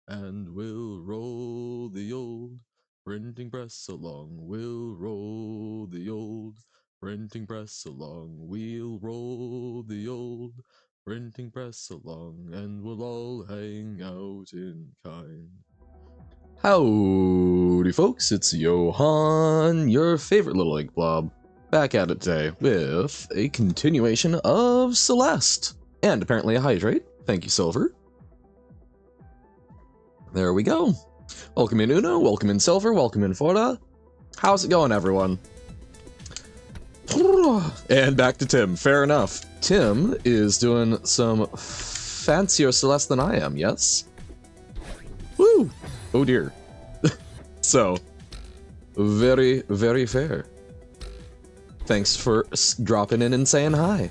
and we'll roll the old printing press along. We'll roll the old printing press along. We'll roll the old printing press along, and we'll all hang out in kind. Howdy, folks, it's Johan, your favorite little ink blob, back at it today with a continuation of Celeste, and apparently a hydrate. Thank you, Silver. There we go. Welcome in, Uno, welcome in, Silver, welcome in, Fora. How's it going, everyone? And back to Tim, fair enough. Tim is doing some fancier Celeste than I am, yes? Woo! Oh dear. So, very, very fair. Thanks for dropping in and saying hi.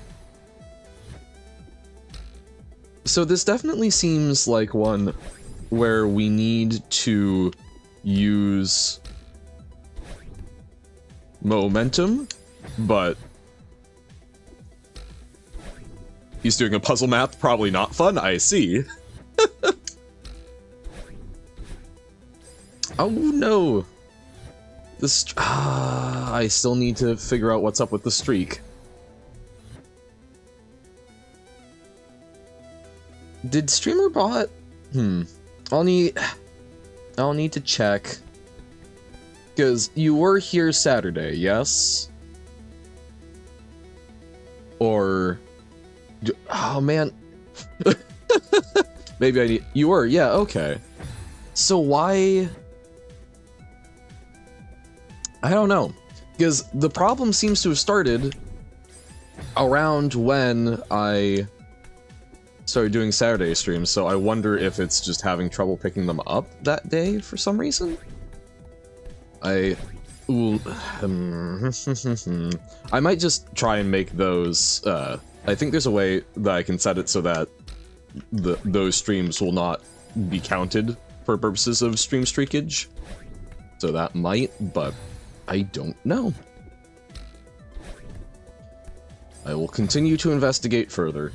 So this definitely seems like one where we need to use momentum, but he's doing a puzzle map, probably not fun, I see. Oh no! I still need to figure out what's up with the streak. Did streamer bot? I'll need to check. Because you were here Saturday, yes? Or... Oh man. Maybe I need... You were, yeah, okay. So why... I don't know, because the problem seems to have started around when I started doing Saturday streams, so I wonder if it's just having trouble picking them up that day for some reason. I might just try and make those, I think there's a way that I can set it so that those streams will not be counted for purposes of stream streakage. So that might, but I don't know. I will continue to investigate further.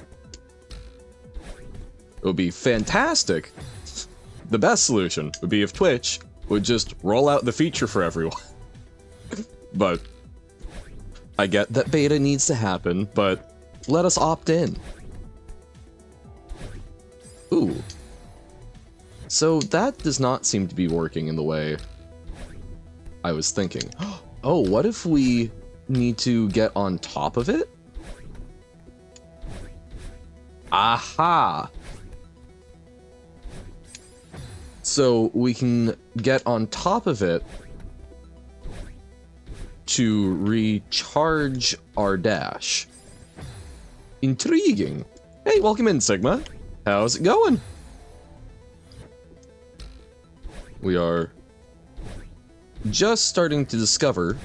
It would be fantastic. The best solution would be if Twitch would just roll out the feature for everyone. But I get that beta needs to happen, but let us opt in. Ooh. So that does not seem to be working in the way I was thinking. Oh, what if we need to get on top of it? Aha! So we can get on top of it to recharge our dash. Intriguing. Hey, welcome in, Sigma. How's it going? We are just starting to discover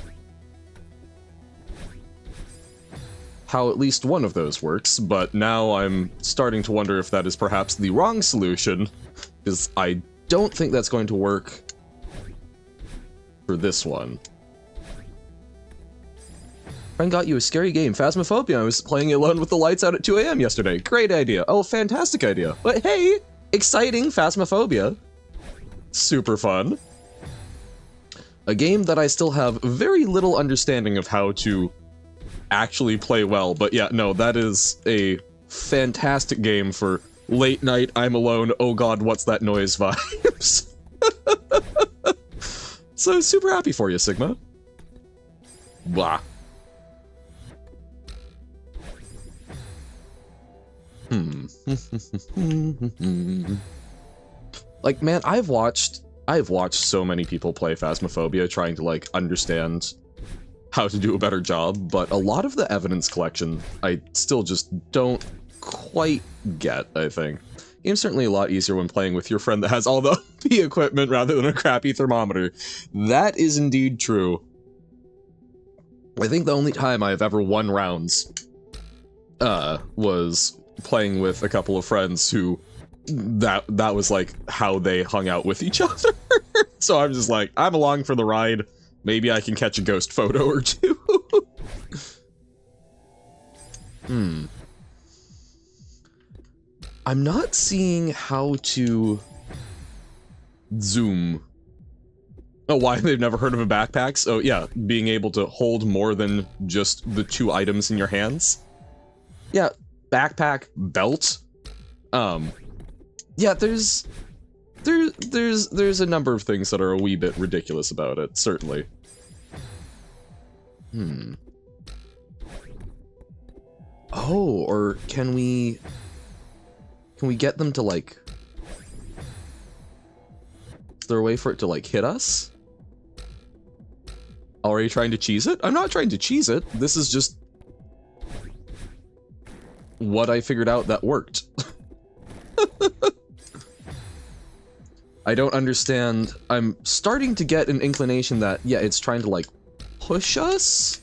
how at least one of those works, but now I'm starting to wonder if that is perhaps the wrong solution, because I don't think that's going to work for this one. Friend got you a scary game, Phasmophobia. I was playing it alone with the lights out at 2 AM yesterday. Great idea. Oh, fantastic idea. But hey, exciting Phasmophobia. Super fun. A game that I still have very little understanding of how to actually play well, but yeah, no, that is a fantastic game for late night, I'm alone, oh god, what's that noise vibes. So super happy for you, Sigma. Blah. Like, man, I've watched so many people play Phasmophobia trying to, like, understand how to do a better job, but a lot of the evidence collection I still just don't quite get, I think. Game's certainly a lot easier when playing with your friend that has all the OP equipment rather than a crappy thermometer. That is indeed true. I think the only time I've ever won rounds was playing with a couple of friends who that was like how they hung out with each other. So I'm just like, I'm along for the ride. Maybe I can catch a ghost photo or two. I'm not seeing how to Zoom. Oh, why? They've never heard of a backpack? Oh, yeah, being able to hold more than just the 2 items in your hands. Yeah, backpack, belt. Yeah, there's a number of things that are a wee bit ridiculous about it, certainly. Oh, or can we get them to, like... Is there a way for it to, like, hit us? Already trying to cheese it? I'm not trying to cheese it. This is just... what I figured out that worked. I don't understand. I'm starting to get an inclination that, yeah, it's trying to, like, push us?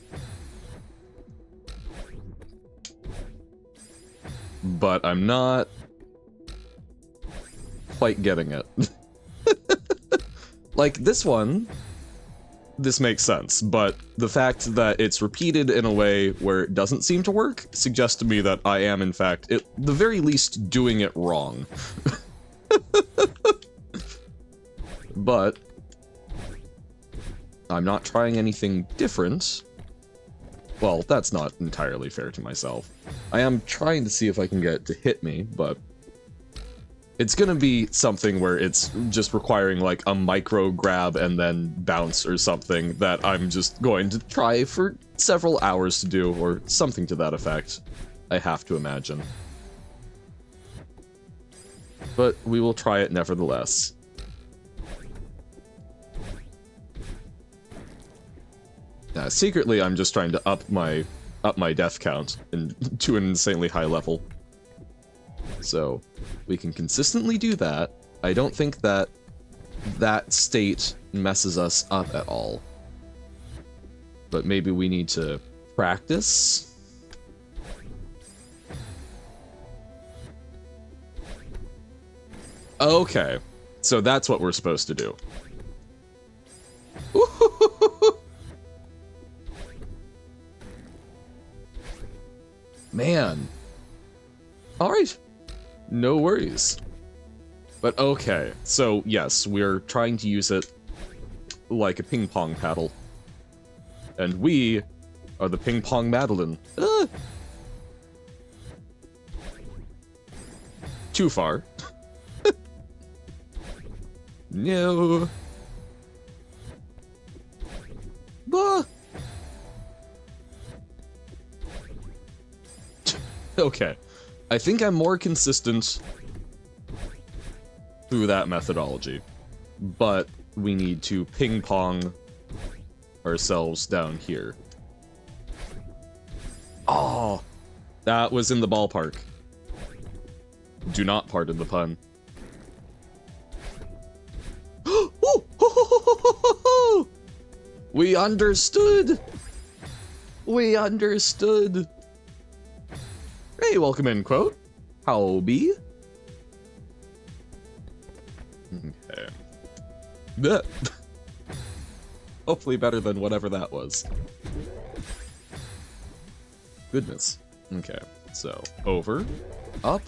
But I'm not quite getting it. Like, this one, this makes sense, but the fact that it's repeated in a way where it doesn't seem to work suggests to me that I am, in fact, at the very least, doing it wrong. But I'm not trying anything different. Well, that's not entirely fair to myself. I am trying to see if I can get it to hit me, but it's gonna be something where it's just requiring like a micro grab and then bounce or something that I'm just going to try for several hours to do, or something to that effect, I have to imagine. But we will try it nevertheless. Secretly, I'm just trying to up my death count to an insanely high level. So, we can consistently do that. I don't think that that state messes us up at all. But maybe we need to practice? Okay, so that's what we're supposed to do. Man. Alright. No worries. But okay, so yes, we're trying to use it like a ping pong paddle. And we are the ping pong Madeline. Too far. No. Bah. Okay. I think I'm more consistent through that methodology. But we need to ping pong ourselves down here. Oh, that was in the ballpark. Do not pardon the pun. We understood! We understood! Hey, welcome in, quote. How be? Okay. Blech. Hopefully better than whatever that was. Goodness. Okay, so over, up,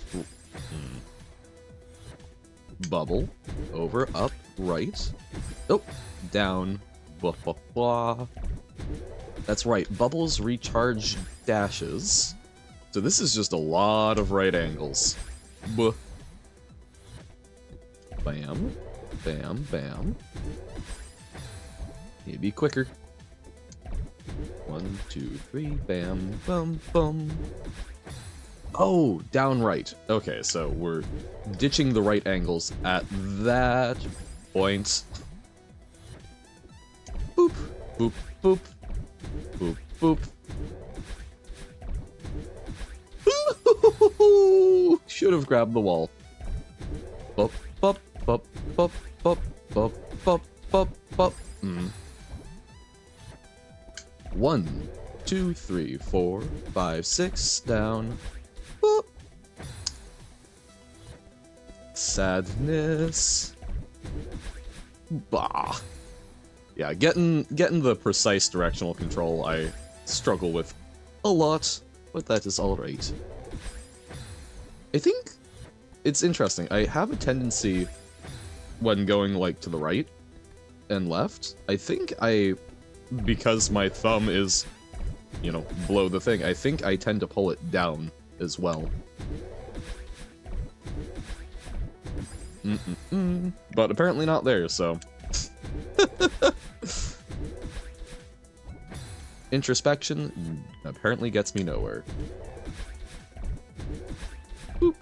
bubble, over, up, right, oh, down, blah, blah, blah. That's right, bubbles recharge dashes. So this is just a lot of right angles. Buh. Bam, bam, bam. Maybe quicker. 1, 2, 3, bam, bum, bum. Oh, down right. Okay, so we're ditching the right angles at that point. Boop, boop, boop, boop, boop. Should have grabbed the wall. Bop, bop, bop, bop, bop, bop, bop, bop, bop. 1, 2, 3, 4, 5, 6, down. Boop. Sadness. Bah. Yeah, getting the precise directional control I struggle with a lot, but that is alright. I think it's interesting. I have a tendency when going, like, to the right and left. I think because my thumb is, you know, below the thing, I think I tend to pull it down as well. But apparently not there, so... Introspection apparently gets me nowhere. Boop.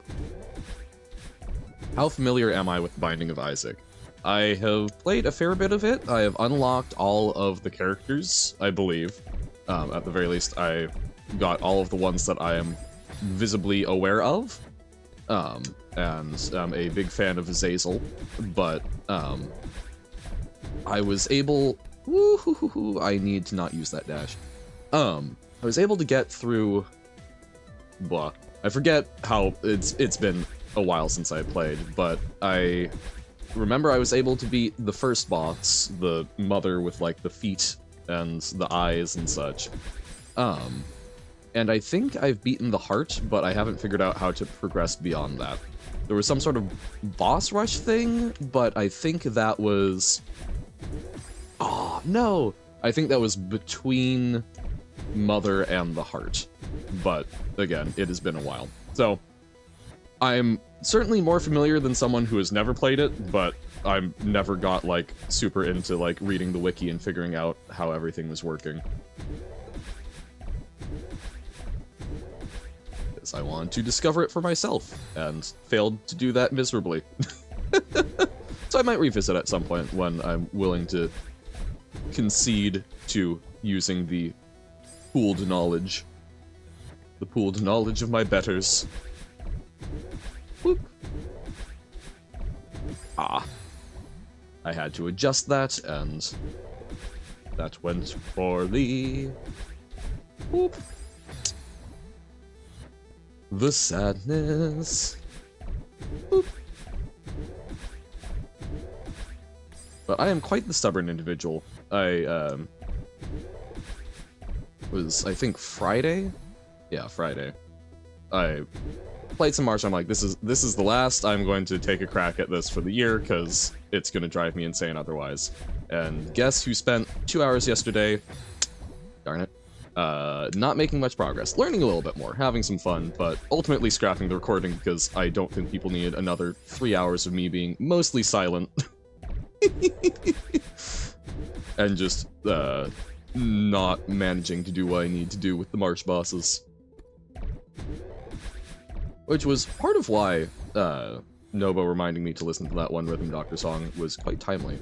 How familiar am I with Binding of Isaac? I have played a fair bit of it. I have unlocked all of the characters, I believe. At the very least, I got all of the ones that I am visibly aware of. And I'm a big fan of Zazel, but I was able... Woo-hoo-hoo-hoo, I need to not use that dash. I was able to get through... Blah. I forget how... It's been a while since I played, but I remember I was able to beat the first boss, the mother with, like, the feet and the eyes and such. And I think I've beaten the heart, but I haven't figured out how to progress beyond that. There was some sort of boss rush thing, but I think that was... Oh, no! I think that was between Mother and the heart. But, again, it has been a while. So, I'm certainly more familiar than someone who has never played it, but I've never got, like, super into, like, reading the wiki and figuring out how everything was working. Because I wanted to discover it for myself, and failed to do that miserably. So I might revisit at some point when I'm willing to concede to using the pooled knowledge. The pooled knowledge of my betters. Whoop. Ah. I had to adjust that, and that went poorly. Whoop. The sadness. Whoop. But I am quite the stubborn individual. I, was, I think, Friday? Yeah, Friday. I played some March, I'm like, this is the last I'm going to take a crack at this for the year, because it's going to drive me insane otherwise. And guess who spent 2 hours yesterday? Darn it. Not making much progress. Learning a little bit more, having some fun, but ultimately scrapping the recording because I don't think people need another 3 hours of me being mostly silent. And just, not managing to do what I need to do with the March bosses. Which was part of why, Nobo reminding me to listen to that one Rhythm Doctor song was quite timely.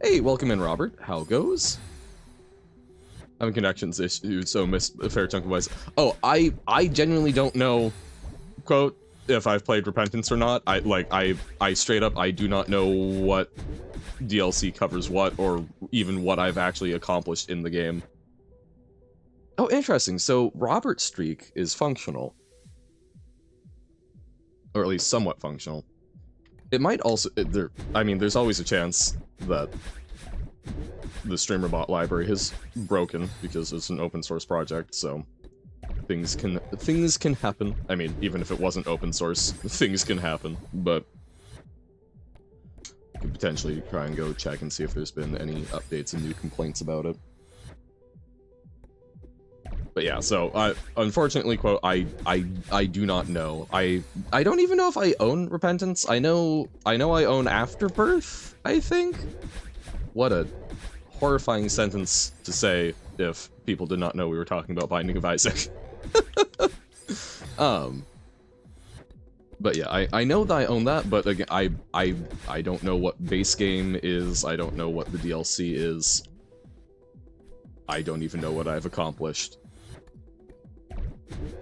Hey, welcome in, Robert. How goes? Having connections issues, so missed a fair chunk of voice. Oh, I genuinely don't know, quote, if I've played Repentance or not. I straight up, I do not know what DLC covers what, or even what I've actually accomplished in the game. Oh, interesting. So Robert's streak is functional. Or at least somewhat functional. It might also, I mean, there's always a chance that the streamer bot library has broken because it's an open source project, so things can happen. I mean, even if it wasn't open source, things can happen, but I could potentially try and go check and see if there's been any updates and new complaints about it. But yeah, so unfortunately, quote, I do not know. I don't even know if I own Repentance. I know I own Afterbirth, I think. What a horrifying sentence to say if people did not know we were talking about Binding of Isaac. But yeah, I know that I own that, but again, I don't know what base game is, I don't know what the DLC is. I don't even know what I've accomplished.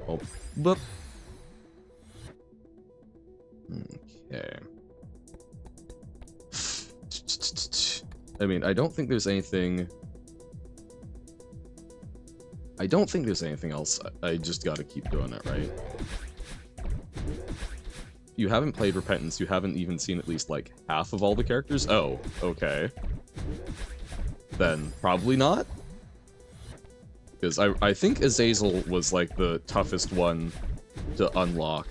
Oh, boop. Okay. I mean, I don't think there's anything... I don't think there's anything else. I just gotta keep doing it, right? You haven't played Repentance, you haven't even seen at least, like, half of all the characters? Oh, okay. Then, probably not? Because I think Azazel was, like, the toughest one to unlock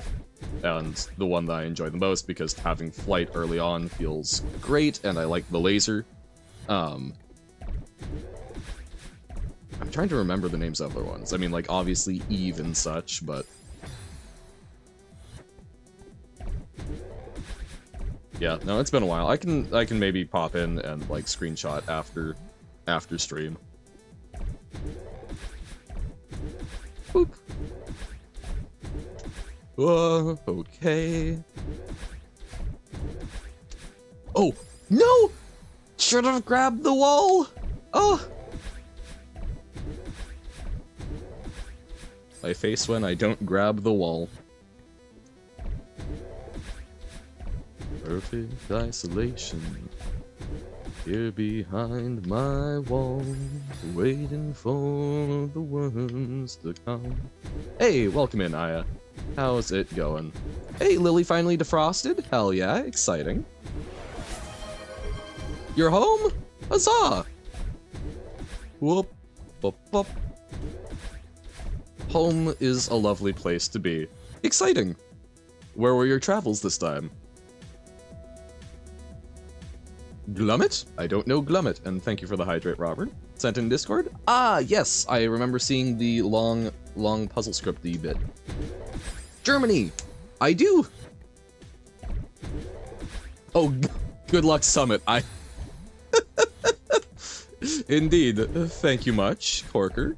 and the one that I enjoy the most because having flight early on feels great, and I like the laser. I'm trying to remember the names of other ones. I mean, like, obviously Eve and such, but... yeah, no, it's been a while. I can maybe pop in and, like, screenshot after stream. Boop. Okay. Oh, no! Should have grabbed the wall! Oh! My face when I don't grab the wall. Perfect isolation. Here behind my wall, waiting for the worms to come. Hey, welcome in, Aya. How's it going? Hey, Lily finally defrosted? Hell yeah, exciting. You're home? Huzzah! Whoop, whoop, whoop. Home is a lovely place to be. Exciting! Where were your travels this time? Glummit? I don't know Glummit, and thank you for the hydrate, Robert. Sent in Discord? Ah, yes, I remember seeing the long puzzle script-y bit. Germany! I do! Oh, good luck, Summit. Indeed. Thank you much, Corker.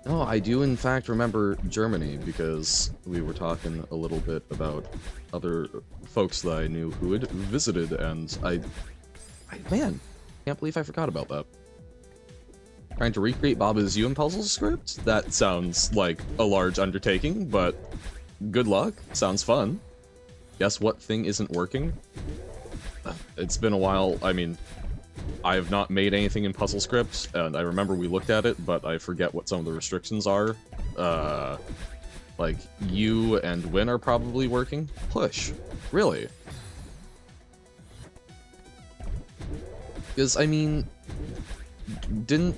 Oh, I do in fact remember Germany because we were talking a little bit about other folks that I knew who had visited, and man, can't believe I forgot about that. Trying to recreate Baba's You puzzle script? That sounds like a large undertaking, but good luck. Sounds fun. Guess what thing isn't working? It's been a while. I mean, I have not made anything in puzzle script, and I remember we looked at it, but I forget what some of the restrictions are. Like, you and Win are probably working. Push. Really? Because, I mean, don't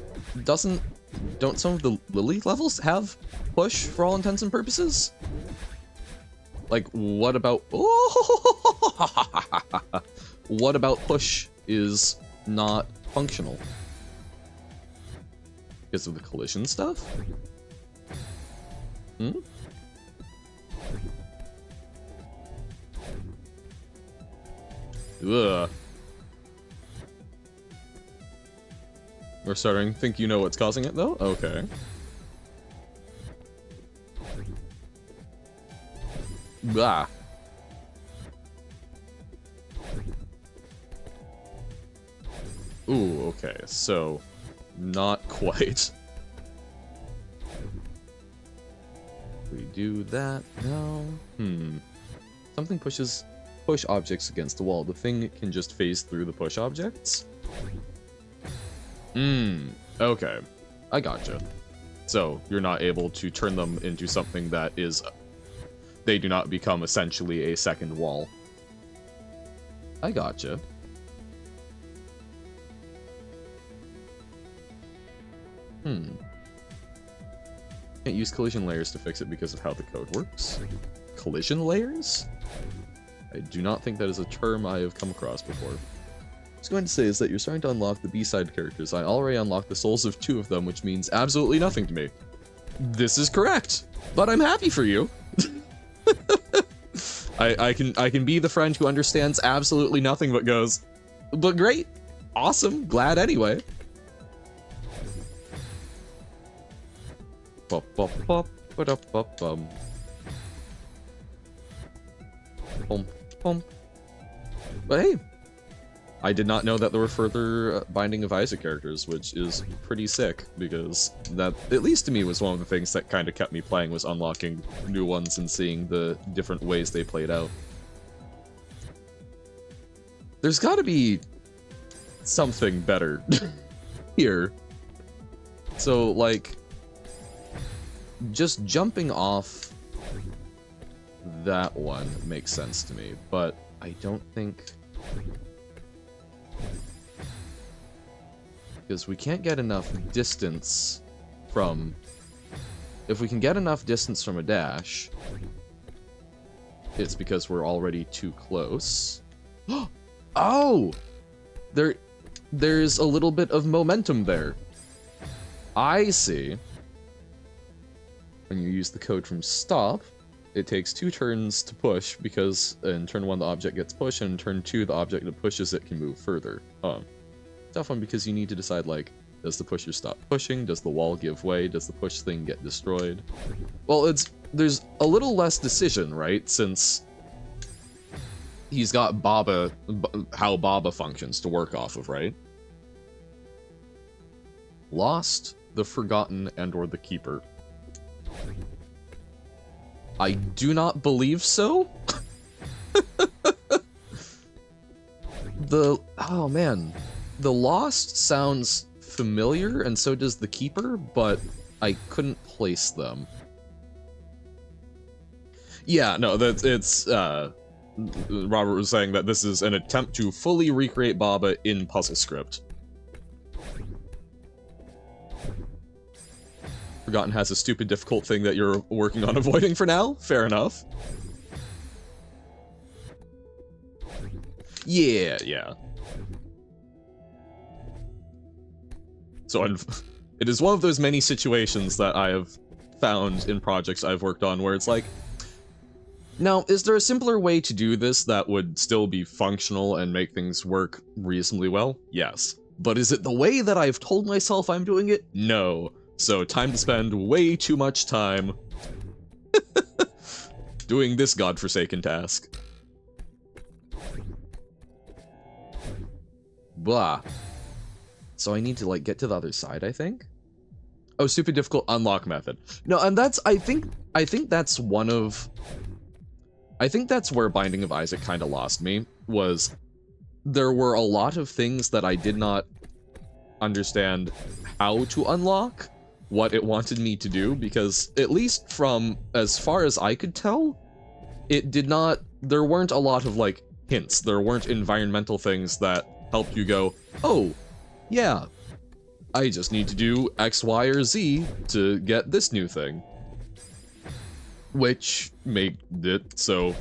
some of the Lily levels have push for all intents and purposes? Like, what about... what about push is not functional? Because of the collision stuff? Hmm? Ugh. We're starting to think you know what's causing it, though? Okay. Blah. Ooh, okay, so... not quite. We do that now. Something push objects against the wall. The thing can just phase through the push objects? Okay. I gotcha. So, you're not able to turn them into something that is... they do not become essentially a second wall. I gotcha. Can't use collision layers to fix it because of how the code works. Collision layers? I do not think that is a term I have come across before. What I was going to say is that you're starting to unlock the B-side characters. I already unlocked the souls of 2 of them, which means absolutely nothing to me. This is correct, but I'm happy for you. I can be the friend who understands absolutely nothing but goes, but great, awesome, glad anyway. Bop, bop, bop, ba-da, bop, bum. Bum, bum. But hey, I did not know that there were further Binding of Isaac characters, which is pretty sick, because that, at least to me, was one of the things that kind of kept me playing, was unlocking new ones and seeing the different ways they played out. There's gotta be something better here. So, like, just jumping off that one makes sense to me, but I don't think... Because we can't get enough distance from... If we can get enough distance from a dash, it's because we're already too close. Oh! There's a little bit of momentum there. I see. When you use the code from stop, it takes 2 turns to push, because in turn 1 the object gets pushed, and in turn 2 the object that pushes it can move further. Tough one, because you need to decide, like, does the pusher stop pushing? Does the wall give way? Does the push thing get destroyed? Well, there's a little less decision, right? Since he's got Baba, how Baba functions to work off of, right? Lost, the Forgotten, and or the Keeper. I do not believe so. Oh man, the Lost sounds familiar, and so does the Keeper, but I couldn't place them. Yeah, no, it's Robert was saying that this is an attempt to fully recreate Baba in puzzle script. Forgotten has a stupid difficult thing that you're working on avoiding for now? Fair enough. Yeah. So it is one of those many situations that I have found in projects I've worked on where it's like, now, is there a simpler way to do this that would still be functional and make things work reasonably well? Yes. But is it the way that I've told myself I'm doing it? No. So time to spend way too much time doing this godforsaken task. Blah. So I need to, like, get to the other side, I think? Oh, stupid difficult unlock method. No, and that's, I think that's one of... I think that's where Binding of Isaac kind of lost me, was there were a lot of things that I did not understand how to unlock, what it wanted me to do, because at least from as far as I could tell, it did not, there weren't a lot of, like, hints. There weren't environmental things that helped you go, oh, yeah, I just need to do X, Y, or Z to get this new thing. Which made it so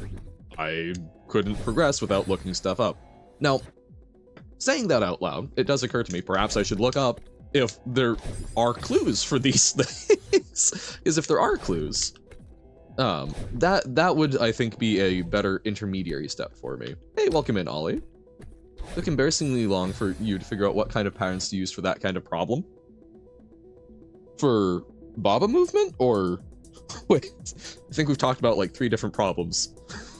I couldn't progress without looking stuff up. Now, saying that out loud, it does occur to me, perhaps I should look up if there are clues for these things. Because if there are clues, that would, I think, be a better intermediary step for me. Hey, welcome in, Ollie. Took embarrassingly long for you to figure out what kind of patterns to use for that kind of problem. For Baba movement, or... Wait, I think we've talked about like 3 different problems.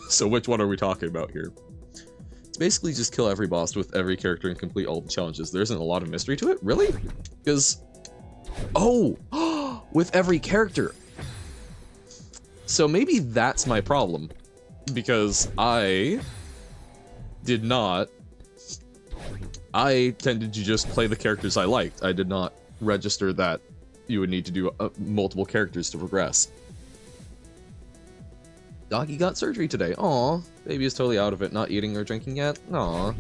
So which one are we talking about here? It's basically just kill every boss with every character and complete all the challenges. There isn't a lot of mystery to it? Really? Because... Oh! With every character! So maybe that's my problem. Because I... did not... I tended to just play the characters I liked. I did not register that you would need to do multiple characters to progress. Doggy got surgery today. Aw, baby is totally out of it, not eating or drinking yet. Aw.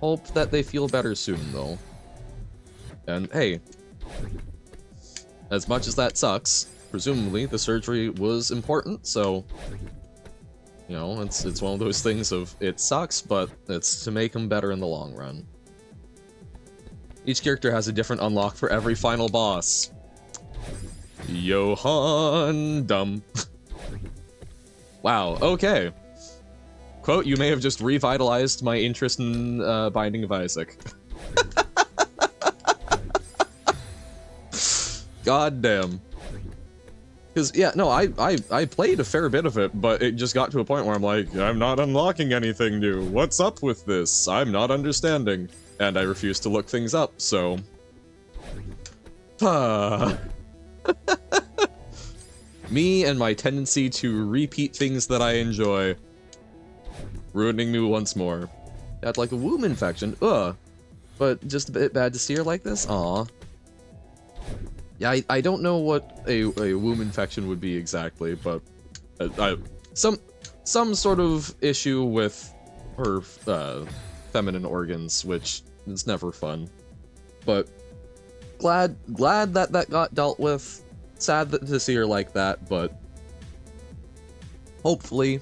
Hope that they feel better soon, though. And hey, as much as that sucks, presumably the surgery was important, so... You know, it's one of those things of, it sucks, but it's to make them better in the long run. Each character has a different unlock for every final boss. Johann dumb. Wow, okay. Quote, you may have just revitalized my interest in Binding of Isaac. God damn. Because, yeah, no, I played a fair bit of it, but it just got to a point where I'm like, I'm not unlocking anything new. What's up with this? I'm not understanding. And I refuse to look things up, so... Me and my tendency to repeat things that I enjoy. Ruining me once more. Had like a womb infection, but just a bit bad to see her like this? Aw. Yeah, I don't know what a womb infection would be exactly, but... some sort of issue with her, feminine organs, which is never fun. But glad that that got dealt with. Sad to see her like that, but hopefully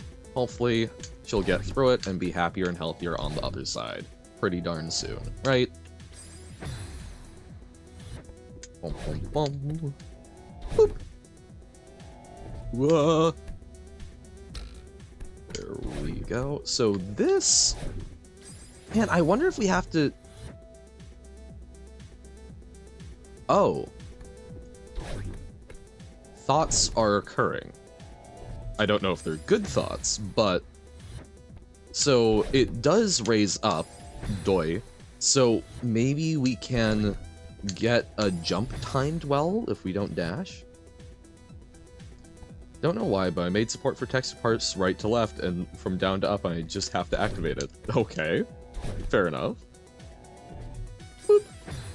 she'll get through it and be happier and healthier on the other side pretty darn soon, right? Boom, boom, boom. Boop. Whoa. There we go. So this... Man, I wonder if we have to... Oh. Thoughts are occurring. I don't know if they're good thoughts, but... So, it does raise up, doi. So, maybe we can get a jump timed well if we don't dash? Don't know why, but I made support for text parts right to left, and from down to up, I just have to activate it. Okay. Fair enough. Boop.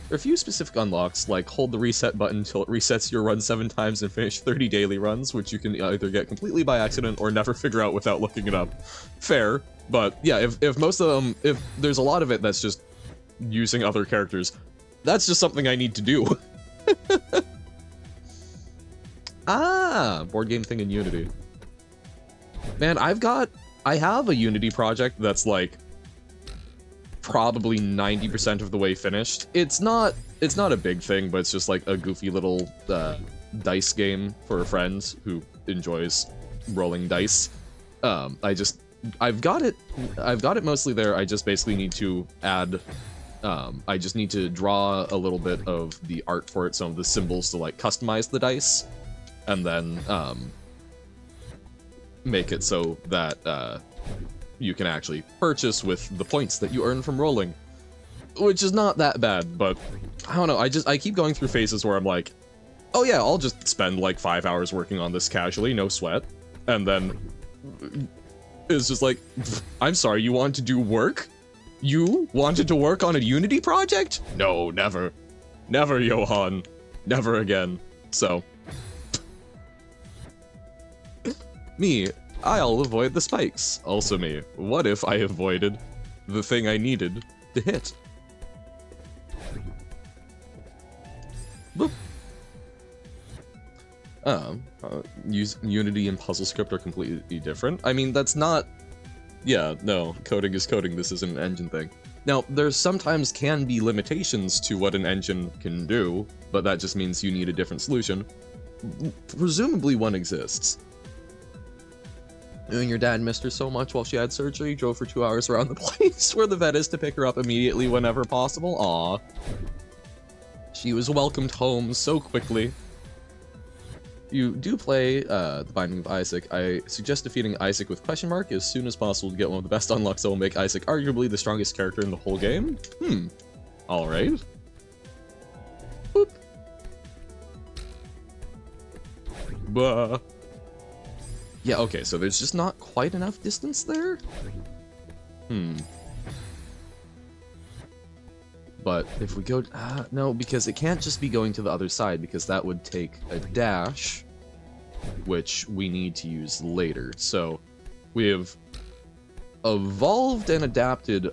There are a few specific unlocks, like hold the reset button until it resets your run 7 times and finish 30 daily runs, which you can either get completely by accident or never figure out without looking it up. Fair, but yeah, if most of them, if there's a lot of it that's just using other characters, that's just something I need to do. Ah, board game thing in Unity. Man, I have a Unity project that's like probably 90% of the way finished. It's not a big thing, but it's just like a goofy little dice game for a friend who enjoys rolling dice. I've got it mostly there. I just basically need to add I just need to draw a little bit of the art for it, some of the symbols to like customize the dice, and then make it so that you can actually purchase with the points that you earn from rolling, which is not that bad. But I don't know, I keep going through phases where I'm like, oh yeah, I'll just spend like 5 hours working on this casually, no sweat, and then it's just like, I'm sorry, you want to do work? You wanted to work on a Unity project? No, never. Never, Johan. Never again. So. Me, I'll avoid the spikes. Also me, what if I avoided the thing I needed to hit? Boop. Unity and PuzzleScript are completely different. I mean, that's not... Yeah, no, coding is coding, this isn't an engine thing. Now, there sometimes can be limitations to what an engine can do, but that just means you need a different solution. Presumably one exists. And your dad missed her so much while she had surgery, drove for 2 hours around the place where the vet is to pick her up immediately whenever possible. Aww. She was welcomed home so quickly. You do play The Binding of Isaac. I suggest defeating Isaac with question mark as soon as possible to get one of the best unlocks that will make Isaac arguably the strongest character in the whole game. Alright. Boop. Bah. Yeah, okay, so there's just not quite enough distance there? But if we go... no, because it can't just be going to the other side, because that would take a dash, which we need to use later. So, we have evolved and adapted...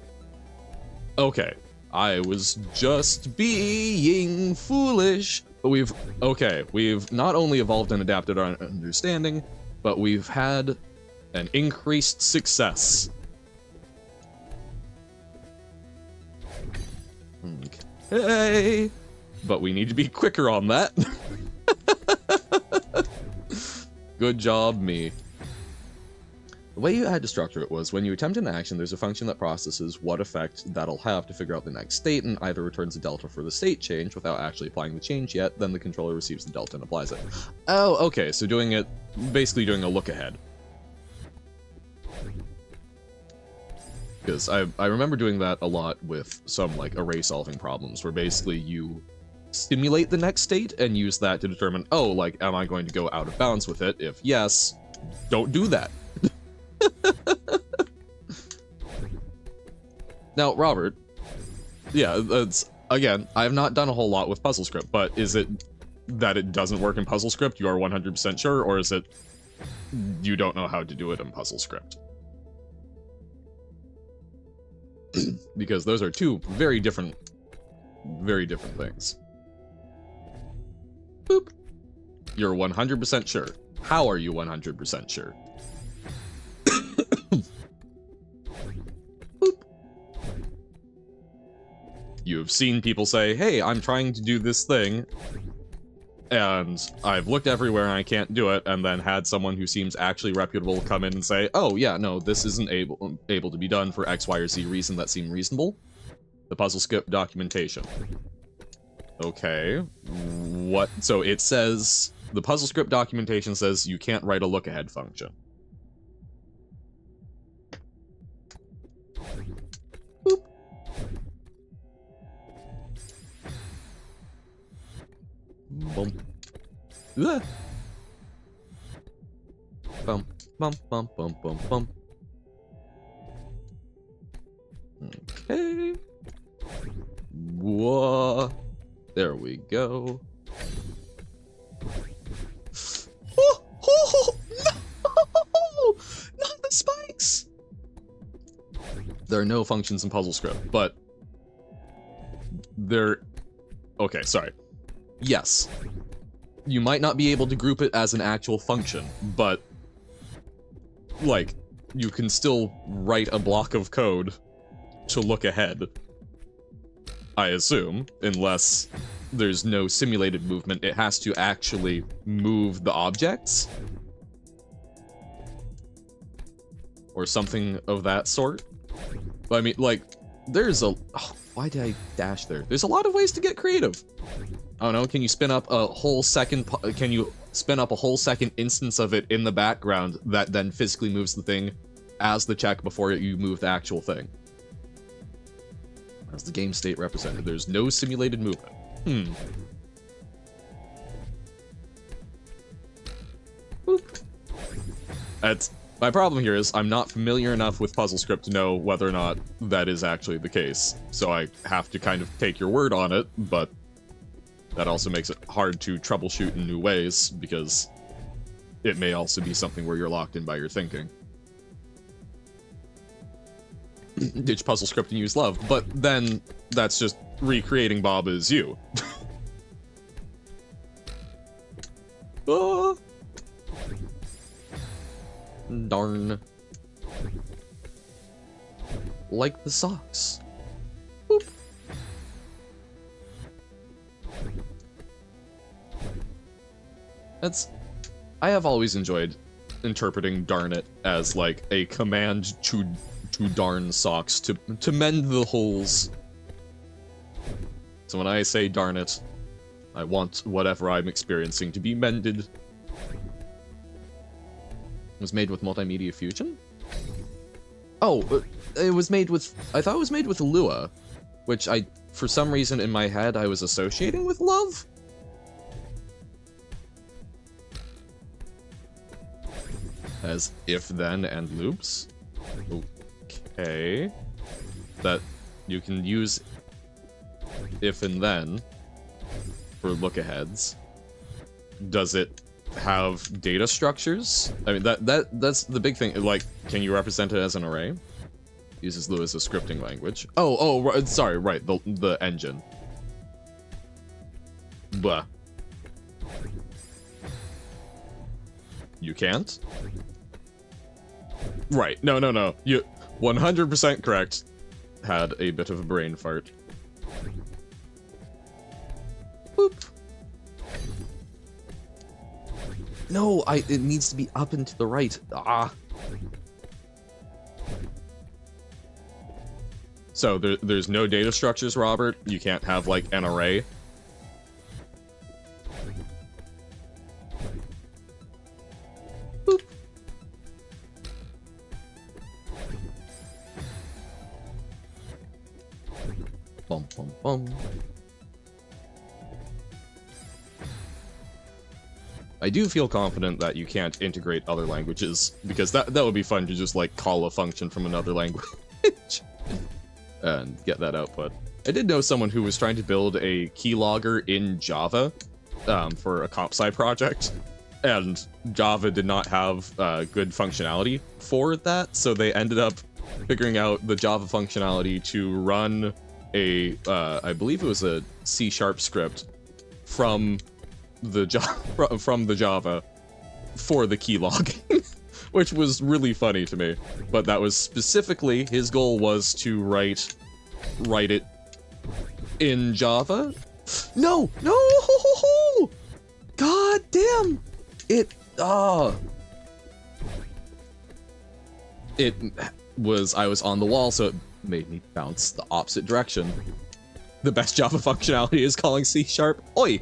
Okay, I was just being foolish, but we've... Okay, we've not only evolved and adapted our understanding, but we've had an increased success. Okay, but we need to be quicker on that. Good job, me. The way you had to structure it was, when you attempt an action, there's a function that processes what effect that'll have to figure out the next state, and either returns a delta for the state change without actually applying the change yet, then the controller receives the delta and applies it. Oh, okay, so doing it, basically doing a look ahead. Because I remember doing that a lot with some, like, array solving problems, where basically you simulate the next state and use that to determine, oh, like, am I going to go out of bounds with it? If yes, don't do that. Now, Robert, yeah, that's, again, I have not done a whole lot with PuzzleScript, but is it that it doesn't work in PuzzleScript, you are 100% sure, or is it you don't know how to do it in PuzzleScript? Because those are two very different very different things. Boop. You're 100% sure. How are you 100% sure? Boop. You've seen people say, hey, I'm trying to do this thing, and I've looked everywhere and I can't do it, and then had someone who seems actually reputable come in and say, oh yeah, no, this isn't able to be done for X, Y, or Z reason that seem reasonable. The puzzle script documentation. Okay, what? So it says, the puzzle script documentation says you can't write a look-ahead function. Boop. Bum. Ugh. Bum, bum, bum, bum, bum, bum. Okay. Whoa. There we go. Oh, oh, no! Not the spikes! There are no functions in puzzle script, but they're... Okay, sorry. Yes. You might not be able to group it as an actual function, but like, you can still write a block of code to look ahead. I assume, unless there's no simulated movement, it has to actually move the objects. Or something of that sort. I mean, like, there's a... Oh, why did I dash there? There's a lot of ways to get creative. I don't know, can you spin up a whole second... Can you spin up a whole second instance of it in the background that then physically moves the thing as the check before you move the actual thing? As the game state represented, there's no simulated movement. Boop. That's my problem here is I'm not familiar enough with puzzle script to know whether or not that is actually the case. So I have to kind of take your word on it, but that also makes it hard to troubleshoot in new ways because it may also be something where you're locked in by your thinking. Ditch puzzle script and use love, but then that's just recreating Bob as you. Oh. Darn. Like the socks. Boop. I have always enjoyed interpreting darn it as like a command to darn socks, to mend the holes. So when I say darn it, I want whatever I'm experiencing to be mended. It was made with Multimedia Fusion? Oh, it was made with... I thought it was made with Lua, which for some reason in my head, I was associating with love? As if, then, and loops? Okay. That you can use if and then for look-aheads. Does it have data structures? I mean, that's the big thing. Like, can you represent it as an array? Uses Lua as a scripting language. Oh, sorry, right, the engine. Blah. You can't? Right, no. You 100% correct. Had a bit of a brain fart. Boop. No, it needs to be up and to the right. Ah. So there's no data structures, Robert. You can't have like an array. Boop. Bum bum bum. I do feel confident that you can't integrate other languages, because that would be fun to just like call a function from another language and get that output. I did know someone who was trying to build a keylogger in Java for a comp sci project, and Java did not have good functionality for that, so they ended up figuring out the Java functionality to run I believe it was a C# script from the Java for the key logging, which was really funny to me. But that was specifically, his goal was to write it in Java. No! God damn! It was, I was on the wall, so it made me bounce the opposite direction. The best Java functionality is calling C#. Oi!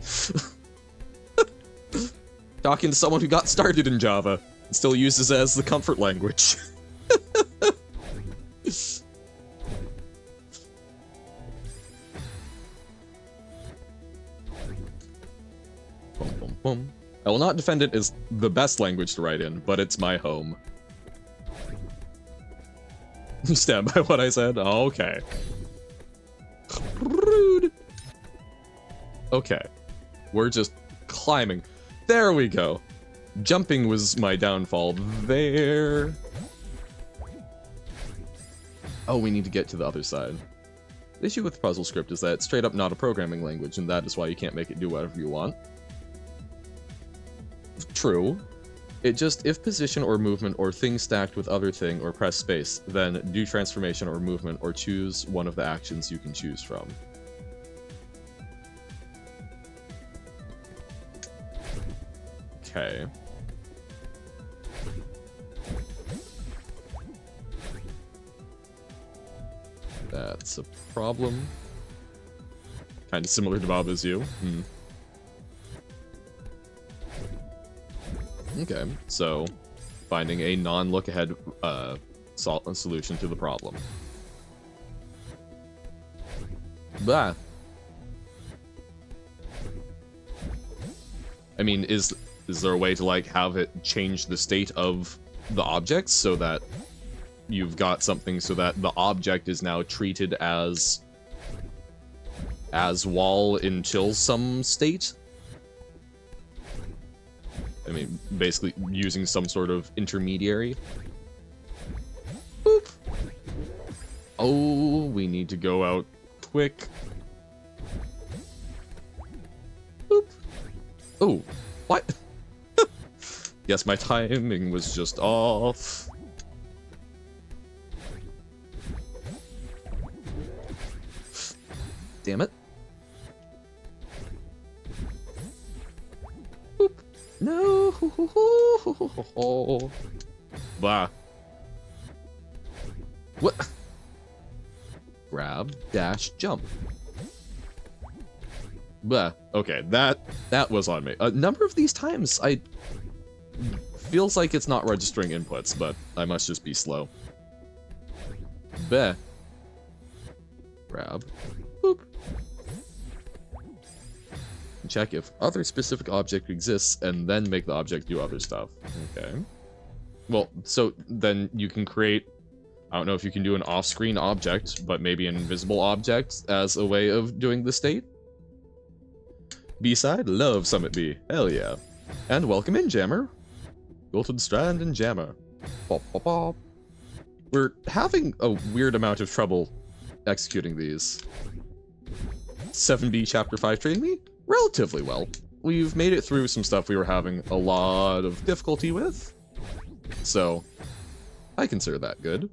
Talking to someone who got started in Java and still uses it as the comfort language. Boom, boom, boom. I will not defend it as the best language to write in, but it's my home. You stand by what I said? Okay. Rude. Okay. We're just climbing. There we go. Jumping was my downfall there. Oh, we need to get to the other side. The issue with puzzle script is that it's straight up not a programming language, and that is why you can't make it do whatever you want. True. It just, if position or movement or thing stacked with other thing or press space, then do transformation or movement or choose one of the actions you can choose from. Okay. That's a problem. Kind of similar to Bob Is You. Okay, so finding a non-look-ahead solution to the problem. Bah. I mean, is there a way to, like, have it change the state of the objects so that you've got something so that the object is now treated as wall until some state? I mean, basically using some sort of intermediary. Boop. Oh, we need to go out quick. Boop. Oh, what? Yes, my timing was just off. Damn it. Boop. No. Bah. What? Grab, dash, jump. Bah. Okay, that was on me. A number of these times, feels like it's not registering inputs, but I must just be slow. Bah. Grab. Boop. Check if other specific object exists, and then make the object do other stuff. Okay. Well, so then you can create, I don't know if you can do an off-screen object, but maybe an invisible object as a way of doing the state. B-side? Love Summit B. Hell yeah. And welcome in, Jammer. Wilted Strand and Jammer. Bop, bop, bop. We're having a weird amount of trouble executing these. 7B Chapter 5 trained me relatively well. We've made it through some stuff we were having a lot of difficulty with. So, I consider that good.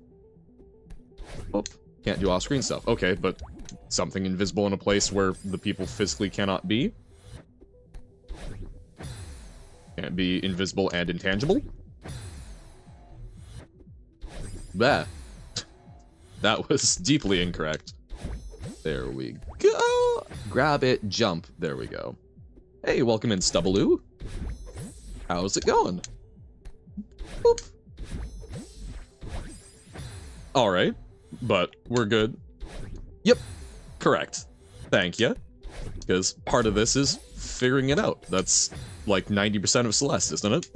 Oh, can't do off-screen stuff. Okay, but something invisible in a place where the people physically cannot be? Can't be invisible and intangible? Bah. That was deeply incorrect. There we go. Grab it, jump. There we go. Hey, welcome in, Stubbaloo. How's it going? Boop. Alright, but we're good. Yep, correct. Thank you. Because part of this is figuring it out. That's like 90% of Celeste, isn't it?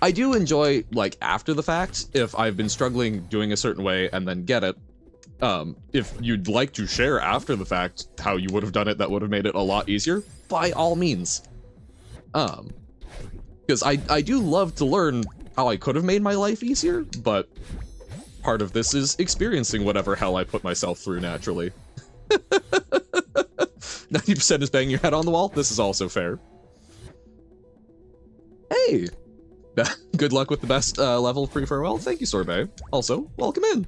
I do enjoy, like, after the fact, if I've been struggling doing a certain way and then get it. If you'd like to share after the fact how you would have done it, that would have made it a lot easier, by all means. Because I do love to learn how I could have made my life easier, but part of this is experiencing whatever hell I put myself through naturally. 90% is banging your head on the wall? This is also fair. Hey! Good luck with the best level of pre-farewell. Thank you, Sorbet. Also, welcome in.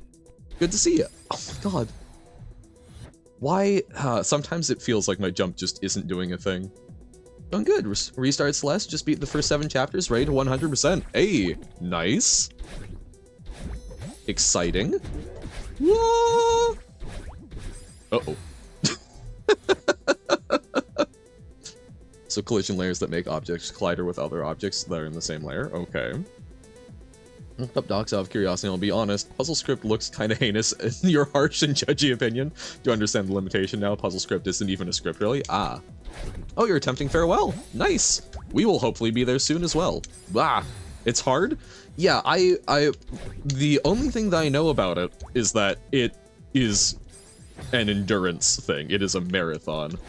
Good to see you. Oh my god. Why? Sometimes it feels like my jump just isn't doing a thing. Doing good. Restart Celeste. Just beat the first 7 chapters. Ready to 100%. Hey! Nice. Exciting. Whoa! Uh-oh. So collision layers that make objects collider with other objects that are in the same layer. Okay. Looked up docs out of curiosity, I'll be honest. Puzzle script looks kinda heinous in your harsh and judgy opinion. Do you understand the limitation now? Puzzle script isn't even a script, really? Ah. Oh, you're attempting farewell. Nice. We will hopefully be there soon as well. Ah. It's hard? Yeah, the only thing that I know about it is that it is an endurance thing. It is a marathon.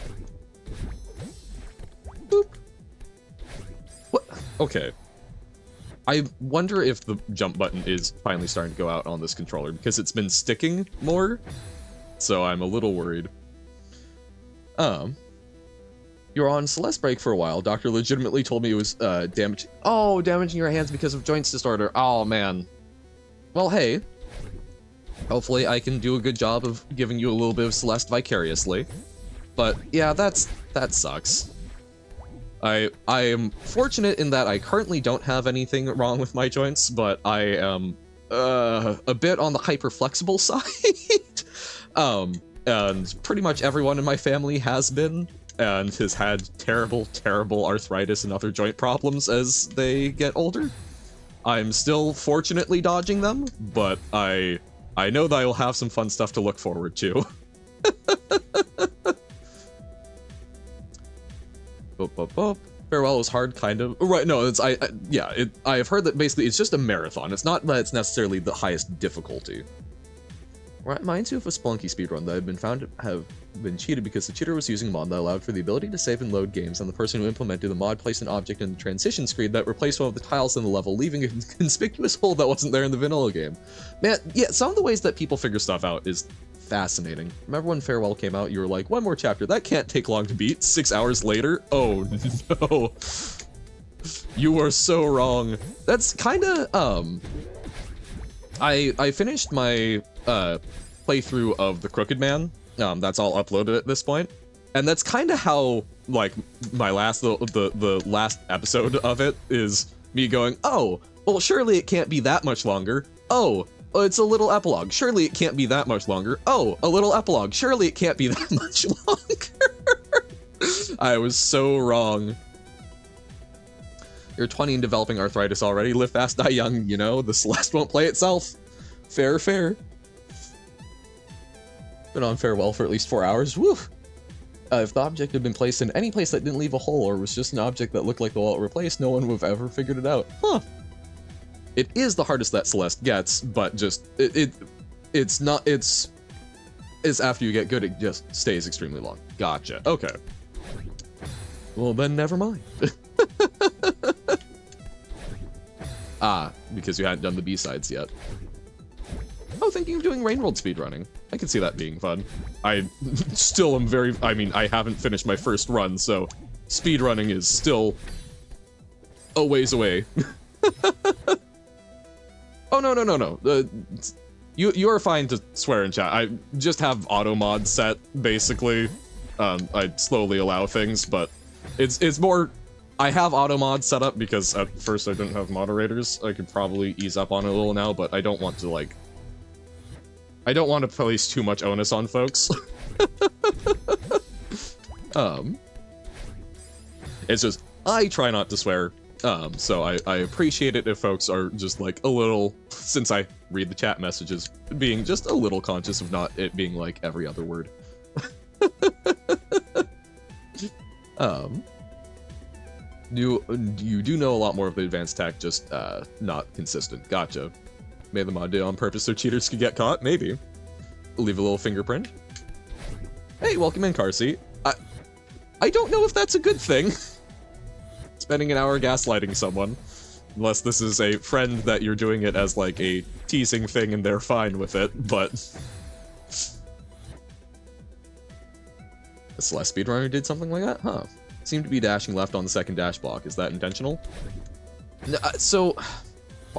Boop. What? Okay. I wonder if the jump button is finally starting to go out on this controller, because it's been sticking more, so I'm a little worried. You're on Celeste break for a while. Doctor legitimately told me it was, damaging your hands because of joints disorder. Oh, man. Well, hey. Hopefully I can do a good job of giving you a little bit of Celeste vicariously. But, yeah, that sucks. I am fortunate in that I currently don't have anything wrong with my joints, but I am, a bit on the hyper-flexible side. And pretty much everyone in my family has been, and has had terrible, terrible arthritis and other joint problems as they get older. I'm still fortunately dodging them, but I know that I will have some fun stuff to look forward to. Farewell is hard, kind of. Right, no, it's, I have heard that basically it's just a marathon. It's not that it's necessarily the highest difficulty. Right, mine too of a Spelunky speedrun that have been cheated because the cheater was using a mod that allowed for the ability to save and load games, and the person who implemented the mod placed an object in the transition screen that replaced one of the tiles in the level, leaving a conspicuous hole that wasn't there in the vanilla game. Man, yeah, some of the ways that people figure stuff out is fascinating. Remember when Farewell came out, you were like, one more chapter, that can't take long to beat. 6 hours later? Oh no. You are so wrong. That's kinda, I finished my, playthrough of The Crooked Man. That's all uploaded at this point. And that's kinda how, like, my the last episode of it is me going, oh, well, surely it can't be that much longer. Oh, it's a little epilogue. Surely it can't be that much longer. Oh, a little epilogue. Surely it can't be that much longer. I was so wrong. You're 20 and developing arthritis already. Live fast, die young, you know? The Celeste won't play itself. Fair, fair. Been on Farewell for at least 4 hours. Woo! If the object had been placed in any place that didn't leave a hole or was just an object that looked like the wall it replaced, no one would have ever figured it out. Huh. It is the hardest that Celeste gets, but just, it's not, it's after you get good, it just stays extremely long. Gotcha. Okay. Well, then never mind. Ah, because you hadn't done the B-sides yet. Oh, thinking of doing Rainworld speedrunning. I can see that being fun. I still am I haven't finished my first run, so speedrunning is still a ways away. Oh, no. You are fine to swear in chat. I just have auto mod set, basically. I slowly allow things, but it's more... I have auto mod set up because at first I didn't have moderators. I could probably ease up on it a little now, but I don't want to, like... I don't want to place too much onus on folks. It's just, I try not to swear. So I appreciate it if folks are just like a little, since I read the chat messages, being just a little conscious of not it being like every other word. You do know a lot more of the advanced tech, just not consistent. Gotcha. Made the mod do on purpose so cheaters could get caught? Maybe. Leave a little fingerprint. Hey, welcome in, car seat. I don't know if that's a good thing. Spending an hour gaslighting someone. Unless this is a friend that you're doing it as, like, a teasing thing and they're fine with it, but... A Celeste speedrunner did something like that? Huh. Seemed to be dashing left on the second dash block. Is that intentional? So...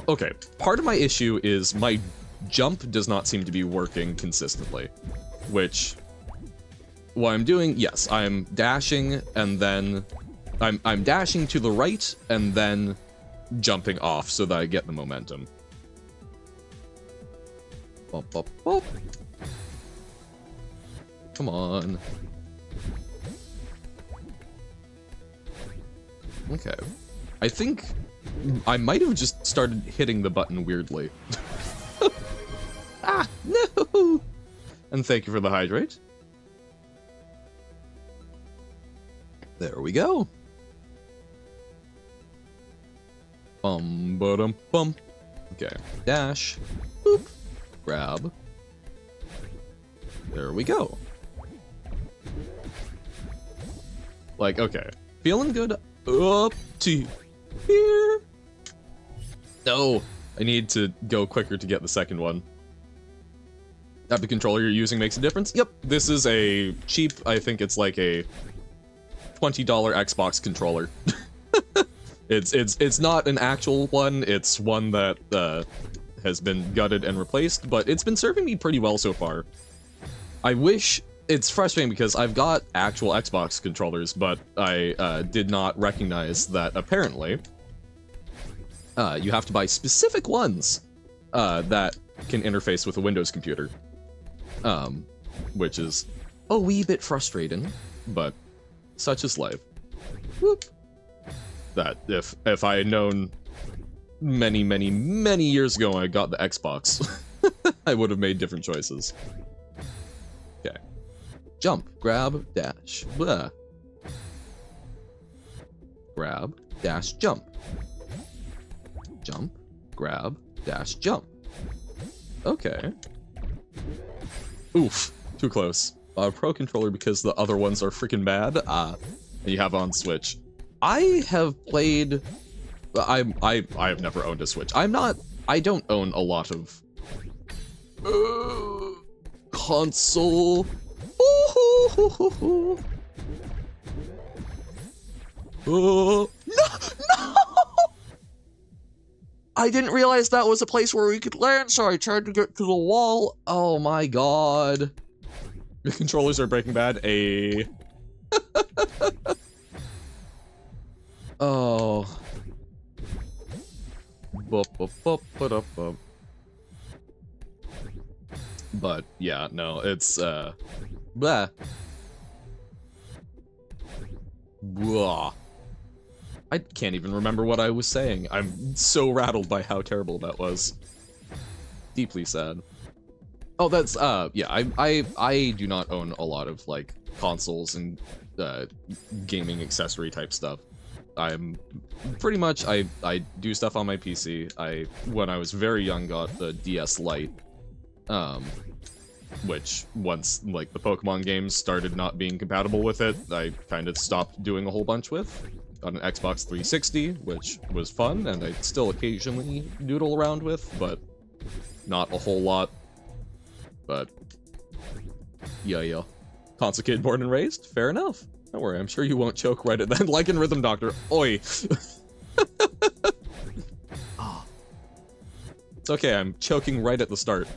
Okay, part of my issue is my jump does not seem to be working consistently. Which... What I'm doing, yes, I'm dashing, and then... I'm dashing to the right, and then jumping off so that I get the momentum. Bop, bop, bop. Come on. Okay. I think I might have just started hitting the button weirdly. Ah, no! And thank you for the hydrate. There we go. Bum. Okay. Dash. Boop. Grab. There we go. Like, okay. Feeling good up to here. No, I need to go quicker to get the second one. That the controller you're using makes a difference? Yep, this is a cheap, I think it's like a $20 Xbox controller. It's not an actual one, it's one that has been gutted and replaced, but it's been serving me pretty well so far. I wish... It's frustrating because I've got actual Xbox controllers, but I did not recognize that apparently you have to buy specific ones that can interface with a Windows computer. Which is a wee bit frustrating, but such is life. Whoop. That if I had known many years ago when I got the Xbox, I would have made different choices. Okay. Jump, grab, dash. Blah. Grab, dash, jump. Jump, grab, dash, jump. Okay. Oof, too close. Pro controller because the other ones are freaking bad. And you have on Switch. I have played... I have never owned a Switch. I don't own a lot of... console... No! No! I didn't realize that was a place where we could land, so I tried to get to the wall. Oh my god. The controllers are Breaking Bad. Oh. But yeah, no, it's blah. Blah. I can't even remember what I was saying. I'm so rattled by how terrible that was. Deeply sad. Oh, that's yeah, I do not own a lot of like consoles and gaming accessory type stuff. I'm pretty much I do stuff on my PC. When I was very young got the DS Lite. Which once like the Pokemon games started not being compatible with it, I kind of stopped doing a whole bunch with. Got an Xbox 360, which was fun, and I still occasionally noodle around with, but not a whole lot. But yeah. Console kid born and raised? Fair enough. Don't worry, I'm sure you won't choke right at that. Like in Rhythm Doctor. Oi! It's okay, I'm choking right at the start.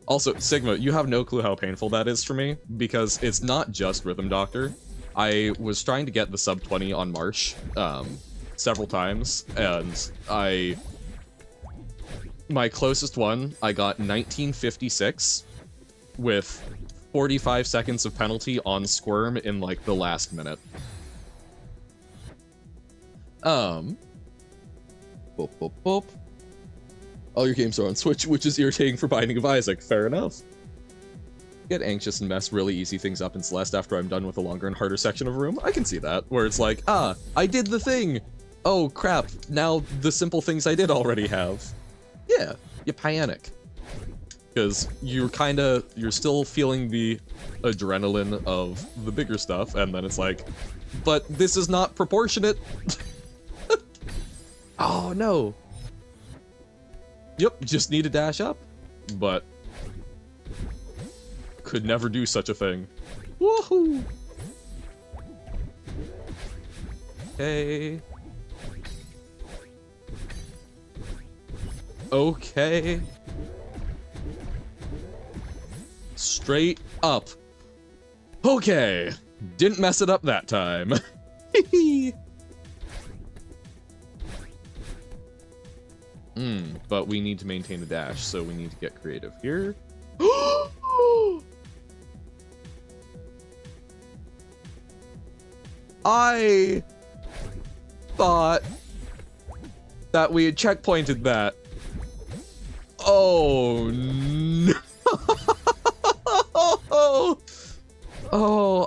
Also, Sigma, you have no clue how painful that is for me, because it's not just Rhythm Doctor. I was trying to get the sub 20 on Marsh several times, and my closest one, I got 1956 with 45 seconds of penalty on Squirm in like the last minute. Boop, boop, boop. All your games are on Switch, which is irritating for Binding of Isaac. Fair enough. Get anxious and mess really easy things up in Celeste after I'm done with a longer and harder section of a room. I can see that, where it's like, I did the thing! Oh crap, now the simple things I did already have. Yeah, you panic. Because you're still feeling the adrenaline of the bigger stuff, and then it's like, but this is not proportionate! Oh, no. Yep, just need to dash up. But could never do such a thing. Woohoo! Okay. Okay. Straight up. Okay. Didn't mess it up that time. But we need to maintain the dash, so we need to get creative here. I thought that we had checkpointed that. Oh no.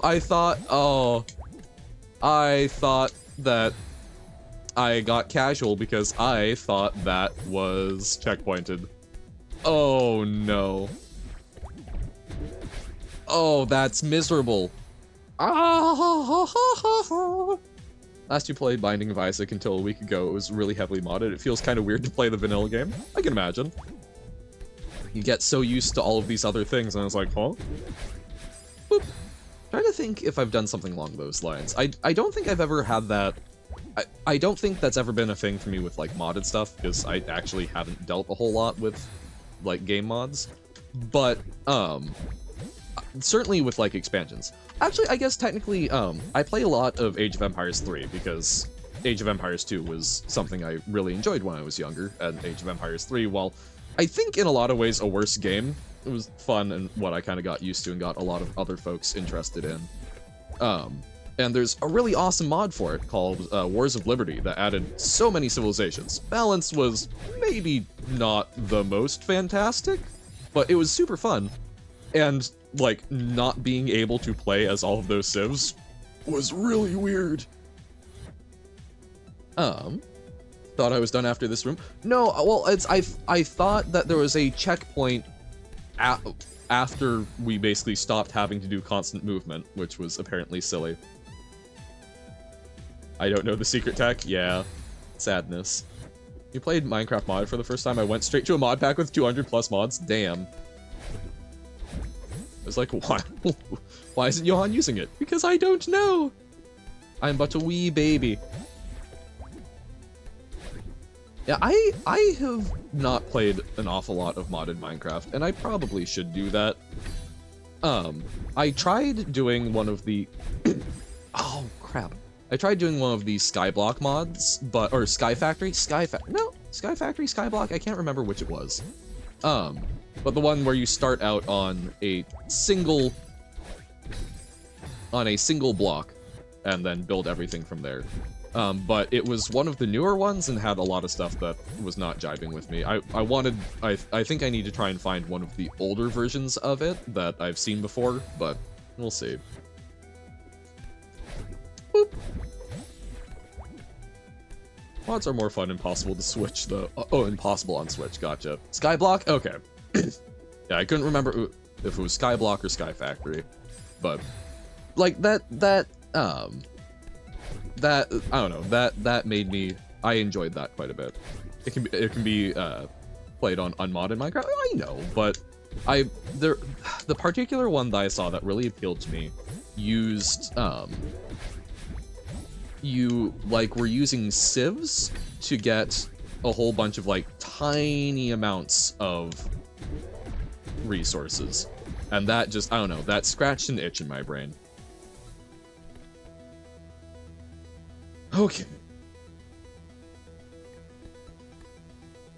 I thought that I got casual because I thought that was checkpointed. Oh no. Oh, that's miserable. Last you played Binding of Isaac until a week ago, it was really heavily modded. It feels kind of weird to play the vanilla game. I can imagine. You get so used to all of these other things, and I was like, huh? Boop. Trying to think if I've done something along those lines. I don't think I've ever had that. I don't think that's ever been a thing for me with, like, modded stuff, because I actually haven't dealt a whole lot with, like, game mods. But, certainly with, like, expansions. Actually, I guess technically, I play a lot of Age of Empires 3, because Age of Empires 2 was something I really enjoyed when I was younger, and Age of Empires 3, while I think in a lot of ways a worse game, it was fun and what I kind of got used to and got a lot of other folks interested in. And there's a really awesome mod for it called Wars of Liberty that added so many civilizations. Balance was maybe not the most fantastic, but it was super fun. And, like, not being able to play as all of those civs was really weird. Thought I was done after this room. No, well, I thought that there was a checkpoint after we basically stopped having to do constant movement, which was apparently silly. I don't know the secret tech? Yeah. Sadness. You played Minecraft mod for the first time? I went straight to a mod pack with 200 plus mods? Damn. I was like, why isn't Johan using it? Because I don't know! I'm but a wee baby. Yeah, I have not played an awful lot of modded Minecraft, and I probably should do that. I tried doing one of the... oh, crap. I tried doing one of the Skyblock mods, or Sky Factory? No, Sky Factory, Skyblock, I can't remember which it was. But the one where you start out on a single block, and then build everything from there. But it was one of the newer ones and had a lot of stuff that was not jiving with me. I think I need to try and find one of the older versions of it that I've seen before, but we'll see. Boop. Mods are more fun and possible to Switch, though. Oh, impossible on Switch, gotcha. Skyblock? Okay. Yeah, I couldn't remember if it was Skyblock or Sky Factory. But, like, that, I don't know, that made me, I enjoyed that quite a bit. It can be played on unmodded Minecraft, I know, but the particular one that I saw that really appealed to me used, you, like, were using sieves to get a whole bunch of, like, tiny amounts of resources. And that just, I don't know, that scratched an itch in my brain. Okay.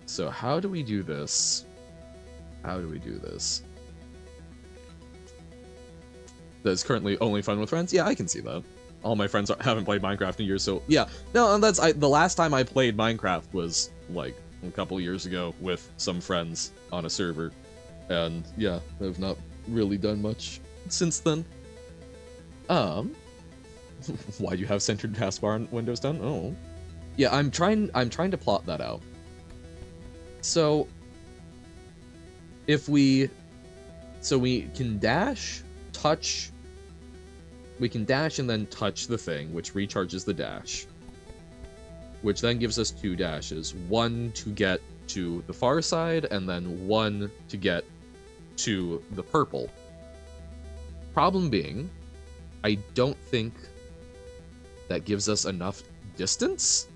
So how do we do this? How do we do this? That's currently only fun with friends? Yeah, I can see that. All my friends haven't played Minecraft in years, so yeah. No, and that's the last time I played Minecraft was like a couple years ago with some friends on a server, and yeah, I've not really done much since then. Why do you have centered taskbar on Windows 10? Oh, yeah, I'm trying to plot that out. So if we can dash, touch. We can dash and then touch the thing, which recharges the dash. which then gives us 2 dashes. 1 to get to the far side, and then 1 to get to the purple. Problem being, I don't think that gives us enough distance.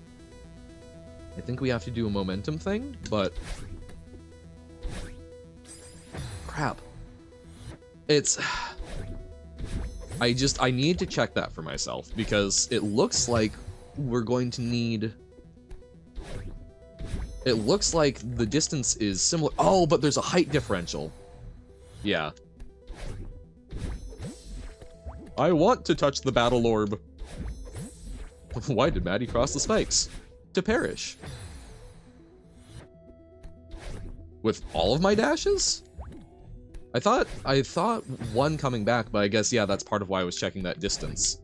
I think we have to do a momentum thing, but... crap. It's... I need to check that for myself, because it looks like we're going to need... It looks like the distance is similar. Oh, but there's a height differential. Yeah. I want to touch the battle orb. Why did Maddie cross the spikes? To perish. With all of my dashes? I thought 1 coming back, but I guess, yeah, that's part of why I was checking that distance.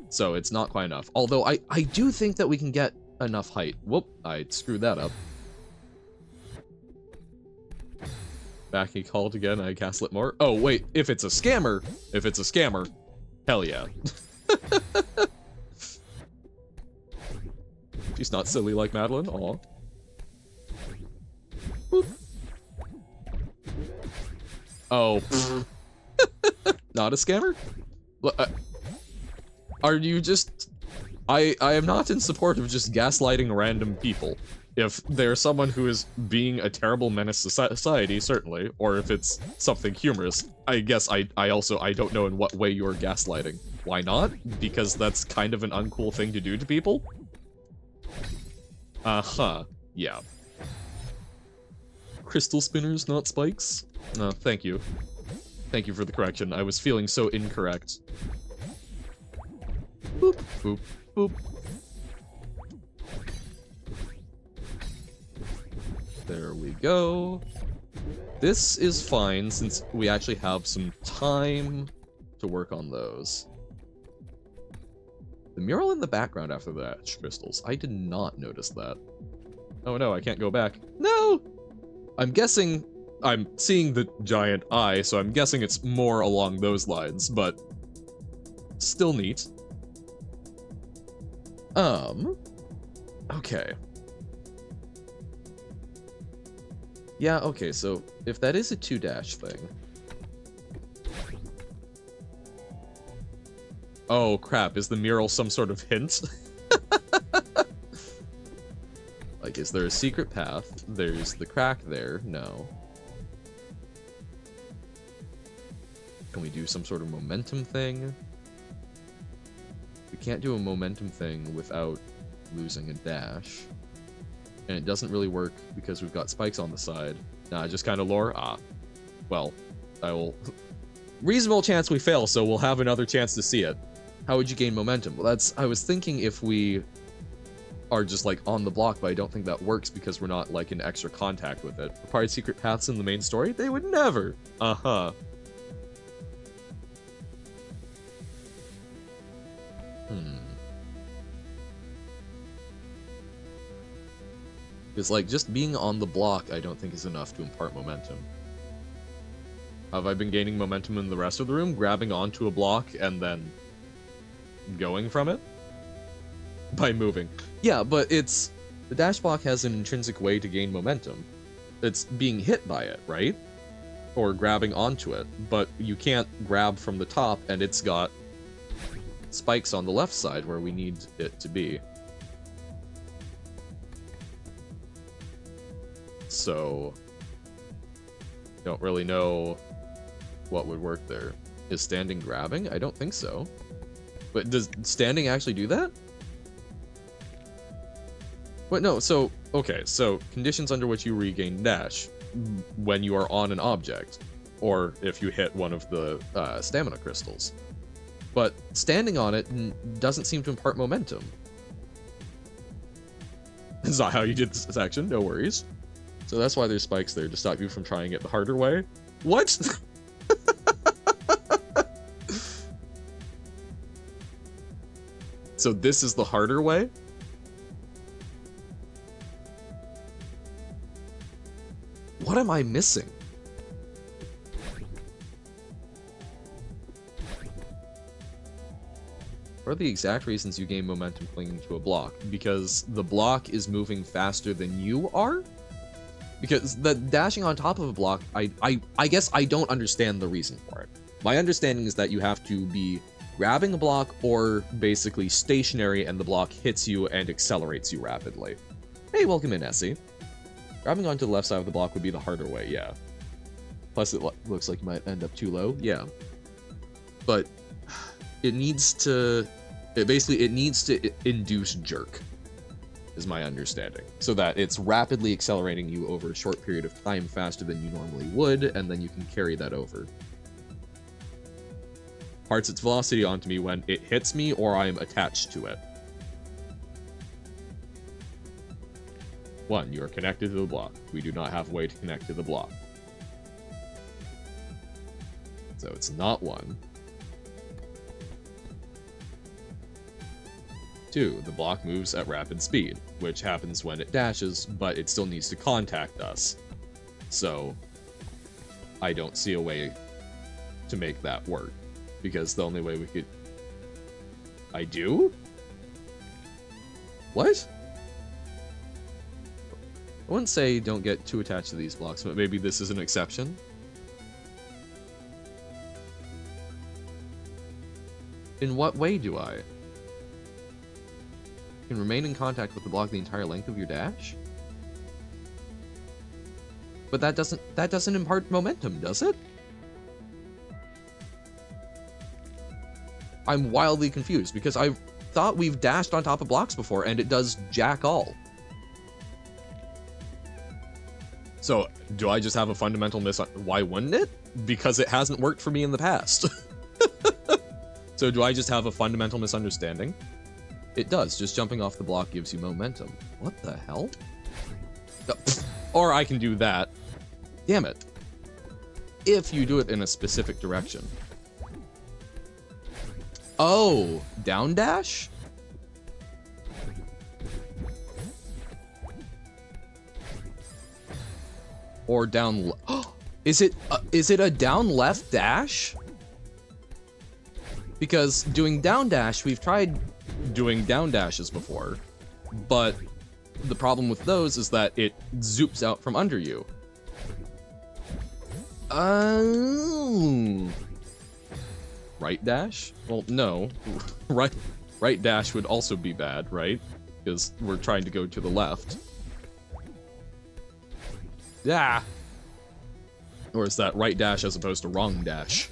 So it's not quite enough. Although I do think that we can get enough height. Whoop, I screwed that up. Back he called again, I gaslit more. Oh, wait, if it's a scammer, hell yeah. She's not silly like Madeline, aw. Boop. Oh. Not a scammer? Are you just... I am not in support of just gaslighting random people. If there's someone who is being a terrible menace to society, certainly, or if it's something humorous, I guess I don't know in what way you're gaslighting. Why not? Because that's kind of an uncool thing to do to people? Uh-huh. Yeah. Crystal spinners, not spikes? No, thank you. Thank you for the correction. I was feeling so incorrect. Boop, boop, boop. There we go. This is fine since we actually have some time to work on those. The mural in the background after the ash crystals. I did not notice that. Oh no, I can't go back. No! I'm guessing... I'm seeing the giant eye, so I'm guessing it's more along those lines, but... still neat. Okay. Yeah, okay, so if that is a 2 dash thing... Oh crap, is the mural some sort of hint? Like, is there a secret path? There's the crack there. No. Can we do some sort of momentum thing? We can't do a momentum thing without losing a dash. And it doesn't really work because we've got spikes on the side. Nah, just kind of lore? Ah. Well, I will... Reasonable chance we fail, so we'll have another chance to see it. How would you gain momentum? Well, that's... I was thinking if we are just, like, on the block, but I don't think that works because we're not, like, in extra contact with it. Required secret paths in the main story? They would never! Uh-huh. It's like, just being on the block I don't think is enough to impart momentum. Have I been gaining momentum in the rest of the room? Grabbing onto a block and then going from it? By moving. Yeah, but it's... The dash block has an intrinsic way to gain momentum. It's being hit by it, right? Or grabbing onto it. But you can't grab from the top and it's got spikes on the left side where we need it to be. So, don't really know what would work there. Is standing grabbing? I don't think so. But does standing actually do that? Wait, no, so, okay, so conditions under which you regain dash when you are on an object, or if you hit one of the stamina crystals. But standing on it doesn't seem to impart momentum. That's not how you did this section, no worries. So that's why there's spikes there, to stop you from trying it the harder way. What? So this is the harder way? What am I missing? For the exact reasons you gain momentum clinging to a block, because the block is moving faster than you are? Because the dashing on top of a block, I guess I don't understand the reason for it. My understanding is that you have to be grabbing a block or basically stationary and the block hits you and accelerates you rapidly. Hey, welcome in, Essie. Grabbing onto the left side of the block would be the harder way, yeah. Plus it looks like you might end up too low, yeah. But it needs to induce jerk, is my understanding. So that it's rapidly accelerating you over a short period of time faster than you normally would, and then you can carry that over. Imparts its velocity onto me when it hits me or I'm attached to it. 1. You are connected to the block. We do not have a way to connect to the block. So it's not 1. 2. The block moves at rapid speed, which happens when it dashes, but it still needs to contact us. So I don't see a way to make that work, because the only way we could... I do? What? I wouldn't say don't get too attached to these blocks, but maybe this is an exception. In what way do I? You can remain in contact with the block the entire length of your dash? But that doesn't impart momentum, does it? I'm wildly confused, because I thought we've dashed on top of blocks before, and it does jack all. So, do I just have a fundamental why wouldn't it? Because it hasn't worked for me in the past. So do I just have a fundamental misunderstanding? It does. Just jumping off the block gives you momentum. What the hell? Or I can do that. Damn it. If you do it in a specific direction. Oh, down dash? Or down... Is it a down left dash? Because doing down dash, we've tried doing down dashes before, but the problem with those is that it zoops out from under you. Right dash? Well, no. Right dash would also be bad, right? Because we're trying to go to the left. Yeah. Or is that right dash as opposed to wrong dash?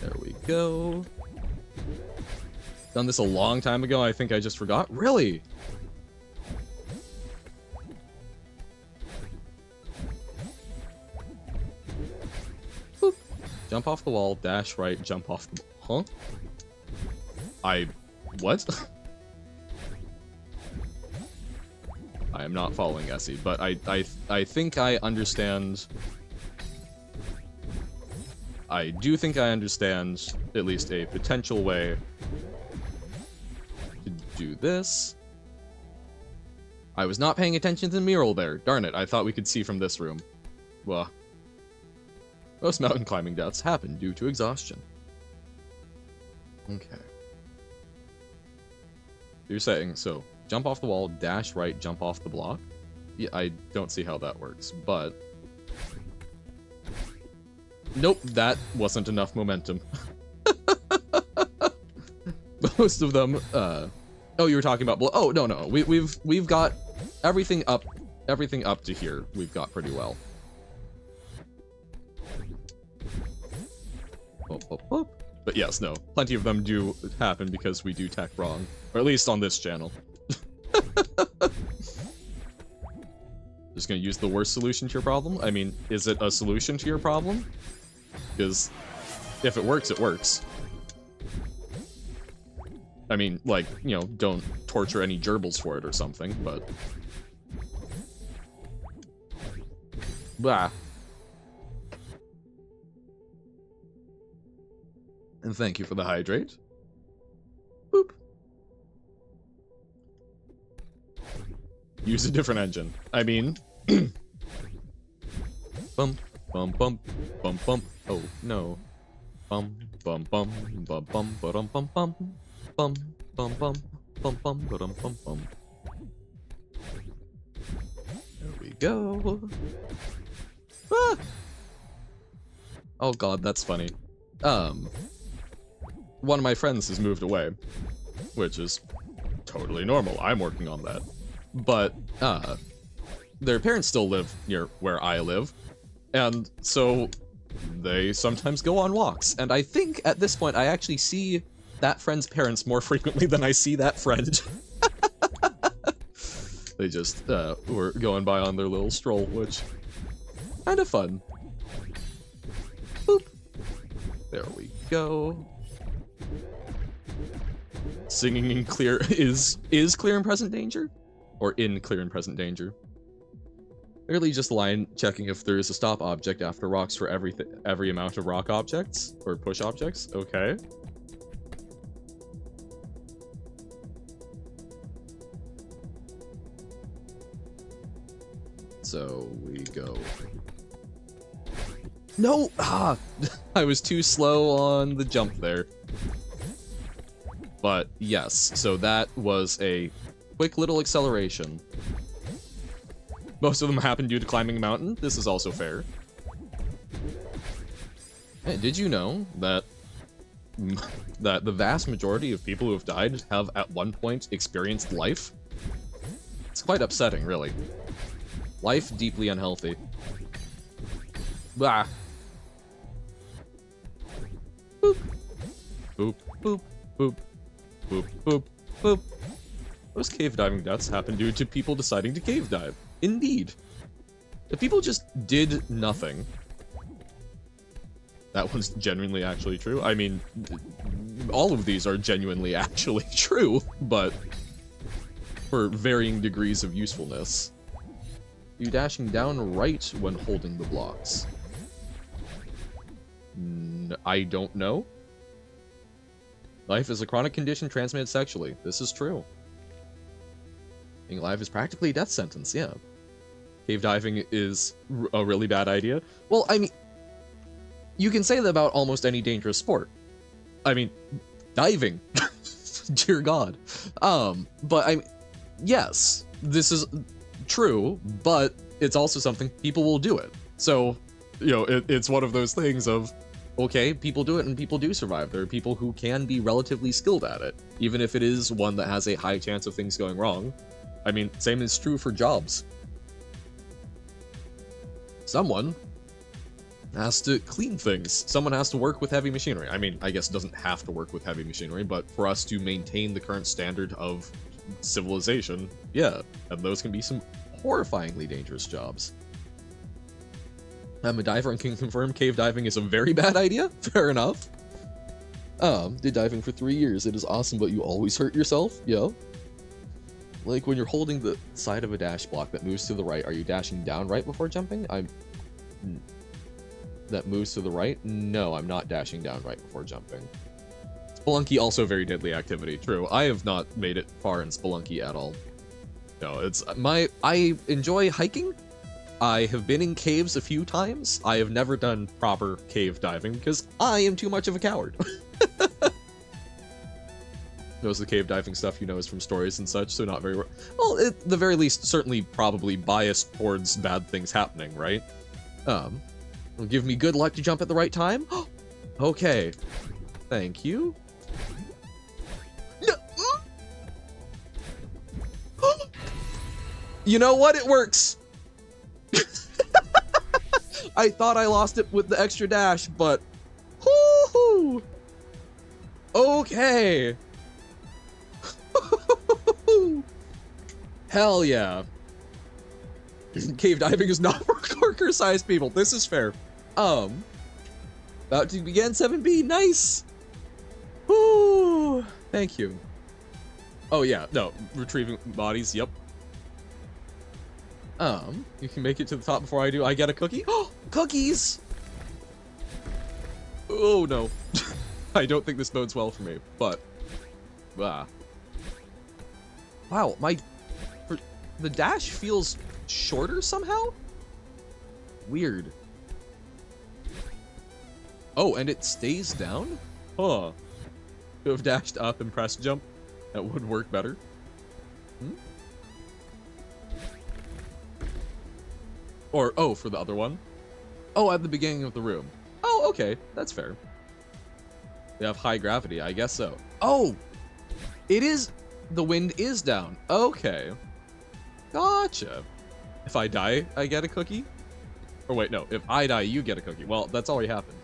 There we go. Done this a long time ago, I think I just forgot. Really? Boop. Jump off the wall, dash right, jump off the... Huh? What? I am not following Essie, but I think I understand... I do think I understand at least a potential way to do this. I was not paying attention to the mural there. Darn it, I thought we could see from this room. Well, most mountain climbing deaths happen due to exhaustion. Okay. You're saying, so, jump off the wall, dash right, jump off the block? Yeah, I don't see how that works, but... Nope, that wasn't enough momentum. Most of them, oh, you were talking about, oh, no, we've got everything up to here, we've got pretty well. But yes, no, plenty of them do happen because we do tech wrong, or at least on this channel. Just gonna use the worst solution to your problem? I mean, is it a solution to your problem? Because if it works, it works. I mean, like, you know, don't torture any gerbils for it or something, but... Blah. And thank you for the hydrate. Boop. Use a different engine. I mean... Bump, bump, bump, bump, bump. Oh, no. Bum bum bum bum bum bum bum bum bum bum bum bum bum bum bum bum. There we go. Ah! Oh god, that's funny. One of my friends has moved away, which is totally normal. I'm working on that. But, their parents still live near where I live, and so they sometimes go on walks. And I think at this point I actually see that friend's parents more frequently than I see that friend. They just, were going by on their little stroll, which, kind of fun. Boop. There we go. Singing in clear is clear and present danger? Or in clear and present danger? Literally just line checking if there is a stop object after rocks for every amount of rock objects or push objects. Okay. So we go. No! Ah! I was too slow on the jump there. But yes, so that was a quick little acceleration. Most of them happened due to climbing a mountain. This is also fair. Hey, did you know that the vast majority of people who have died have at one point experienced life? It's quite upsetting, really. Life deeply unhealthy. Blah. Boop. Boop, boop, boop, boop, boop, boop. Most cave diving deaths happen due to people deciding to cave dive. Indeed. If people just did nothing, that one's genuinely actually true. I mean, all of these are genuinely actually true, but for varying degrees of usefulness. You dashing down right when holding the blocks? I don't know. Life is a chronic condition transmitted sexually. This is true. Being alive is practically a death sentence, yeah. Cave diving is a really bad idea. Well, I mean, you can say that about almost any dangerous sport. I mean, diving. Dear God. But yes, this is true, but it's also something people will do it. So, you know, it's one of those things of, okay, people do it and people do survive. There are people who can be relatively skilled at it, even if it is one that has a high chance of things going wrong. I mean, same is true for jobs. Someone has to clean things. Someone has to work with heavy machinery. I mean, I guess it doesn't have to work with heavy machinery, but for us to maintain the current standard of civilization, yeah, and those can be some horrifyingly dangerous jobs. I'm a diver and can confirm cave diving is a very bad idea. Fair enough. Did diving for 3 years. It is awesome, but you always hurt yourself. Yeah. Like when you're holding the side of a dash block that moves to the right, are you dashing down right before jumping? That moves to the right? No, I'm not dashing down right before jumping. Spelunky, also very deadly activity. True. I have not made it far in Spelunky at all. No, it's I enjoy hiking. I have been in caves a few times. I have never done proper cave diving because I am too much of a coward. Most of the cave diving stuff you know is from stories and such, so not very well, at the very least, certainly probably biased towards bad things happening, right? It'll give me good luck to jump at the right time. Okay. Thank you. You know what? It works. I thought I lost it with the extra dash, but whoo-hoo. Okay. Hell yeah. Cave diving is not for Corker-sized people. This is fair. About to begin 7B. Nice. Woo. Thank you. Oh yeah, no, retrieving bodies. Yep. You can make it to the top before I do. I get a cookie. Oh, cookies. Oh no. I don't think this bodes well for me, but wow, the dash feels shorter somehow. Weird. Oh, and it stays down? Huh. Could have dashed up and pressed jump. That would work better. Hmm? Or, oh, for the other one? Oh, at the beginning of the room. Oh, okay. That's fair. They have high gravity. I guess so. Oh! It is... The wind is down. Okay. Gotcha. If I die, I get a cookie? Or wait, no. If I die, you get a cookie. Well, that's already happened.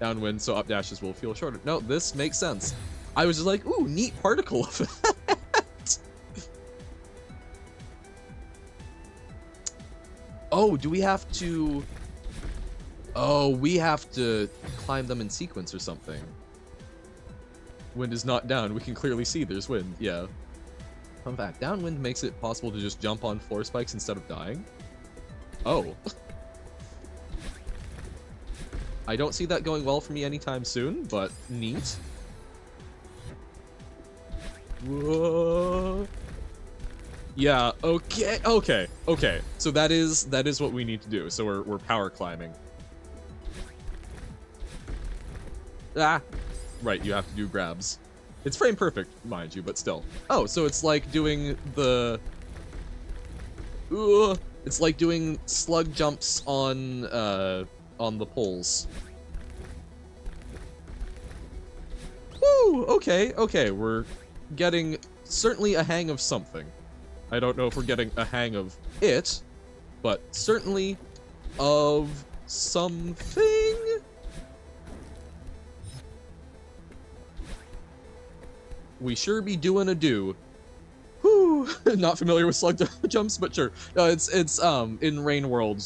Downwind, so up dashes will feel shorter. No, this makes sense. I was just like, ooh, neat particle effect. Oh, do we have to... Oh, we have to climb them in sequence or something. Wind is not down. We can clearly see there's wind. Yeah. Fun fact, downwind makes it possible to just jump on floor spikes instead of dying. Oh. I don't see that going well for me anytime soon, but neat. Whoa. Yeah, okay. So that is what we need to do. So we're power climbing. Ah. Right, you have to do grabs. It's frame perfect, mind you, but still. Oh, so it's like doing the... It's like doing slug jumps on the poles. Woo! Okay, we're getting certainly a hang of something. I don't know if we're getting a hang of it, but certainly of something? We sure be doing a do. Whew, not familiar with slug jumps, but sure. It's in Rain World,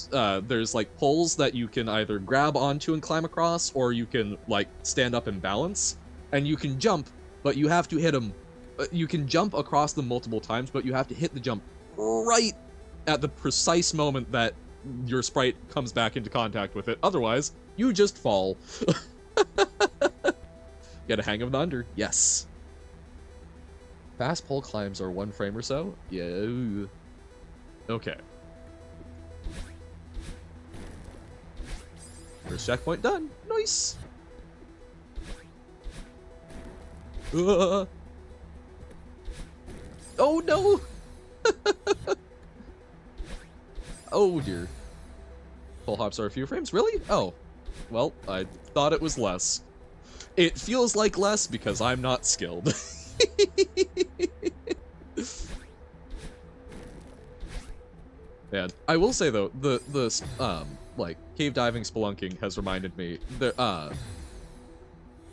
there's like poles that you can either grab onto and climb across, or you can like stand up and balance, and you can jump, but you have to hit them. You can jump across them multiple times, but you have to hit the jump right at the precise moment that your sprite comes back into contact with it. Otherwise, you just fall. Get a hang of the under. Yes. Fast pole climbs are 1 frame or so? Yeah. Okay. First checkpoint done. Nice. Oh no! Oh dear. Pole hops are a few frames? Really? Oh. Well, I thought it was less. It feels like less because I'm not skilled. Man, I will say though, the like cave diving spelunking has reminded me that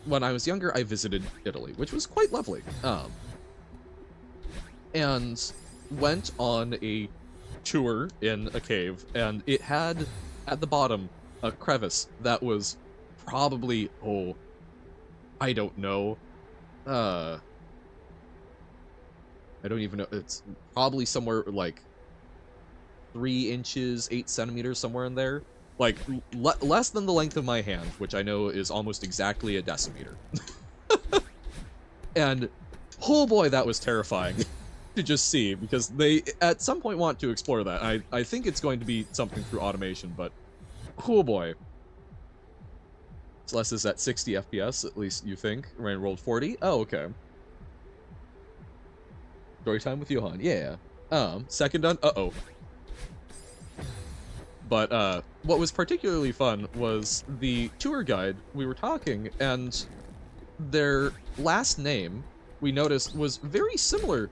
when I was younger I visited Italy, which was quite lovely. And went on a tour in a cave, and it had at the bottom a crevice that was probably, oh, I don't know, I don't even know, it's probably somewhere like 3 inches, 8 centimeters, somewhere in there. Like, less than the length of my hand, which I know is almost exactly a decimeter. And, oh boy, that was terrifying to just see, because they, at some point, want to explore that. I think it's going to be something through automation, but, oh boy. Celeste is at 60 FPS, at least you think. Rain rolled 40? Oh, okay. Story time with Johan, yeah. Second done? Uh-oh. But, what was particularly fun was the tour guide. We were talking, and their last name, we noticed, was very similar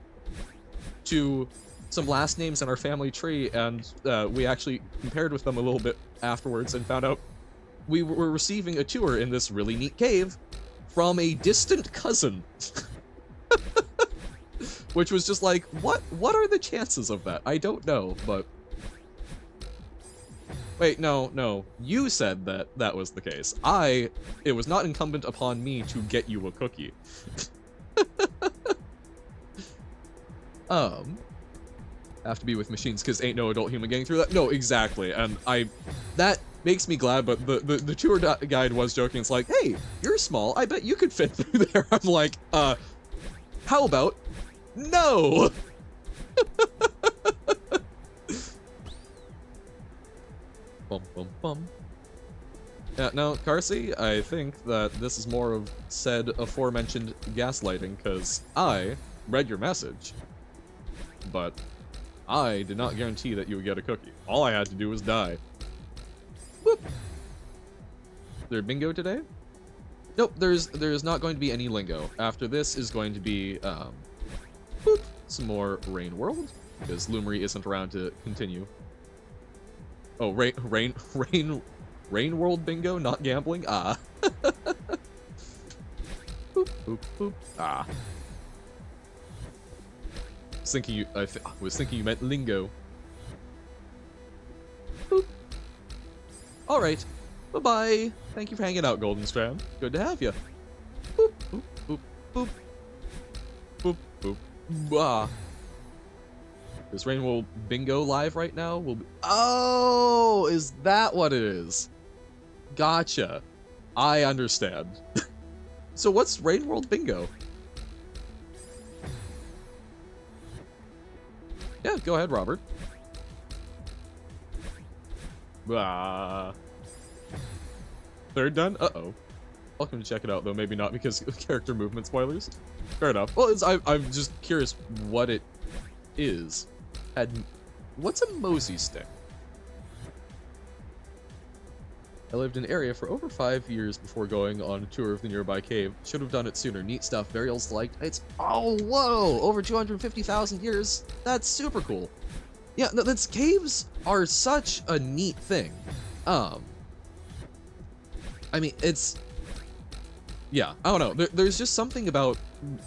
to some last names in our family tree, and we actually compared with them a little bit afterwards and found out we were receiving a tour in this really neat cave from a distant cousin. Which was just like, what are the chances of that? I don't know, but... Wait, no. You said that that was the case. It was not incumbent upon me to get you a cookie. Have to be with machines because ain't no adult human getting through that. No, exactly. And that makes me glad, but the tour guide was joking. It's like, hey, you're small. I bet you could fit through there. I'm like, how about no? Bum, bum, bum. Now, Carsey, I think that this is more of said aforementioned gaslighting, because I read your message, but I did not guarantee that you would get a cookie. All I had to do was die. Whoop! Is there bingo today? Nope, there's not going to be any lingo. After this is going to be, whoop, some more Rain World, because Lumery isn't around to continue. Oh, Rain World bingo, not gambling? Ah. Boop, boop, boop. Ah. I was thinking you meant lingo. Boop. Alright. Bye-bye. Thank you for hanging out, Golden Strand. Good to have you. Boop, boop, boop, boop. Boop, boop. Ah. Is Rain World bingo live right now? Oh, is that what it is? Gotcha. I understand. So what's Rain World bingo? Yeah, go ahead, Robert. Third done? Uh-oh. Welcome to check it out, though. Maybe not because of character movement spoilers. Fair enough. Well, I'm just curious what it is. What's a mosey stick? I lived in an area for over 5 years before going on a tour of the nearby cave. Should have done it sooner. Neat stuff. Burials liked. It's oh whoa! Over 250,000 years. That's super cool. Yeah, no, that's caves are such a neat thing. I mean, it's yeah. I don't know. There's just something about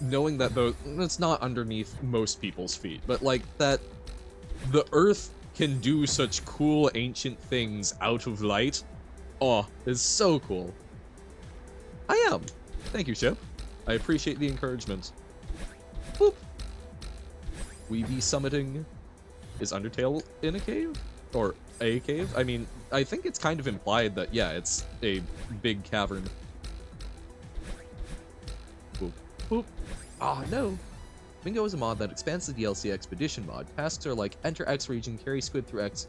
knowing that it's not underneath most people's feet, but like that the Earth can do such cool ancient things out of light. Oh, it's so cool. I am. Thank you, Chip. I appreciate the encouragement. Boop. We be summiting. Is Undertale in a cave? Or a cave? I mean, I think it's kind of implied that, yeah, it's a big cavern. Boop. Boop. Ah, no. Bingo is a mod that expands the DLC Expedition mod. Tasks are like enter X region, carry squid through X.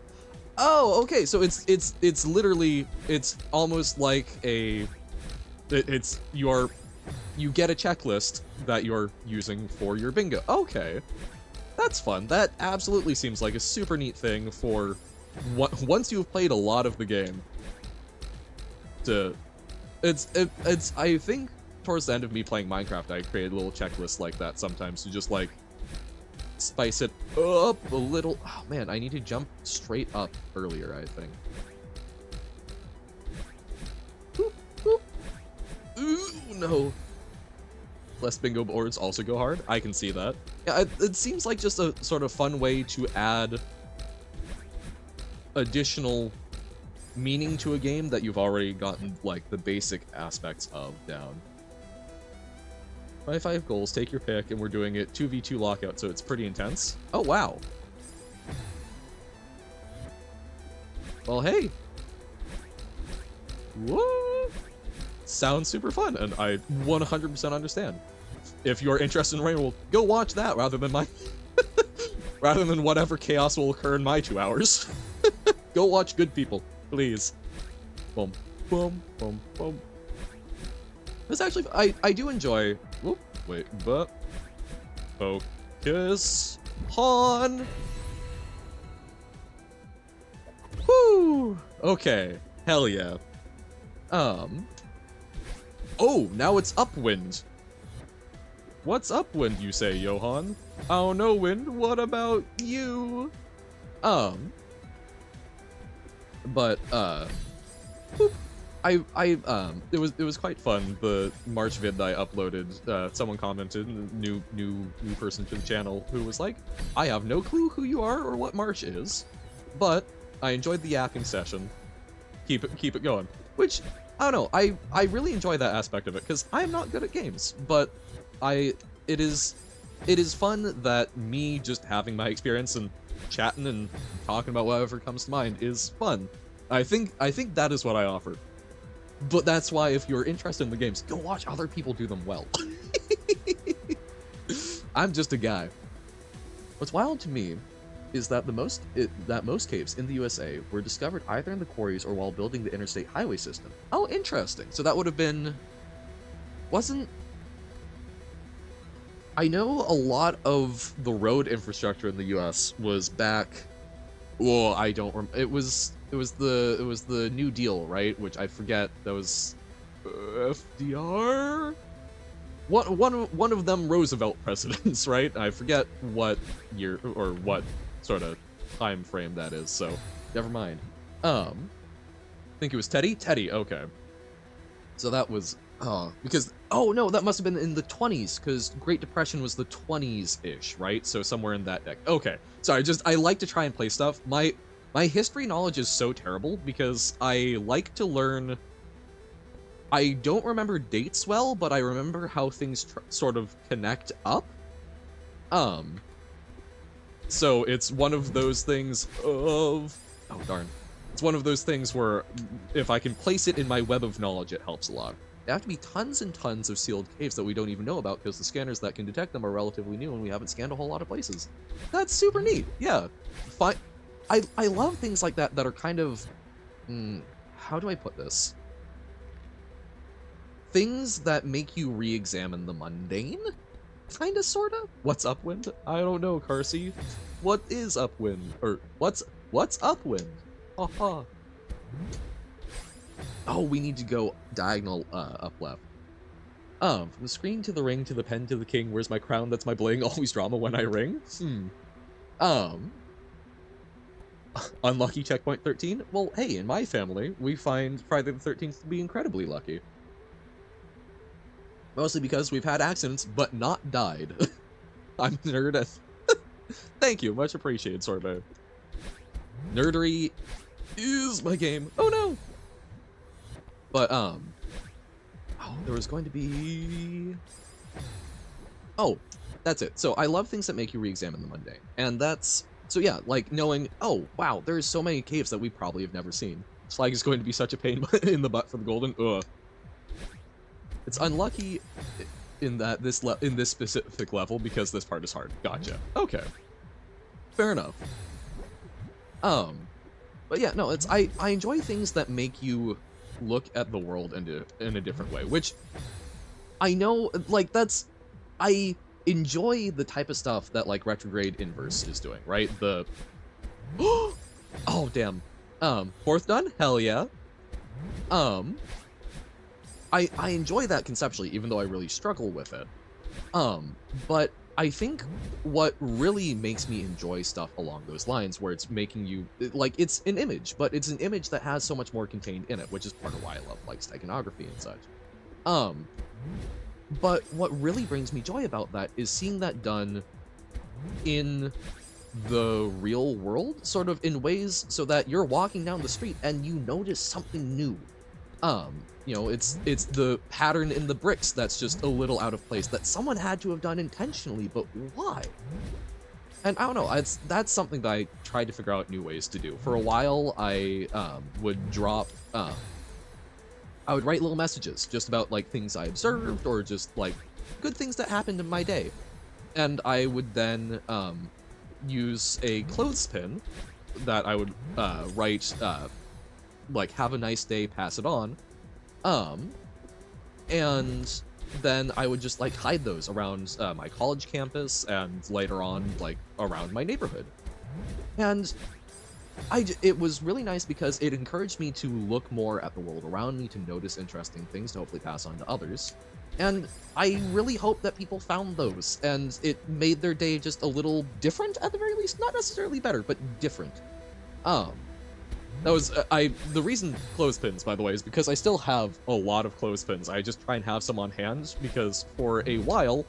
Oh, okay, so it's literally, it's almost like you get a checklist that you're using for your bingo. Okay, that's fun. That absolutely seems like a super neat thing for once you've played a lot of the game. It's I think towards the end of me playing Minecraft, I created a little checklist like that sometimes to just like spice it up a little. Oh man, I need to jump straight up earlier, I think. Boop, boop. Ooh, no. Less bingo boards also go hard. I can see that. Yeah, it seems like just a sort of fun way to add additional meaning to a game that you've already gotten like the basic aspects of down. My 5 goals, take your pick, and we're doing it 2v2 lockout, so it's pretty intense. Oh, wow. Well, hey. What? Sounds super fun, and I 100% understand. If you're interested in Rain World, go watch that rather than my... rather than whatever chaos will occur in my 2 hours. Go watch good people, please. Boom, boom, boom, boom. It's actually... I do enjoy... Whoop, wait, but... Focus on... Woo! Okay, hell yeah. Oh, now it's upwind. What's upwind, you say, Johan? Oh no, Wind, what about you? But, boop. It was quite fun. The March vid that I uploaded, someone commented, new person to the channel, who was like, I have no clue who you are or what March is, but I enjoyed the yapping session. Keep it going. Which, I don't know, I really enjoy that aspect of it, because I'm not good at games, but it is fun that me just having my experience and chatting and talking about whatever comes to mind is fun. I think that is what I offer. But that's why if you're interested in the games, go watch other people do them well. I'm just a guy. What's wild to me is that most caves in the USA were discovered either in the quarries or while building the interstate highway system. Oh, interesting. So that would have been... Wasn't... I know a lot of the road infrastructure in the US was back... Well, I don't remember. It was the New Deal, right? Which I forget. That was FDR. One of them Roosevelt presidents, right? I forget what year or what sort of time frame that is. So never mind. I think it was Teddy. Teddy. Okay. So that was because no, that must have been in the 20s because Great Depression was the 20s ish, right? So somewhere in that deck. Okay. Sorry, I like to try and play stuff. My history knowledge is so terrible because I like to learn. I don't remember dates well, but I remember how things sort of connect up. So it's one of those things of... Oh, darn. It's one of those things where if I can place it in my web of knowledge, it helps a lot. There have to be tons and tons of sealed caves that we don't even know about because the scanners that can detect them are relatively new and we haven't scanned a whole lot of places. That's super neat. Yeah. I love things like that that are kind of... how do I put this? Things that make you re-examine the mundane? Kinda, sorta? What's upwind? I don't know, Carsey. What is upwind? Or, what's upwind? Haha. Oh, we need to go diagonal, up left. From the screen to the ring to the pen to the king, where's my crown? That's my bling, always drama when I ring? Unlucky checkpoint 13? Well, hey, in my family, we find Friday the 13th to be incredibly lucky. Mostly because we've had accidents, but not died. I'm nerd. Thank you, much appreciated, Sorbet. Nerdery is my game. Oh no! But, there was going to be... Oh, that's it. So I love things that make you re-examine the mundane. And that's... So yeah, like knowing, oh, wow, there's so many caves that we probably have never seen. Slag is going to be such a pain in the butt for the golden. Ugh. It's unlucky in that in this specific level because this part is hard. Gotcha. Okay. Fair enough. But yeah, no, I enjoy things that make you look at the world in a different way, which I know, like, I enjoy the type of stuff that, like, Retrograde Inverse is doing, right? The... Oh, damn. Fourth done? Hell yeah. I enjoy that conceptually, even though I really struggle with it. But I think what really makes me enjoy stuff along those lines, where it's making you, like, it's an image, but it's an image that has so much more contained in it, which is part of why I love, like, steganography and such. But what really brings me joy about that is seeing that done in the real world, sort of in ways so that you're walking down the street and you notice something new. You know, it's the pattern in the bricks that's just a little out of place that someone had to have done intentionally, but why? And I don't know, that's something that I tried to figure out new ways to do. For a while, I would drop, I would write little messages just about, like, things I observed or just, like, good things that happened in my day. And I would then use a clothespin that I would write, like, have a nice day, pass it on. And then I would just, like, hide those around my college campus and later on, like, around my neighborhood. And it was really nice because it encouraged me to look more at the world around me, to notice interesting things, to hopefully pass on to others. And I really hope that people found those, and it made their day just a little different, at the very least. Not necessarily better, but different. That was, the reason clothespins, by the way, is because I still have a lot of clothespins. I just try and have some on hand, because for a while,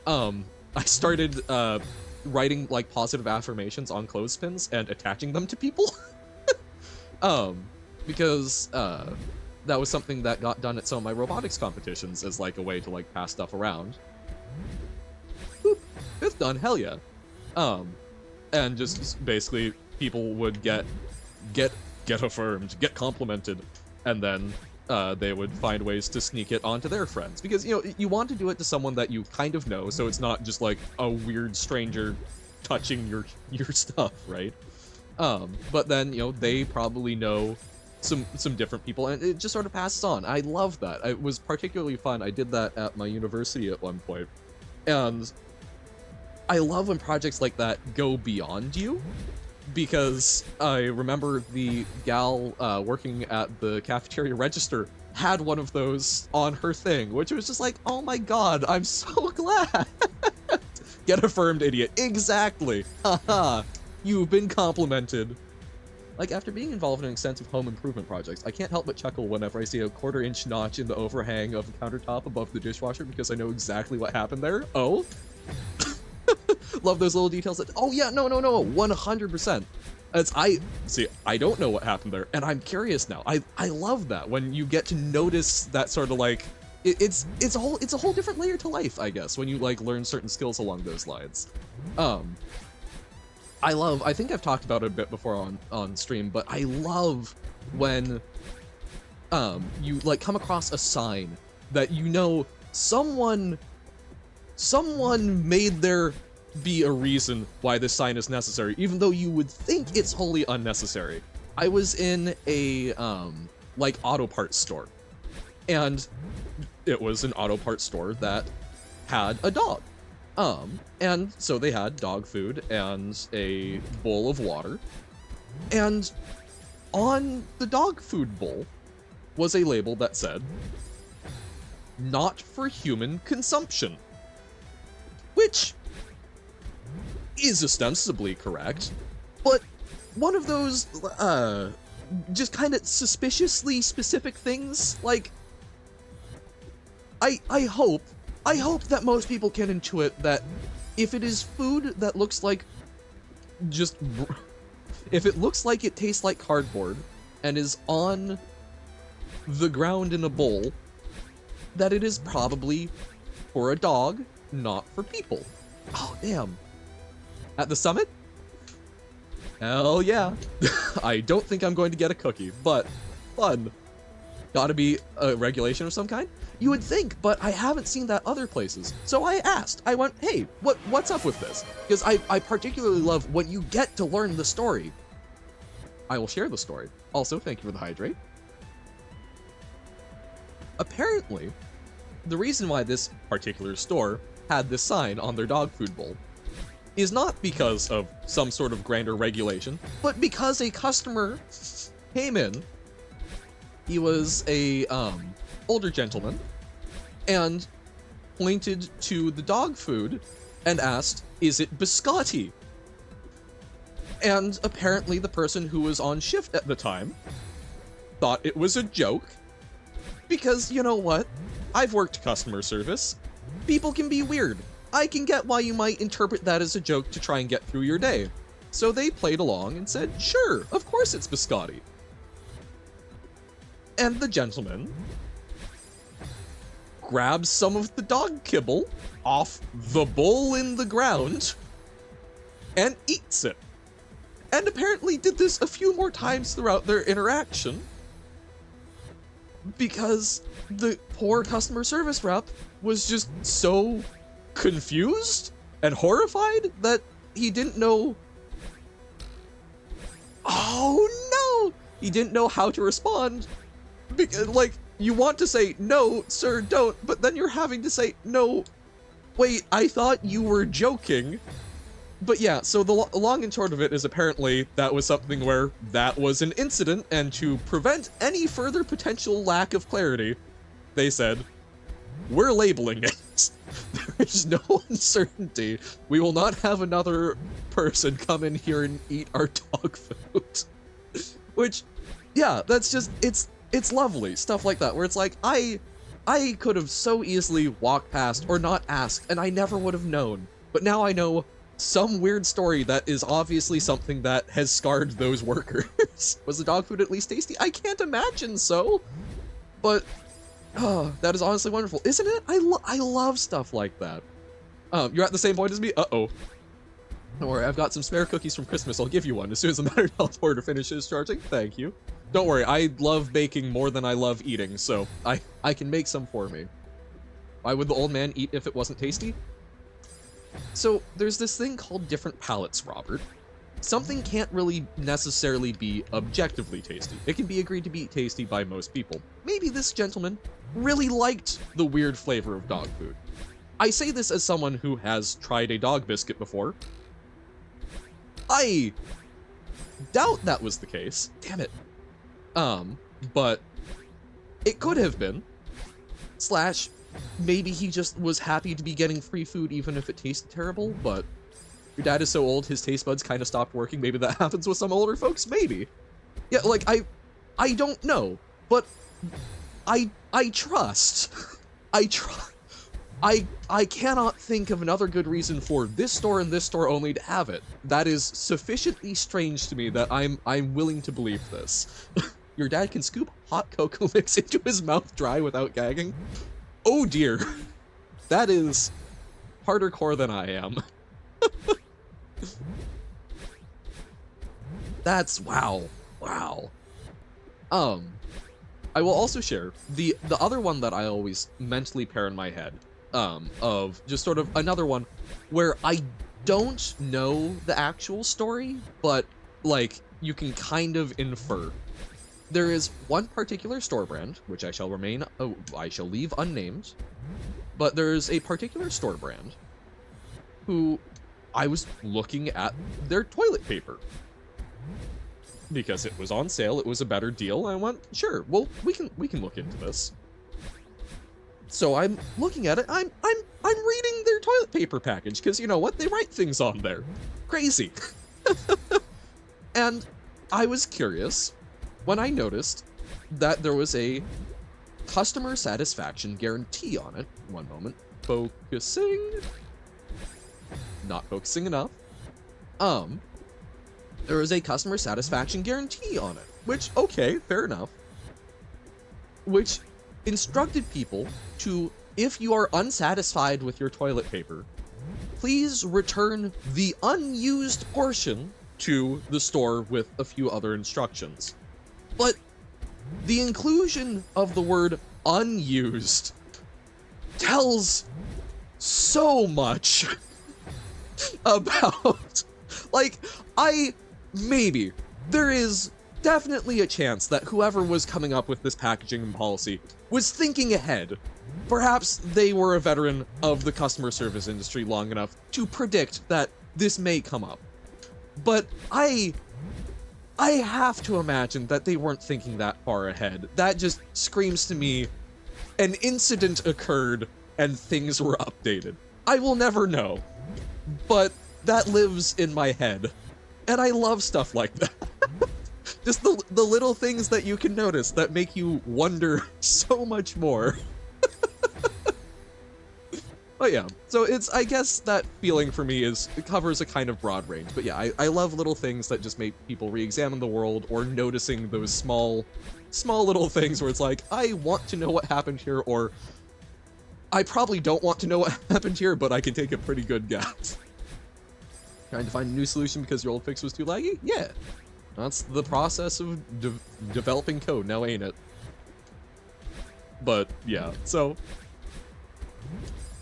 I started, writing, like, positive affirmations on clothespins and attaching them to people. Because, that was something that got done at some of my robotics competitions as, like, a way to, like, pass stuff around. Boop. Fifth done, hell yeah. And just basically people would get affirmed, get complimented, and then they would find ways to sneak it onto their friends. Because, you know, you want to do it to someone that you kind of know, so it's not just like a weird stranger touching your stuff, right? But then, you know, they probably know some different people, and it just sort of passes on. I love that. It was particularly fun. I did that at my university at one point, and I love when projects like that go beyond you, because I remember the gal working at the cafeteria register had one of those on her thing, which was just like, oh my god, I'm so glad. Get affirmed, idiot. Exactly. Haha. You've been complimented. Like, after being involved in extensive home improvement projects, I can't help but chuckle whenever I see a 1/4-inch notch in the overhang of the countertop above the dishwasher, because I know exactly what happened there. Oh? Love those little details that, oh yeah, no, 100%. I don't know what happened there, and I'm curious now. I love that, when you get to notice that sort of like, it's a whole different layer to life, I guess, when you like learn certain skills along those lines. I think I've talked about it a bit before on stream, but I love when you like come across a sign that you know someone made there be a reason why this sign is necessary, even though you would think it's wholly unnecessary. I was in a like auto parts store, and it was an auto parts store that had a dog. And so they had dog food and a bowl of water, and on the dog food bowl was a label that said, "Not for human consumption," which is ostensibly correct, but one of those, just kind of suspiciously specific things, like, I hope that most people can intuit that if it is food that looks like if it looks like it tastes like cardboard and is on the ground in a bowl, that it is probably for a dog, not for people. Oh, damn. At the summit? Hell yeah. I don't think I'm going to get a cookie, but fun. Gotta be a regulation of some kind? You would think, but I haven't seen that other places. So I asked. I went, hey, what's up with this? Because I particularly love when you get to learn the story. I will share the story. Also, thank you for the hydrate. Apparently, the reason why this particular store had this sign on their dog food bowl is not because of some sort of grander regulation, but because a customer came in. He was a older gentleman, and pointed to the dog food and asked, "Is it biscotti?" And apparently the person who was on shift at the time thought it was a joke, because you know what? I've worked customer service. People can be weird. I can get why you might interpret that as a joke to try and get through your day. So they played along and said, sure, of course it's biscotti. And the gentleman grabs some of the dog kibble off the bowl in the ground and eats it. And apparently did this a few more times throughout their interaction, because the poor customer service rep was just so confused and horrified that he didn't know. Oh no! He didn't know how to respond. Because, like, you want to say, no, sir, don't, but then you're having to say, no, wait, I thought you were joking. But yeah, so the long and short of it is apparently that was something where that was an incident, and to prevent any further potential lack of clarity, they said, we're labeling it. There is no uncertainty. We will not have another person come in here and eat our dog food. Which, yeah, that's just, it's lovely, stuff like that, where it's like, I could have so easily walked past or not asked, and I never would have known. But now I know some weird story that is obviously something that has scarred those workers. Was the dog food at least tasty? I can't imagine so. But, oh, that is honestly wonderful, isn't it? I love stuff like that. You're at the same point as me? Uh-oh. Don't worry, I've got some spare cookies from Christmas. I'll give you one as soon as the matter teleporter finishes charging. Thank you. Don't worry, I love baking more than I love eating, so I can make some for me. Why would the old man eat if it wasn't tasty? So there's this thing called different palates, Robert. Something can't really necessarily be objectively tasty. It can be agreed to be tasty by most people. Maybe this gentleman really liked the weird flavor of dog food. I say this as someone who has tried a dog biscuit before. I doubt that was the case. Damn it. But it could have been. Slash, maybe he just was happy to be getting free food even if it tasted terrible, but your dad is so old his taste buds kind of stopped working. Maybe that happens with some older folks, maybe. Yeah, like, I don't know, but I trust. I cannot think of another good reason for this store and this store only to have it. That is sufficiently strange to me that I'm willing to believe this. Your dad can scoop hot cocoa mix into his mouth dry without gagging? Oh dear. That is harder core than I am. That's wow. I will also share the other one that I always mentally pair in my head, of just sort of another one where I don't know the actual story, but like you can kind of infer. There is one particular store brand, which I shall leave unnamed, but there's a particular store brand who I was looking at their toilet paper because it was on sale, it was a better deal. I went, sure, well, we can look into this. So I'm looking at it, I'm reading their toilet paper package, because you know what, they write things on there. Crazy. And I was curious when I noticed that there was a customer satisfaction guarantee on it. One moment, focusing. Not focusing enough. There was a customer satisfaction guarantee on it, which, okay, fair enough. Which instructed people to, if you are unsatisfied with your toilet paper, please return the unused portion to the store with a few other instructions. But the inclusion of the word unused tells so much about, like, maybe there is definitely a chance that whoever was coming up with this packaging policy was thinking ahead. Perhaps they were a veteran of the customer service industry long enough to predict that this may come up. But I have to imagine that they weren't thinking that far ahead. That just screams to me an incident occurred and things were updated. I will never know, but that lives in my head. And I love stuff like that. Just the little things that you can notice that make you wonder so much more. But yeah, so it's, I guess that feeling for me it covers a kind of broad range. But yeah, I love little things that just make people re-examine the world, or noticing those small little things where it's like, I want to know what happened here, or I probably don't want to know what happened here, but I can take a pretty good guess. Trying to find a new solution because your old fix was too laggy? Yeah. That's the process of developing code now, ain't it? But yeah, so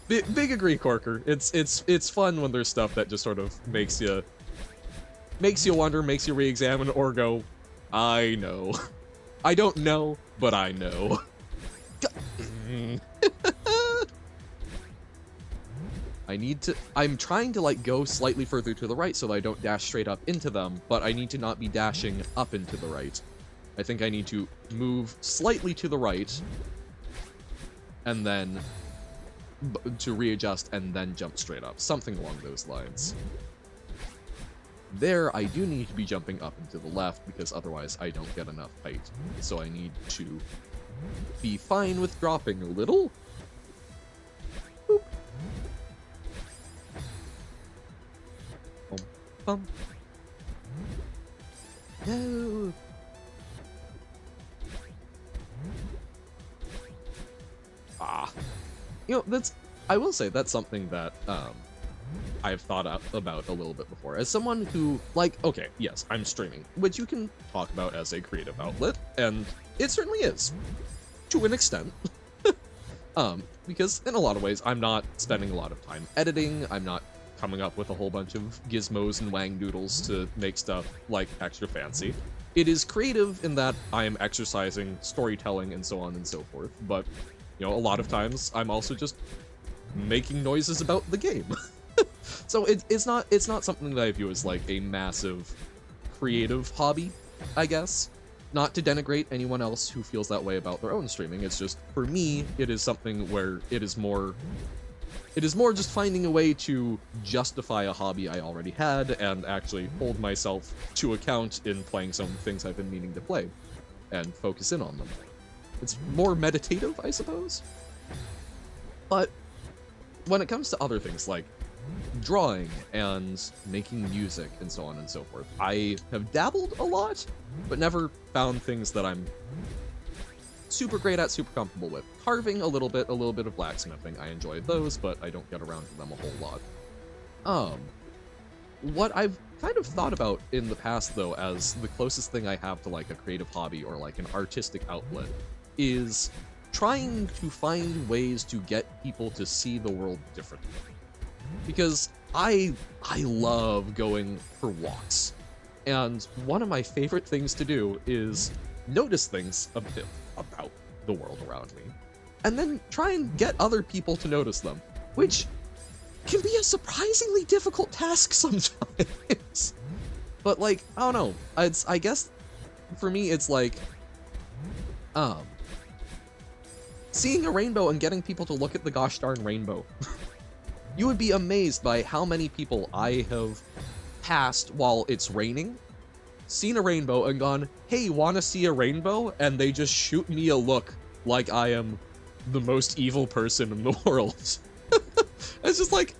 big agree, Corker. It's fun when there's stuff that just sort of makes you wonder, makes you re-examine, or go, I know. I don't know, but I know. I'm trying to like go slightly further to the right so that I don't dash straight up into them, but I need to not be dashing up into the right. I think I need to move slightly to the right, and then to readjust, and then jump straight up. Something along those lines. There, I do need to be jumping up and to the left, because otherwise I don't get enough height. So I need to be fine with dropping a little. Boop. Bum. No. You know, I will say that's something that I've thought about a little bit before. As someone who, like, okay, yes, I'm streaming, which you can talk about as a creative outlet, and it certainly is, to an extent. Because in a lot of ways, I'm not spending a lot of time editing, I'm not coming up with a whole bunch of gizmos and wang doodles to make stuff, like, extra fancy. It is creative in that I am exercising storytelling and so on and so forth, but, you know, a lot of times I'm also just making noises about the game. So it's not something that I view as, like, a massive creative hobby, I guess. Not to denigrate anyone else who feels that way about their own streaming, it's just, for me, it is something where it is more just finding a way to justify a hobby I already had and actually hold myself to account in playing some things I've been meaning to play and focus in on them. It's more meditative, I suppose. But when it comes to other things like drawing and making music and so on and so forth, I have dabbled a lot, but never found things that I'm super great at, super comfortable with. Carving a little bit of blacksmithing. I enjoy those, but I don't get around to them a whole lot. What I've kind of thought about in the past, though, as the closest thing I have to, like, a creative hobby or, like, an artistic outlet, is trying to find ways to get people to see the world differently. Because I love going for walks. And one of my favorite things to do is notice things a bit about the world around me, and then try and get other people to notice them, which can be a surprisingly difficult task sometimes. But, like, I don't know, I guess for me it's like, seeing a rainbow and getting people to look at the gosh darn rainbow. You would be amazed by how many people I have passed while it's raining, seen a rainbow and gone, hey, wanna see a rainbow? And they just shoot me a look like I am the most evil person in the world. It's just like,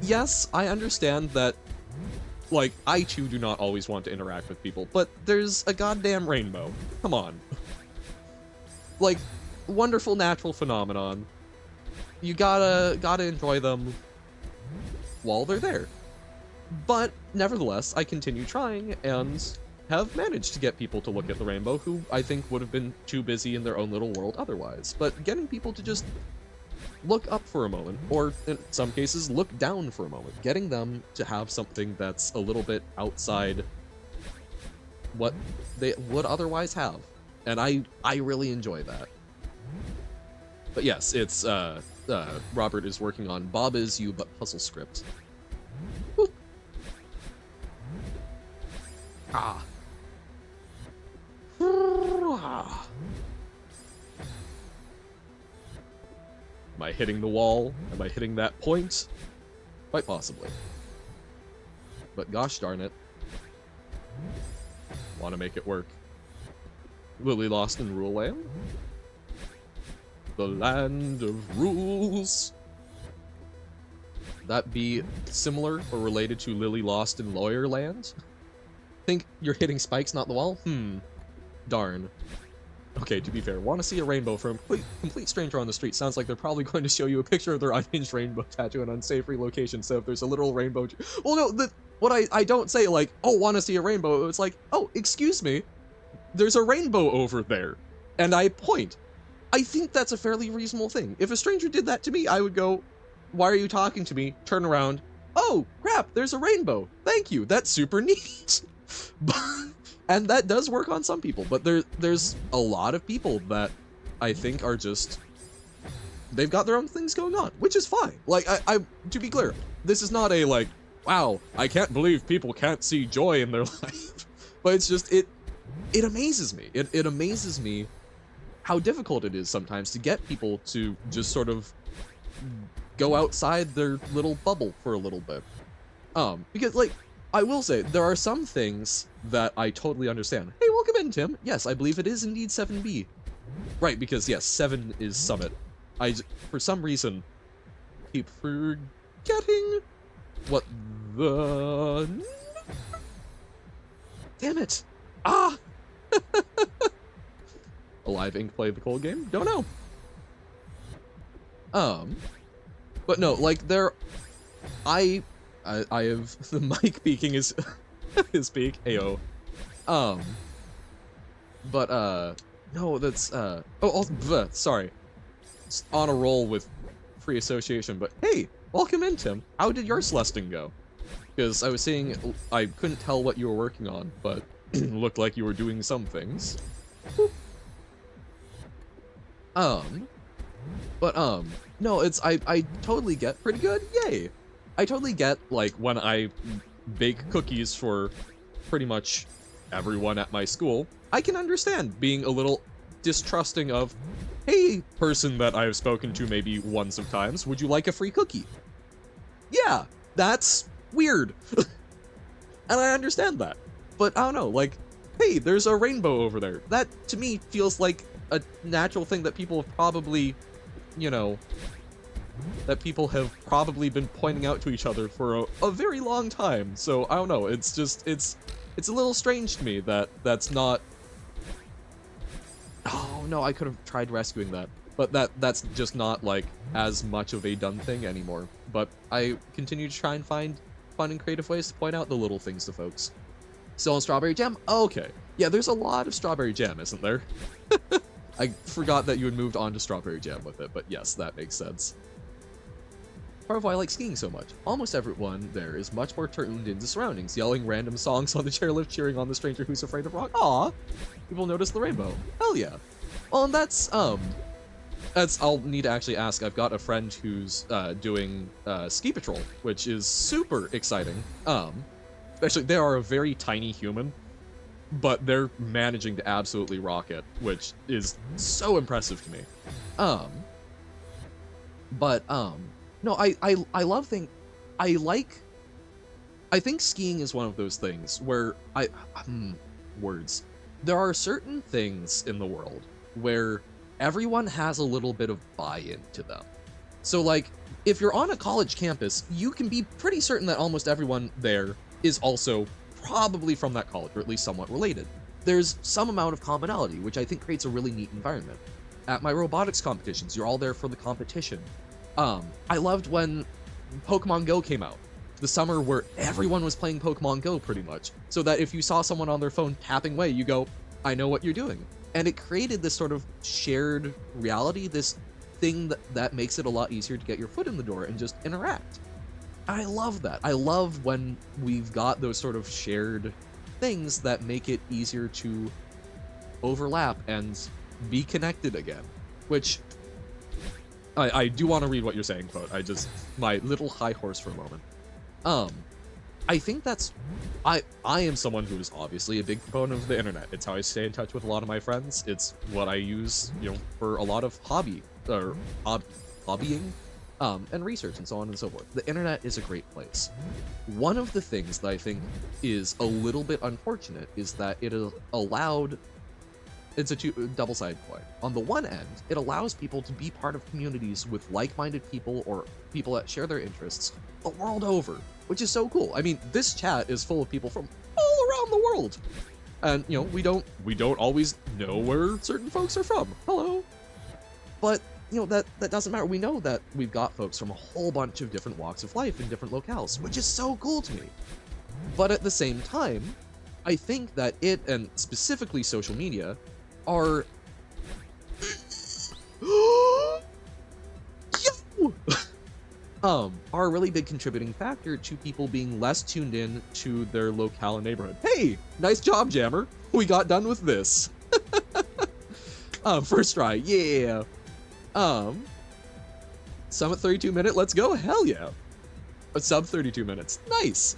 yes, I understand that, like, I too do not always want to interact with people, but there's a goddamn rainbow. Come on. Like, wonderful natural phenomenon. You gotta enjoy them while they're there. But, nevertheless, I continue trying, and have managed to get people to look at the rainbow who I think would have been too busy in their own little world otherwise. But getting people to just look up for a moment, or in some cases, look down for a moment. Getting them to have something that's a little bit outside what they would otherwise have. And I really enjoy that. But yes, it's, Robert is working on Bob Is You But puzzle script. Woo. Ah. Am I hitting the wall? Am I hitting that point? Quite possibly. But gosh darn it. Want to make it work. Lily Lost in Rule Land? The land of rules. That be similar or related to Lily Lost in Lawyer Land? Think you're hitting spikes, not the wall? Darn. Okay, to be fair, want to see a rainbow from a complete stranger on the street. Sounds like they're probably going to show you a picture of their unhinged rainbow tattoo in an unsafe relocation, so if there's a literal rainbow... Well, no, what I don't say, like, oh, want to see a rainbow, it's like, oh, excuse me, there's a rainbow over there, and I point. I think that's a fairly reasonable thing. If a stranger did that to me, I would go, why are you talking to me? Turn around. Oh, crap, there's a rainbow. Thank you, that's super neat. And that does work on some people, but there's a lot of people that I think are just, they've got their own things going on, which is fine. Like, I to be clear, this is not a, like, wow, I can't believe people can't see joy in their life. But it's just, it amazes me. It amazes me how difficult it is sometimes to get people to just sort of go outside their little bubble for a little bit. Because, like, I will say, there are some things that I totally understand. Hey, welcome in, Tim. Yes, I believe it is indeed 7B. Right, because, yes, 7 is Summit. For some reason, keep forgetting what the... Damn it! Ah! Alive Inc. played the cold game? Don't know. But no, like, I have the mic peaking his peak. Ayo. But no, that's sorry. It's on a roll with free association, but hey, Welcome in, Tim. How did your Celesting go? Because I was seeing, I couldn't tell what you were working on, but looked like you were doing some things. No, I totally get pretty good, yay! I totally get, like, when I bake cookies for pretty much everyone at my school, I can understand being a little distrusting of, hey, person that I've spoken to maybe once of times, would you like a free cookie? Yeah, that's weird. And I understand that. But I don't know, like, hey, there's a rainbow over there. That, to me, feels like a natural thing that people have probably, you know, that people have probably been pointing out to each other for a very long time. So, I don't know, it's just, it's a little strange to me that that's not... Oh, no, I could have tried rescuing that. But that's just not, like, as much of a done thing anymore. But I continue to try and find fun and creative ways to point out the little things to folks. Still on strawberry jam? Okay. Yeah, there's a lot of strawberry jam, isn't there? I forgot that you had moved on to strawberry jam with it, but yes, that makes sense. Part of why I like skiing so much. Almost everyone there is much more turned into surroundings, yelling random songs on the chairlift, cheering on the stranger who's afraid of rock. Aw! People notice the rainbow. Hell yeah. Well, and that's, I'll need to actually ask, I've got a friend who's, doing, ski patrol, which is super exciting. Especially, they are a very tiny human, but they're managing to absolutely rock it, which is so impressive to me. No, I love I think skiing is one of those things where words. There are certain things in the world where everyone has a little bit of buy-in to them. So, like, if you're on a college campus, you can be pretty certain that almost everyone there is also probably from that college, or at least somewhat related. There's some amount of commonality, which I think creates a really neat environment. At my robotics competitions, you're all there for the competition. I loved when Pokemon Go came out. The summer where everyone was playing Pokemon Go pretty much, so that if you saw someone on their phone tapping away, you go, I know what you're doing. And it created this sort of shared reality, this thing that makes it a lot easier to get your foot in the door and just interact. I love that. I love when we've got those sort of shared things that make it easier to overlap and be connected again. Which, I do want to read what you're saying, but I just, my little high horse for a moment. I think that's, I am someone who is obviously a big proponent of the internet. It's how I stay in touch with a lot of my friends. It's what I use, you know, for a lot of hobbying, and research and so on and so forth. The internet is a great place. One of the things that I think is a little bit unfortunate is that it allowed, it's a double-sided coin. On the one end, it allows people to be part of communities with like-minded people or people that share their interests the world over, which is so cool. I mean, this chat is full of people from all around the world. And, you know, we don't always know where certain folks are from. Hello. But, you know, that doesn't matter. We know that we've got folks from a whole bunch of different walks of life in different locales, which is so cool to me. But at the same time, I think that it, and specifically social media, are are a really big contributing factor to people being less tuned in to their locale and neighborhood. Hey, nice job, Jammer. We got done with this. First try, yeah. Summit 32 minute, let's go, hell yeah. A sub 32 minutes, nice.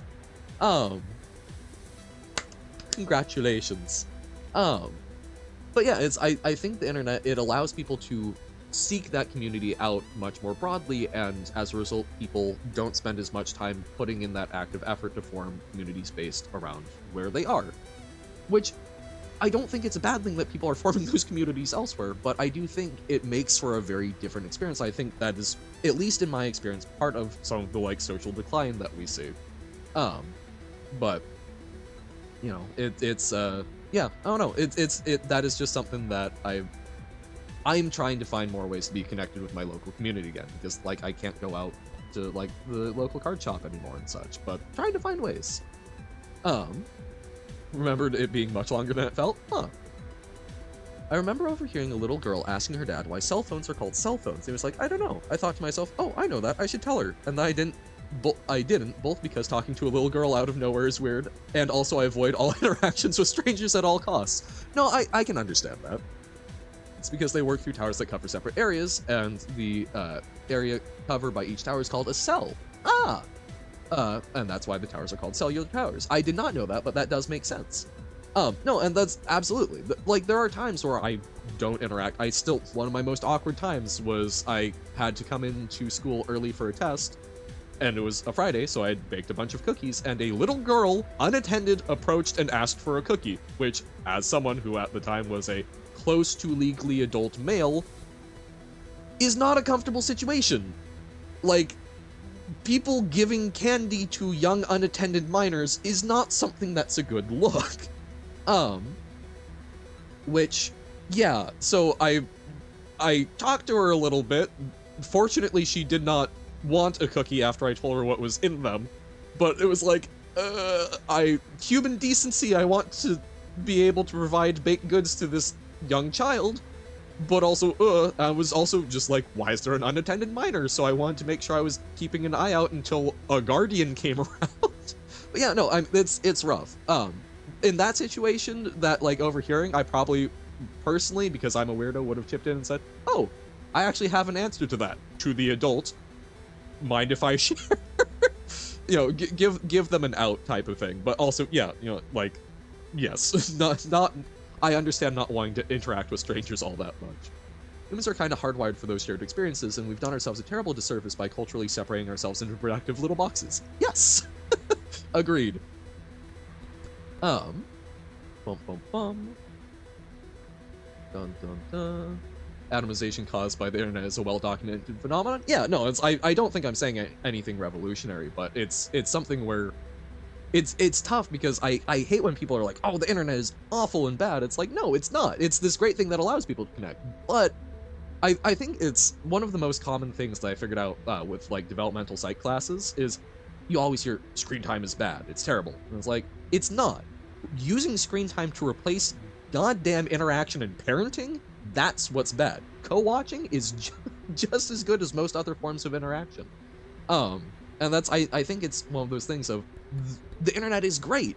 Congratulations. But yeah, I think the internet, it allows people to seek that community out much more broadly, and as a result, people don't spend as much time putting in that active effort to form communities based around where they are. Which, I don't think it's a bad thing that people are forming those communities elsewhere, but I do think it makes for a very different experience. I think that is, at least in my experience, part of some of the, like, social decline that we see. But, you know, yeah, I don't know, that is just something that I'm trying to find more ways to be connected with my local community again, because, like, I can't go out to, like, the local card shop anymore and such, but trying to find ways. Remembered it being much longer than it felt? Huh. I remember overhearing a little girl asking her dad why cell phones are called cell phones. He was like, I don't know. I thought to myself, oh, I know that. I should tell her. And then I didn't, both because talking to a little girl out of nowhere is weird, and also I avoid all interactions with strangers at all costs. No, I can understand that. It's because they work through towers that cover separate areas, and the area covered by each tower is called a cell. And that's why the towers are called cellular towers. I did not know that, but that does make sense. No, and that's absolutely, like, there are times where I don't interact. One of my most awkward times was I had to come into school early for a test, and it was a Friday, so I had baked a bunch of cookies, and a little girl, unattended, approached and asked for a cookie, which, as someone who at the time was a close to legally adult male, is not a comfortable situation. Like, people giving candy to young unattended minors is not something that's a good look. Which, yeah, so I talked to her a little bit. Fortunately, she did not want a cookie after I told her what was in them, but it was like, human decency, I want to be able to provide baked goods to this young child, but also, I was also just like, why is there an unattended minor? So I wanted to make sure I was keeping an eye out until a guardian came around. But yeah, no, it's rough. In that situation, that, like, overhearing, I probably, personally, because I'm a weirdo, would have chipped in and said, oh, I actually have an answer to that, to the adult. Mind if I share? You know, give them an out type of thing. But also, yeah, you know, like, yes, I understand not wanting to interact with strangers all that much. Humans are kind of hardwired for those shared experiences, and we've done ourselves a terrible disservice by culturally separating ourselves into productive little boxes. Yes! Agreed. Bum bum bum. Dun dun dun. Atomization caused by the internet is a well-documented phenomenon. Yeah, no, I don't think I'm saying anything revolutionary, but it's something where it's tough because I hate when people are like, oh, the internet is awful and bad. It's like, no, it's not. It's this great thing that allows people to connect. But I think it's one of the most common things that I figured out with, like, developmental psych classes is you always hear screen time is bad. It's terrible. And it's like, it's not. Using screen time to replace goddamn interaction and parenting, that's what's bad. Co-watching is just as good as most other forms of interaction. And that's, I think it's one of those things of, the internet is great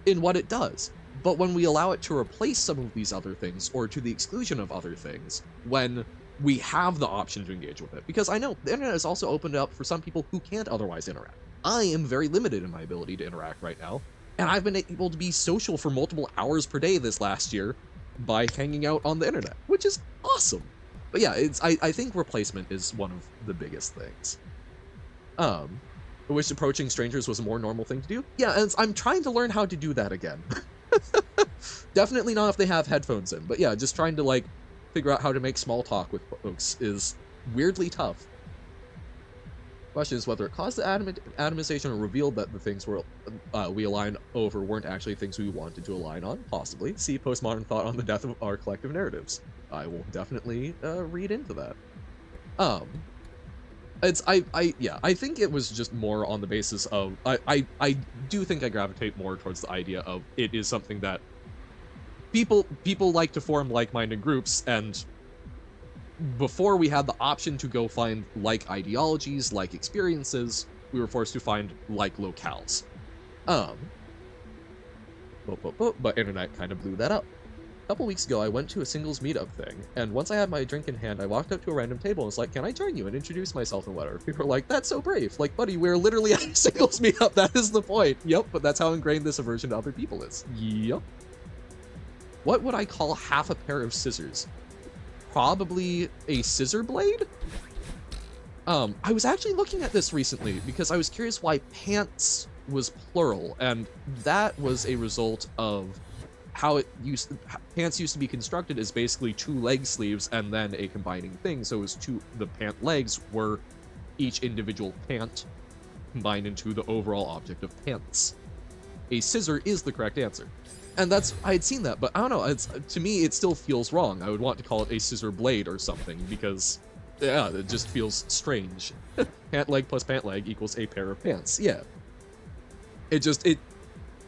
in what it does, but when we allow it to replace some of these other things, or to the exclusion of other things, when we have the option to engage with it, because I know the internet has also opened up for some people who can't otherwise interact. I am very limited in my ability to interact right now, and I've been able to be social for multiple hours per day this last year by hanging out on the internet, which is awesome. But yeah, I think replacement is one of the biggest things. I wish approaching strangers was a more normal thing to do. Yeah, and I'm trying to learn how to do that again. Definitely not if they have headphones in, but yeah, just trying to, like, figure out how to make small talk with folks is weirdly tough. Question is whether it caused the atomization or revealed that the things we align over weren't actually things we wanted to align on. Possibly. See postmodern thought on the death of our collective narratives. I will definitely read into that. I think it was just more on the basis of, I do think I gravitate more towards the idea of it is something that people like to form like-minded groups, and before we had the option to go find like ideologies, like experiences, we were forced to find like locales. But internet kind of blew that up. A couple weeks ago, I went to a singles meetup thing, and once I had my drink in hand, I walked up to a random table and was like, can I join you, and introduce myself and whatever. People were like, that's so brave. Like, buddy, we're literally at a singles meetup, that is the point. Yep, but that's how ingrained this aversion to other people is. Yep. What would I call half a pair of scissors? Probably a scissor blade? I was actually looking at this recently because I was curious why pants was plural, and that was a result of how pants used to be constructed as basically two leg sleeves and then a combining thing. So it was the pant legs were each individual pant combined into the overall object of pants. A scissor is the correct answer. And I had seen that, but I don't know, to me it still feels wrong. I would want to call it a scissor blade or something, because, yeah, it just feels strange. Pant leg plus pant leg equals a pair of pants, yeah. It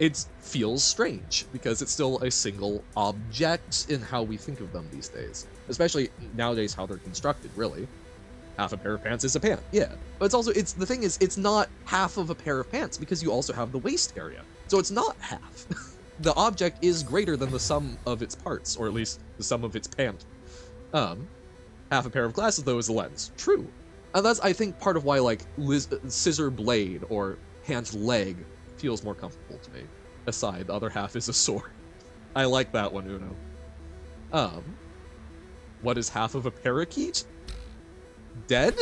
it feels strange because it's still a single object in how we think of them these days. Especially nowadays how they're constructed, really. Half a pair of pants is a pant, yeah. But the thing is, it's not half of a pair of pants because you also have the waist area. So it's not half. The object is greater than the sum of its parts, or at least the sum of its pant. Half a pair of glasses, though, is a lens. True. And that's, I think, part of why, like, scissor blade or pant leg feels more comfortable to me. Aside, the other half is a sword. I like that one, Uno. What is half of a parakeet? Dead?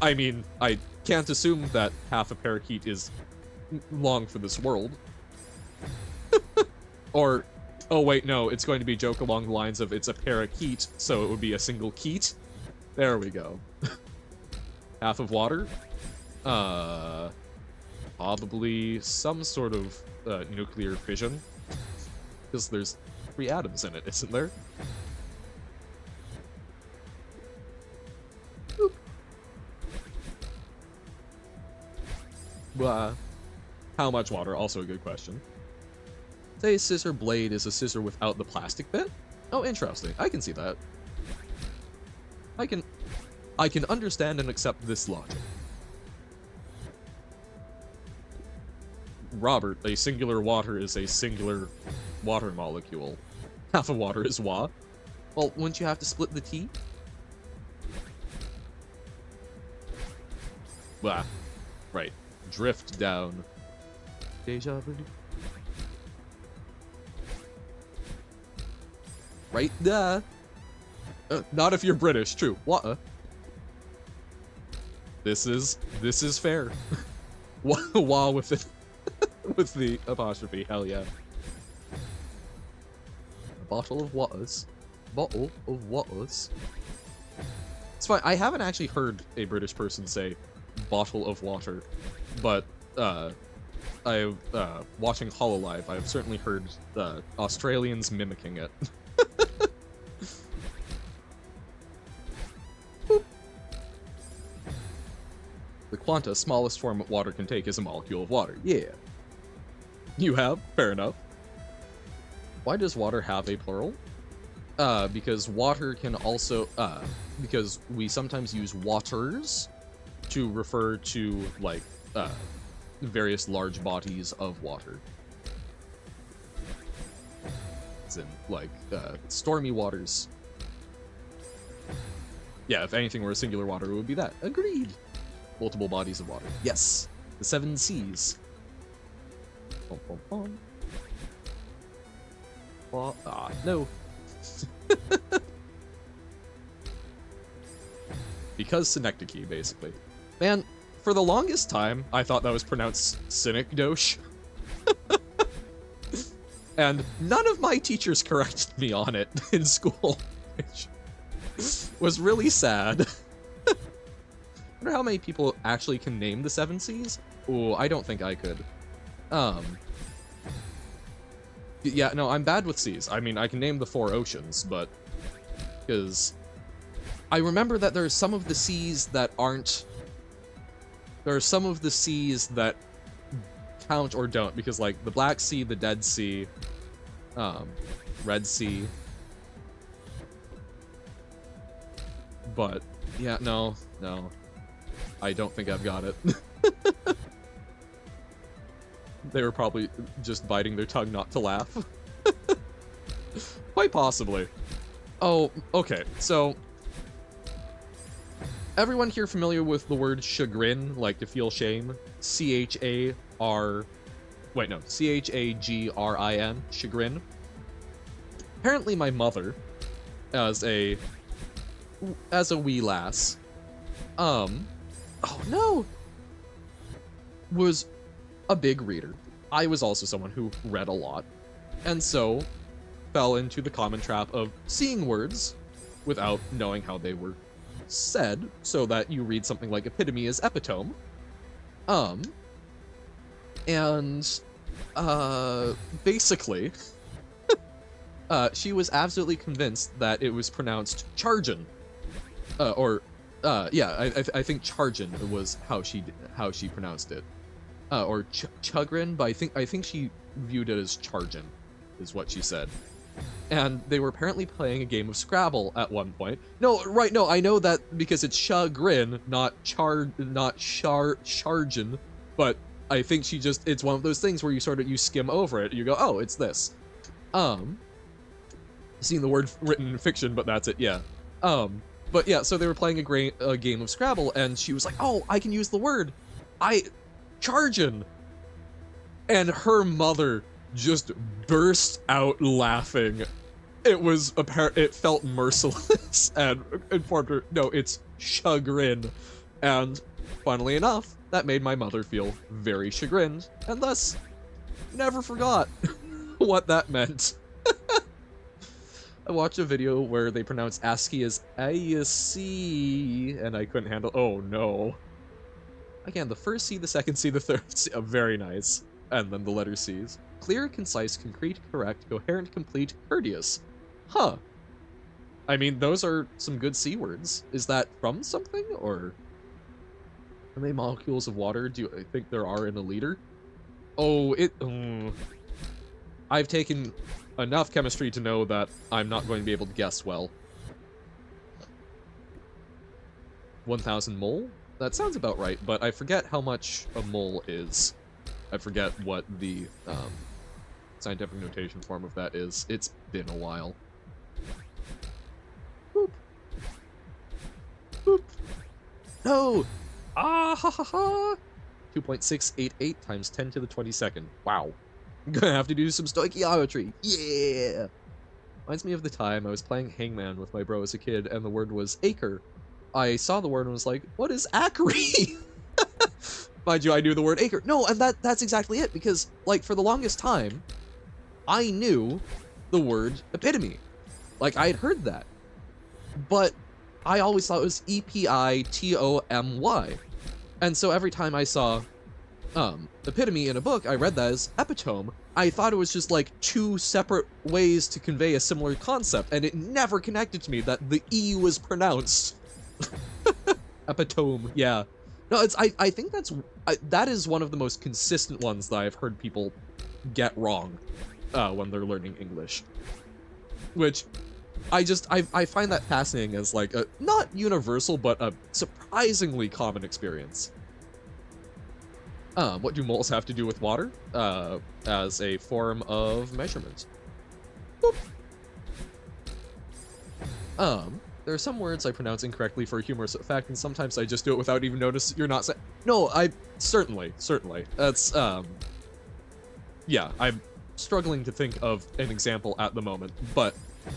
I mean, I can't assume that half a parakeet is long for this world. Or, oh wait, no, it's going to be a joke along the lines of it's a parakeet, so it would be a single keet. There we go. Half of water? Probably some sort of nuclear fission. Because there's 3 atoms in it, isn't there? Boop. How much water? Also a good question. Say scissor blade is a scissor without the plastic bit? Oh, interesting. I can see that. I can understand and accept this logic. Robert, a singular water is a singular water molecule. Half of water is wa. Well, wouldn't you have to split the T? Blah. Right. Drift down. Deja vu. Right? Duh. Not if you're British. True. What? This is fair. Wah with it. With the apostrophe. Hell yeah. A bottle of waters. Bottle of waters. It's fine. I haven't actually heard a British person say bottle of water, but watching Hololive, I've certainly heard Australians mimicking it. The quanta, smallest form water can take, is a molecule of water. Yeah. You have? Fair enough. Why does water have a plural? Because water can also, because we sometimes use waters to refer to, like, various large bodies of water. As in, like, stormy waters. Yeah, if anything were a singular water, it would be that. Agreed! Multiple bodies of water. Yes! The 7 seas. Bum, bum, bum. Oh, no. Because synecdoche, basically. Man, for the longest time, I thought that was pronounced synecdoche. And none of my teachers corrected me on it in school, which was really sad. I wonder how many people actually can name the 7 seas? Ooh, I don't think I could. Yeah, no, I'm bad with seas. I mean, I can name the 4 oceans, but... Because... I remember that there are some of the seas that aren't... There are some of the seas that count or don't, because, like, the Black Sea, the Dead Sea, Red Sea... But, yeah, no. I don't think I've got it. They were probably just biting their tongue not to laugh. Quite possibly. Oh, okay, so... Everyone here familiar with the word chagrin, like to feel shame? C-H-A-R... Wait, no. C-H-A-G-R-I-N. Chagrin. Apparently my mother, as a wee lass, oh no! Was a big reader. I was also someone who read a lot, and so fell into the common trap of seeing words without knowing how they were said, so that you read something like epitome as epitome. Basically, she was absolutely convinced that it was pronounced chargin. Yeah, I think chargin was how she pronounced it. or Chugrin, but I think she viewed it as Chargin, is what she said. And they were apparently playing a game of Scrabble at one point. No, right, no, I know that because it's Chagrin, not Chargin, but I think it's one of those things where you skim over it, and you go, oh, it's this. Seen the word written in fiction, but that's it, yeah. But yeah, so they were playing a game of Scrabble, and she was like, oh, I can use the word. Chargin. And her mother just burst out laughing. It felt merciless, and informed her, no, it's chagrin. And funnily enough, that made my mother feel very chagrined, and thus never forgot what that meant. I watched a video where they pronounced ASCII as ASC, and I couldn't handle. Oh no. Again, the first C, the second C, the third C. Very nice. And then the letter C's. Clear, concise, concrete, correct, coherent, complete, courteous. Huh. I mean, those are some good C words. Is that from something, or how many molecules of water do I think there are in a liter? Oh, I've taken enough chemistry to know that I'm not going to be able to guess well. 1,000 mole? That sounds about right, but I forget how much a mole is. I forget what the scientific notation form of that is. It's been a while. Boop. Boop. No! Ah ha ha ha! 2.688 times 10 to the 22nd. Wow. I'm gonna have to do some stoichiometry. Yeah! Reminds me of the time I was playing Hangman with my bro as a kid, and the word was acre. I saw the word and was like, what is acre? Mind you, I knew the word acre. No, and that's exactly it, because, like, for the longest time, I knew the word epitome. Like, I had heard that. But I always thought it was E-P-I-T-O-M-Y. And so every time I saw epitome in a book, I read that as epitome. I thought it was just like two separate ways to convey a similar concept, and it never connected to me that the E was pronounced. Epitome, yeah. No, I think that is one of the most consistent ones that I've heard people get wrong when they're learning English. Which I find that fascinating as like a not universal but a surprisingly common experience. What do moles have to do with water? As a form of measurement. Boop. There are some words I pronounce incorrectly for a humorous effect, and sometimes I just do it without even notice you're not saying. No, certainly. That's, yeah, I'm struggling to think of an example at the moment, but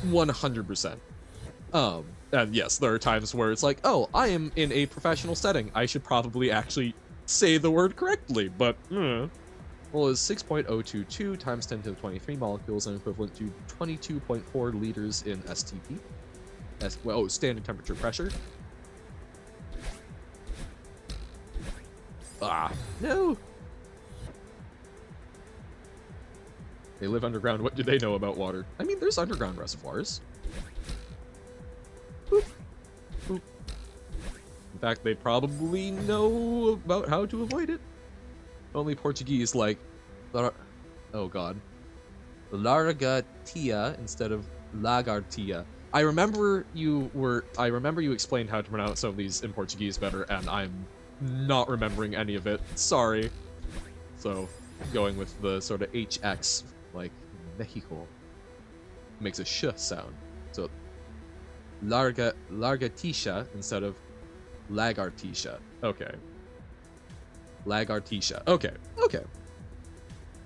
100%. And yes, there are times where it's like, oh, I am in a professional setting. I should probably actually say the word correctly, but, well, is 6.022 times 10 to the 23 molecules and equivalent to 22.4 liters in STP. Well, standard temperature pressure. Ah, no! They live underground. What do they know about water? I mean, there's underground reservoirs. Boop. Boop. In fact, they probably know about how to avoid it. Only Portuguese like... Oh god. Largatia instead of lagartia. I remember you explained how to pronounce some of these in Portuguese better, and I'm not remembering any of it. Sorry. So, going with the sort of HX, like Mexico, makes a sh sound. So, largatisha instead of lagartisha. Okay. Lagartisha. Okay.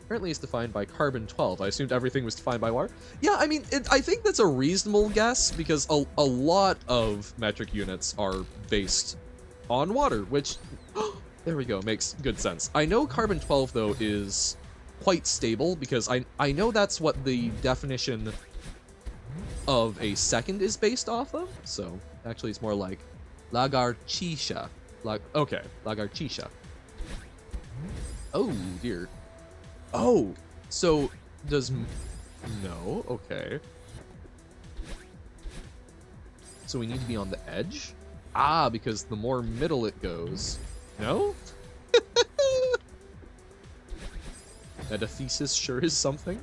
Apparently it's defined by carbon-12. I assumed everything was defined by water. Yeah, I mean, I think that's a reasonable guess, because a lot of metric units are based on water, which, there we go, makes good sense. I know carbon-12, though, is quite stable, because I know that's what the definition of a second is based off of, so actually it's more like lagarchisha. Okay, lagarchisha. Oh, dear. Oh, so does... No, okay. So we need to be on the edge? Ah, because the more middle it goes... No? Metathesis sure is something.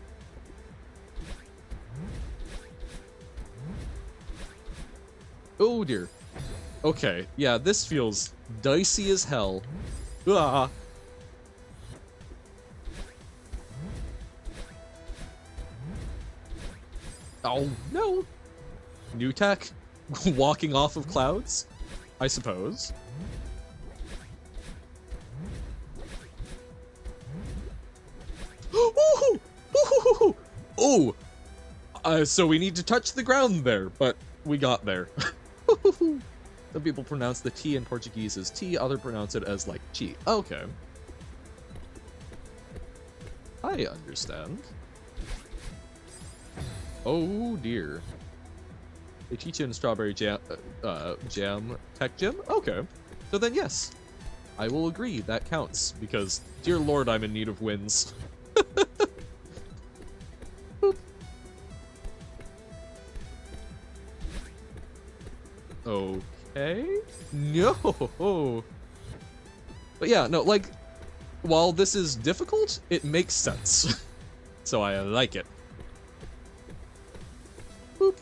Oh dear. Okay, yeah, this feels dicey as hell. Ah. Oh no! New tech? Walking off of clouds? I suppose. Woohoo! Woohoo! Oh! So we need to touch the ground there, but we got there. Some people pronounce the T in Portuguese as T, others pronounce it as like chi. Okay. I understand. Oh dear. They teach you in Strawberry Jam, Jam Tech Gym? Okay. So then yes, I will agree, that counts, because, dear lord, I'm in need of wins. Okay. No. But yeah, no, like, while this is difficult, it makes sense. So I like it. Boop.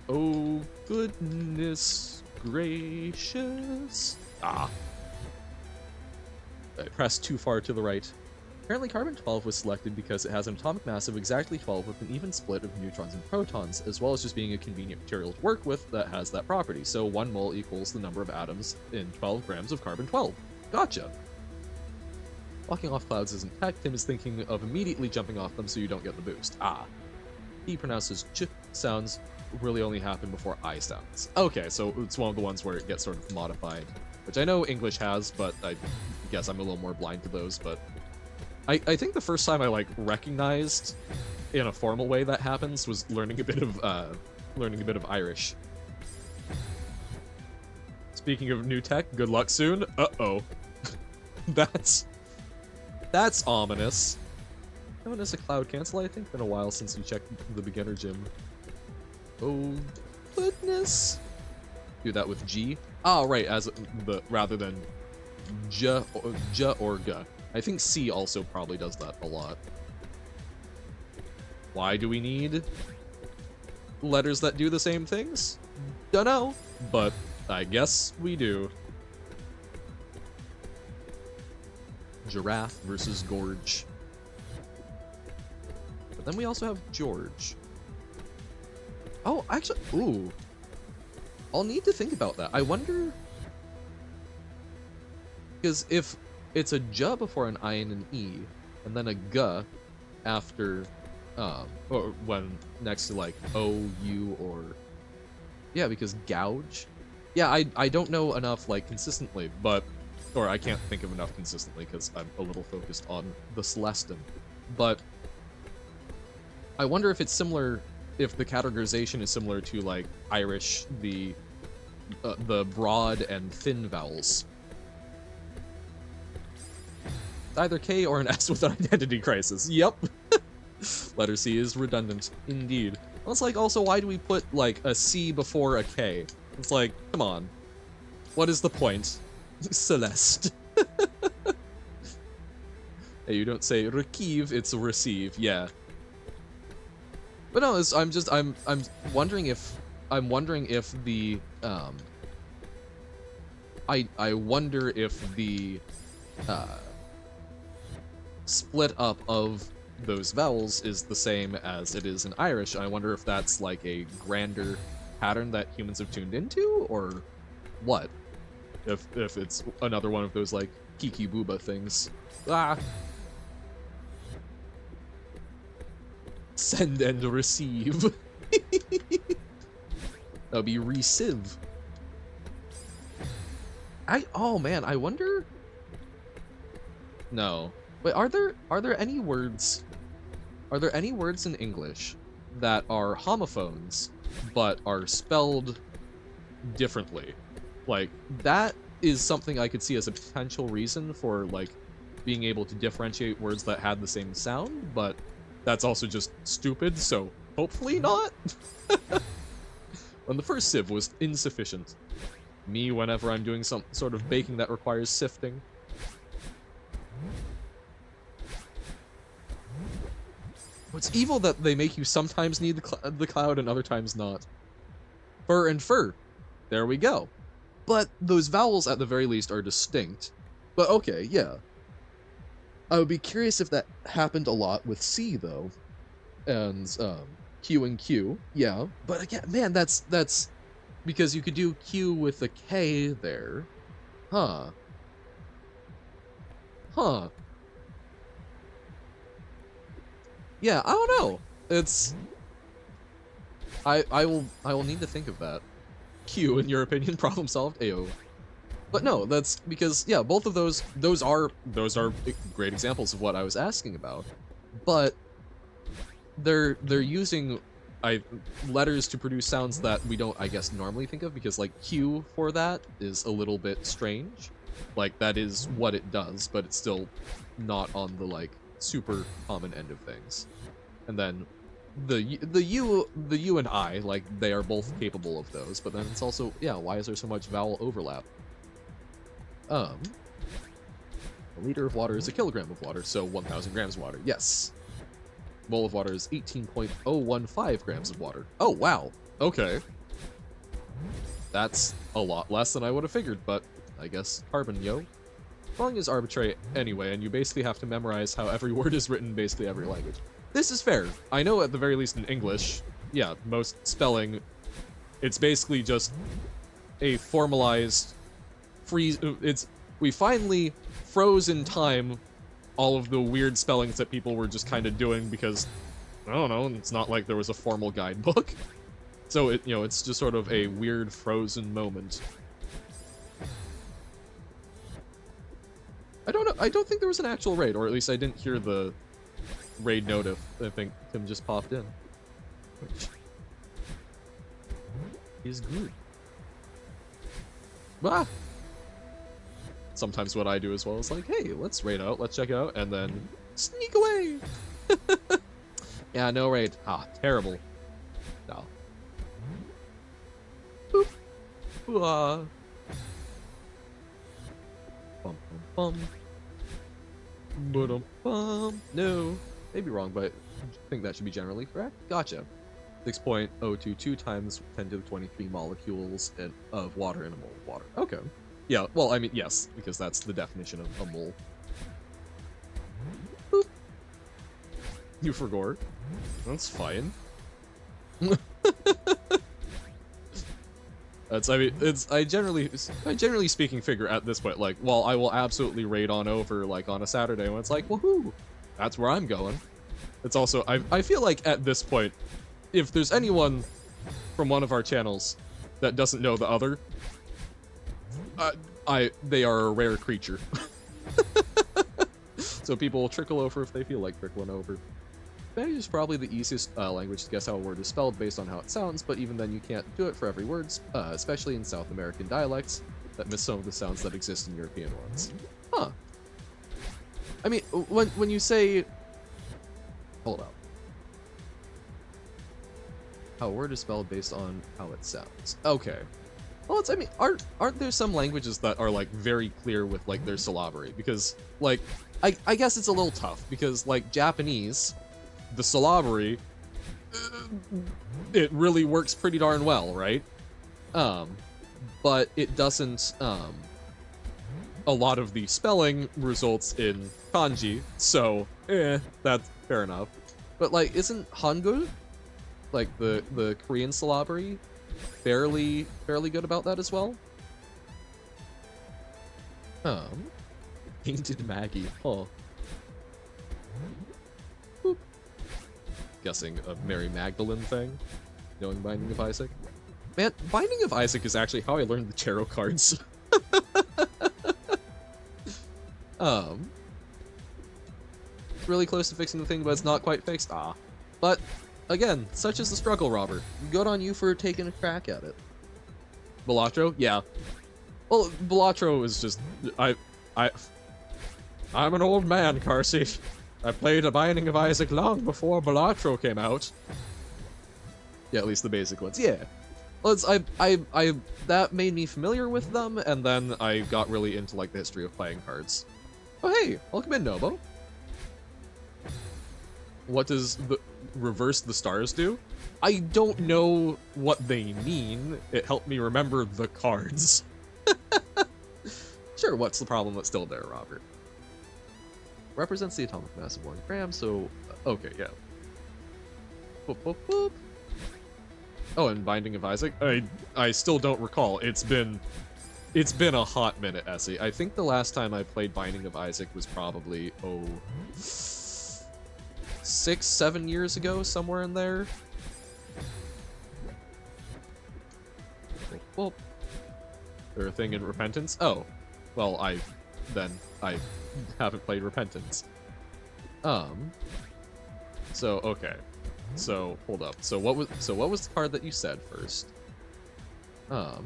Oh, goodness gracious. Ah. I pressed too far to the right. Apparently carbon-12 was selected because it has an atomic mass of exactly 12 with an even split of neutrons and protons, as well as just being a convenient material to work with that has that property. So 1 mole equals the number of atoms in 12 grams of carbon-12. Gotcha! Walking off clouds isn't tech. Tim is thinking of immediately jumping off them so you don't get the boost. Ah. He pronounces ch sounds really only happen before I sounds. Okay, so it's one of the ones where it gets sort of modified, which I know English has, but I guess I'm a little more blind to those, but I think the first time I, like, recognized in a formal way that happens was learning a bit of Irish. Speaking of new tech, good luck soon. Uh-oh. That's ominous. No one has a cloud cancel, I think. Been a while since you checked the beginner gym. Oh, goodness. Do that with G. Oh, right, as the rather than J or G. I think C also probably does that a lot. Why do we need letters that do the same things? Dunno, but I guess we do. Giraffe versus Gorge. But then we also have George. Oh, actually, ooh. I'll need to think about that. I wonder, because if it's a J before an I and an E, and then a G after, or when next to like O, U, or, yeah, because gouge. Yeah, I don't know enough, like, consistently, but, or I can't think of enough consistently because I'm a little focused on the Celeste. But I wonder if it's similar, if the categorization is similar to, like, Irish, the broad and thin vowels. Either K or an S with an identity crisis. Yep. Letter C is redundant, indeed. Well, it's like, also, why do we put, like, a C before a K? It's like, come on. What is the point? Celeste. Hey, you don't say receive, it's receive, yeah. But no, I'm wondering if the, I wonder if the, split up of those vowels is the same as it is in Irish. I wonder if that's like a grander pattern that humans have tuned into, or what? If it's another one of those like Kiki Booba things. Ah. Send and receive. That'll be receive. Oh man, I wonder. No. Wait, are there any words? Are there any words in English that are homophones but are spelled differently? Like, that is something I could see as a potential reason for, like, being able to differentiate words that had the same sound, but that's also just stupid, so hopefully not? When the first sieve was insufficient. Me whenever I'm doing some sort of baking that requires sifting. It's evil that they make you sometimes need the cloud and other times not. Fur and fur. There we go. But those vowels at the very least are distinct. But okay, yeah. I would be curious if that happened a lot with C though. And Q and Q, yeah. But again, man, that's because you could do Q with a K there. Huh. Huh. Yeah, I don't know. It's I will need to think of that. Q, in your opinion, problem solved. Ayo. But no, that's because yeah, both of those are great examples of what I was asking about. But they're using letters to produce sounds that we don't, I guess, normally think of, because like Q for that is a little bit strange. Like that is what it does, but it's still not on the like super common end of things. And then the U and I, like they are both capable of those, but then it's also, yeah, why is there so much vowel overlap? A liter of water is a kilogram of water, so 1,000 grams of water. Yes. Mole of water is 18.015 grams of water. Oh, wow. Okay. That's a lot less than I would have figured, but I guess carbon, yo. Spelling is arbitrary anyway, and you basically have to memorize how every word is written in basically every language. This is fair. I know at the very least in English, yeah, most spelling, it's basically just a formalized freeze. We finally froze in time all of the weird spellings that people were just kind of doing because, I don't know, it's not like there was a formal guidebook. So it's just sort of a weird frozen moment. I don't know. I don't think there was an actual raid, or at least I didn't hear the raid notif. I think Tim just popped in, which is good. Ah! Sometimes what I do as well is like, hey, let's raid out, let's check it out, and then sneak away! Yeah, no raid. Ah, terrible. No. Boop. Ooh-ah. Bum bum bum. Ba-dum bum. No. Maybe wrong, but I think that should be generally correct. Gotcha. 6.022 times 10 to the 23 molecules of water in a mole of water. Okay. Yeah, well, I mean, yes, because that's the definition of a mole. Boop. You forgot. That's fine. I generally speaking figure at this point, like, well, I will absolutely raid on over, like, on a Saturday when it's like, woohoo, that's where I'm going. It's also, I feel like at this point, if there's anyone from one of our channels that doesn't know the other, they are a rare creature. So people will trickle over if they feel like trickling over. Spanish is probably the easiest language to guess how a word is spelled based on how it sounds, but even then you can't do it for every word, especially in South American dialects that miss some of the sounds that exist in European ones. Huh. I mean, when you say... Hold up. How a word is spelled based on how it sounds. Okay. Well, I mean, aren't there some languages that are, like, very clear with, like, their syllabary? Because, like, I guess it's a little tough, because, like, Japanese, the syllabary, it really works pretty darn well, right? But it doesn't, a lot of the spelling results in kanji, so, that's fair enough. But, like, isn't Hangul, like, the Korean syllabary, fairly good about that as well? Painted Maggie, huh. Boop. Guessing a Mary Magdalene thing, knowing Binding of Isaac. Man, Binding of Isaac is actually how I learned the tarot cards. Really close to fixing the thing, but it's not quite fixed. Ah. But, again, such is the struggle, Robert. Good on you for taking a crack at it. Balatro? Yeah. Well, Balatro is just... I'm an old man, Carsey. I played A Binding of Isaac long before Balatro came out. Yeah, at least the basic ones. Yeah. Well, that made me familiar with them, and then I got really into, like, the history of playing cards. Oh hey, welcome in, Nobo. What does the reverse the stars do? I don't know what they mean. It helped me remember the cards. Sure, what's the problem that's still there, Robert? Represents the atomic mass of 1 gram, so... Okay, yeah. Boop, boop, boop. Oh, and Binding of Isaac? I still don't recall. It's been a hot minute, Essie. I think the last time I played Binding of Isaac was probably, 6-7 years ago, somewhere in there. Well, there a thing in Repentance? Oh, well, I haven't played Repentance. So okay, so hold up. So what was the card that you said first? The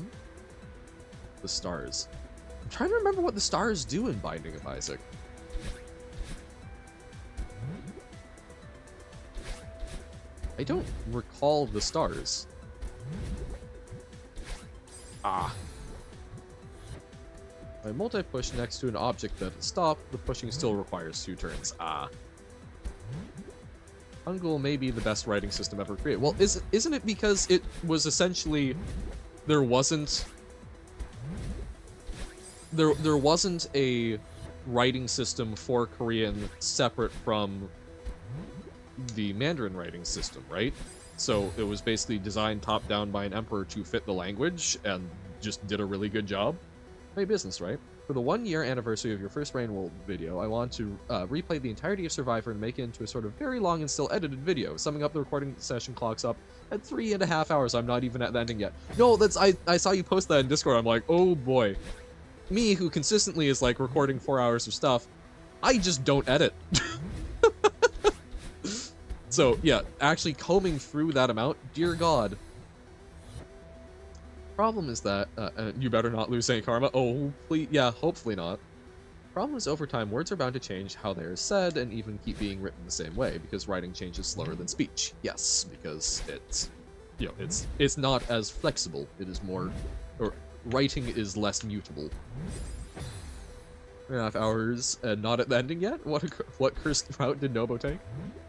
stars. I'm trying to remember what the stars do in Binding of Isaac. I don't recall the stars. Ah. By multi-push next to an object that is stopped, the pushing still requires 2 turns. Ah. Hangul may be the best writing system ever created. Well, isn't it because it was essentially... There wasn't a writing system for Korean separate from the Mandarin writing system, right? So it was basically designed top-down by an emperor to fit the language, and just did a really good job. Hey, business, right? For the 1-year anniversary of your first Rain World video, I want to replay the entirety of Survivor and make it into a sort of very long and still edited video. Summing up, the recording session clocks up at 3.5 hours. I'm not even at the ending yet. No, I saw you post that in Discord. I'm like, oh boy. Me, who consistently is like recording 4 hours of stuff, I just don't edit. So yeah, actually combing through that amount, dear God. Problem is that, you better not lose any karma. Oh, please, yeah, hopefully not. Problem is, over time, words are bound to change how they are said and even keep being written the same way, because writing changes slower than speech. Yes, because it's, you know, it's not as flexible. It is more, or writing is less mutable. 3.5 hours and not at the ending yet? What cursed route did Nobo take?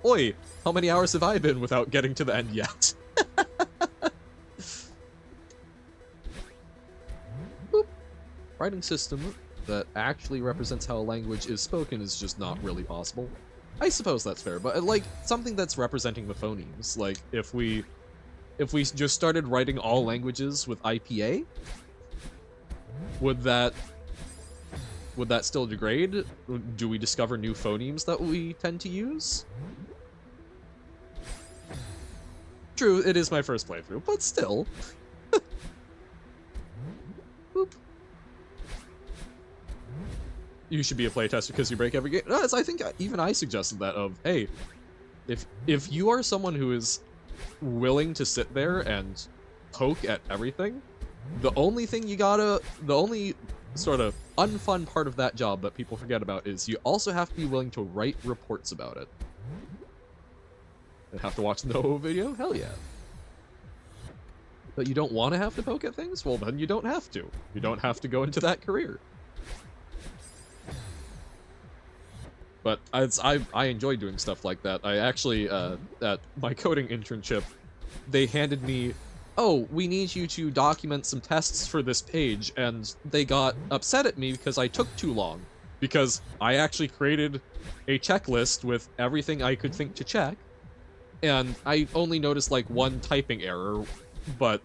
Oi, how many hours have I been without getting to the end yet? Writing system that actually represents how a language is spoken is just not really possible. I suppose that's fair, but like something that's representing the phonemes. Like if we just started writing all languages with IPA, would that still degrade? Do we discover new phonemes that we tend to use? True, it is my first playthrough, but still. Boop. You should be a playtester because you break every game. No, I think even I suggested that of, hey, if you are someone who is willing to sit there and poke at everything, the only sort of unfun part of that job that people forget about is you also have to be willing to write reports about it. And have to watch the Noho video? Hell yeah. But you don't want to have to poke at things? Well, then you don't have to. You don't have to go into that career. But I enjoy doing stuff like that. I actually, at my coding internship, they handed me, oh, we need you to document some tests for this page, and they got upset at me because I took too long. Because I actually created a checklist with everything I could think to check, and I only noticed like one typing error, but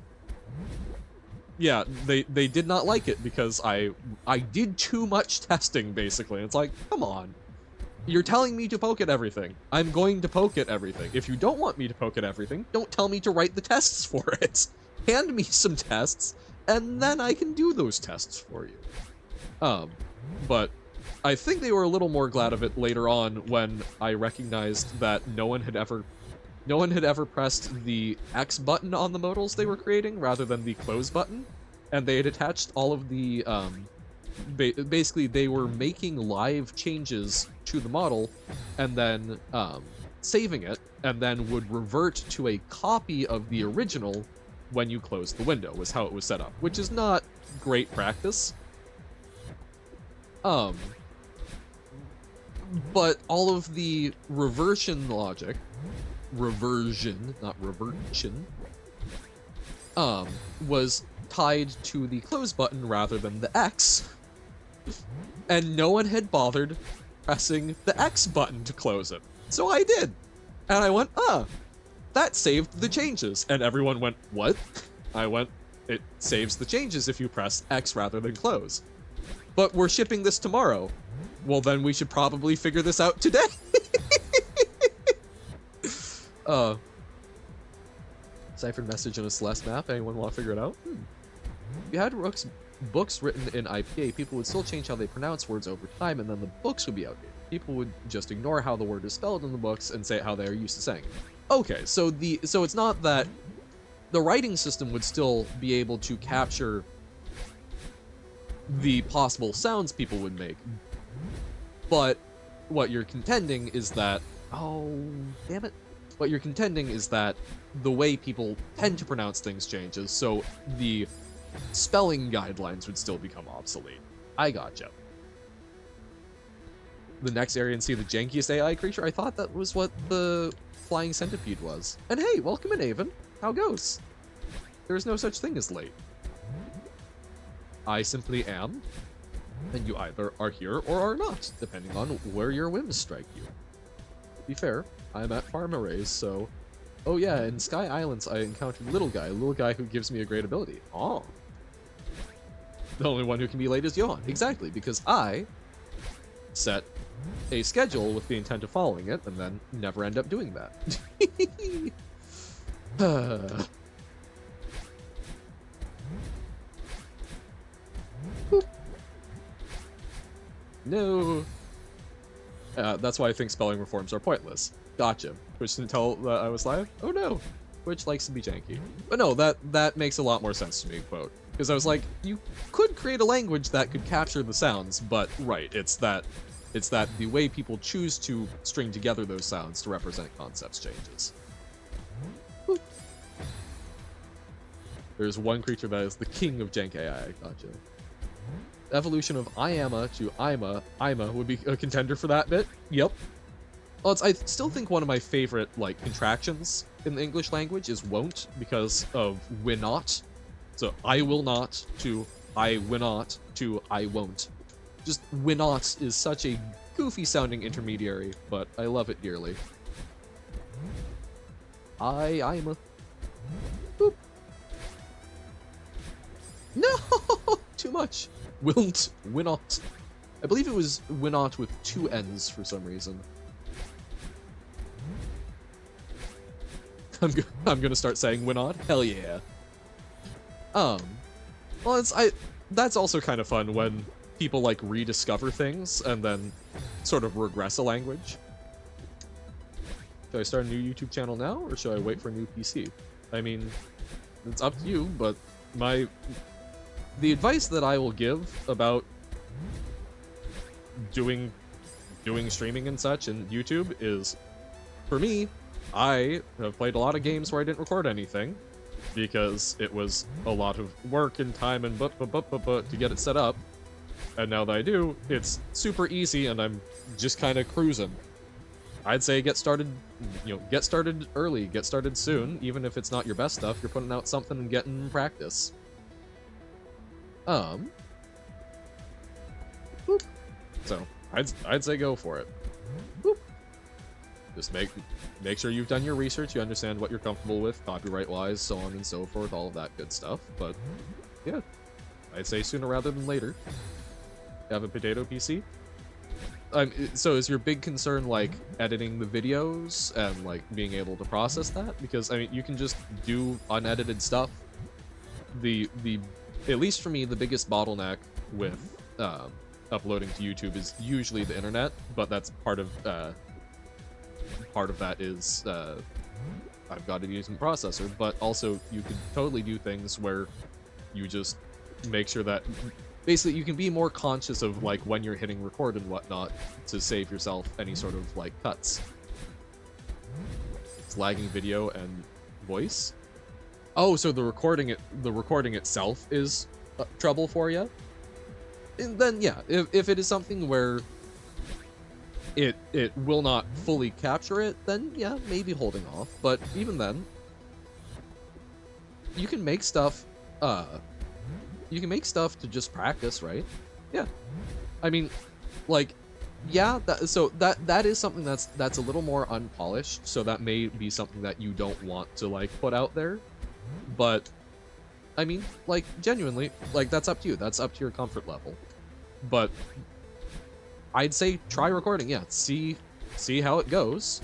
yeah, they did not like it because I did too much testing, basically. It's like, come on. You're telling me to poke at everything. I'm going to poke at everything. If you don't want me to poke at everything, don't tell me to write the tests for it. Hand me some tests, and then I can do those tests for you. But I think they were a little more glad of it later on when I recognized that no one had ever pressed the X button on the modals they were creating rather than the close button, and they had attached all of the basically they were making live changes to the model and then saving it, and then would revert to a copy of the original when you closed the window, was how it was set up, which is not great practice. but all of the reversion logic, reversion, not reversion, was tied to the close button rather than the X, and no one had bothered pressing the X button to close it. So I did, and I went, that saved the changes, and everyone went, what? I went, it saves the changes if you press X rather than close. But we're shipping this tomorrow. Well, then we should probably figure this out today. Ciphered message in a Celeste map. Anyone want to figure it out? If you had books written in IPA, people would still change how they pronounce words over time, and then the books would be outdated. People would just ignore how the word is spelled in the books and say it how they are used to saying it. Okay, so it's not that the writing system would still be able to capture the possible sounds people would make, but what you're contending is that, oh, damn it. What you're contending is that the way people tend to pronounce things changes, so the spelling guidelines would still become obsolete. I gotcha. The next area and see the jankiest AI creature? I thought that was what the flying centipede was. And hey, welcome in, Avon. How goes? There's no such thing as late. I simply am, and you either are here or are not, depending on where your whims strike you. To be fair, I'm at Farm Arrays, so... Oh yeah, in Sky Islands I encountered a little guy who gives me a great ability. Oh. The only one who can be late is Johan. Exactly, because I set a schedule with the intent of following it, and then never end up doing that. No. That's why I think spelling reforms are pointless. Gotcha. Twitch didn't tell that I was live? Oh no. Twitch likes to be janky. But no, that makes a lot more sense to me, quote. Because I was like, you could create a language that could capture the sounds, but right, it's that the way people choose to string together those sounds to represent concepts changes. Boop. There's one creature that is the king of jank AI. Gotcha. Evolution of Iama to Ima would be a contender for that bit. Yep. Well, I still think one of my favorite, like, contractions in the English language is won't, because of winnot. So, I will not to I winnot to I won't. Just winnot is such a goofy sounding intermediary, but I love it dearly. Ima. Boop. No! Too much. Wilt, winnot. I believe it was winnot with 2 N's for some reason. I'm gonna start saying winnot. Hell yeah. Well, that's also kind of fun when people like rediscover things and then sort of regress a language. Should I start a new YouTube channel now, or should I wait for a new PC? I mean, it's up to you, but the advice that I will give about doing streaming and such and YouTube is, for me, I have played a lot of games where I didn't record anything because it was a lot of work and time and to get it set up. And now that I do, it's super easy and I'm just kind of cruising. I'd say get started early, get started soon, even if it's not your best stuff, you're putting out something and getting practice. Boop. So, I'd say go for it. Boop. Just make sure you've done your research, you understand what you're comfortable with, copyright-wise, so on and so forth, all of that good stuff. But, yeah, I'd say sooner rather than later. You have a potato PC? So is your big concern, like, editing the videos and, like, being able to process that? Because, I mean, you can just do unedited stuff. At least for me, the biggest bottleneck with uploading to YouTube is usually the internet, but that's part of that is I've got to use a processor, but also you could totally do things where you just make sure that basically you can be more conscious of like when you're hitting record and whatnot to save yourself any sort of like cuts. It's lagging video and voice. Oh, so the recording itself is trouble for you? And then yeah, if it is something where it will not fully capture it, then yeah, maybe holding off. But even then, you can make stuff, you can make stuff to just practice, right? Yeah. I mean, like, yeah, that is something that's a little more unpolished, so that may be something that you don't want to, like, put out there. But, I mean, like, genuinely, like, that's up to you. That's up to your comfort level. But I'd say try recording, yeah. See how it goes.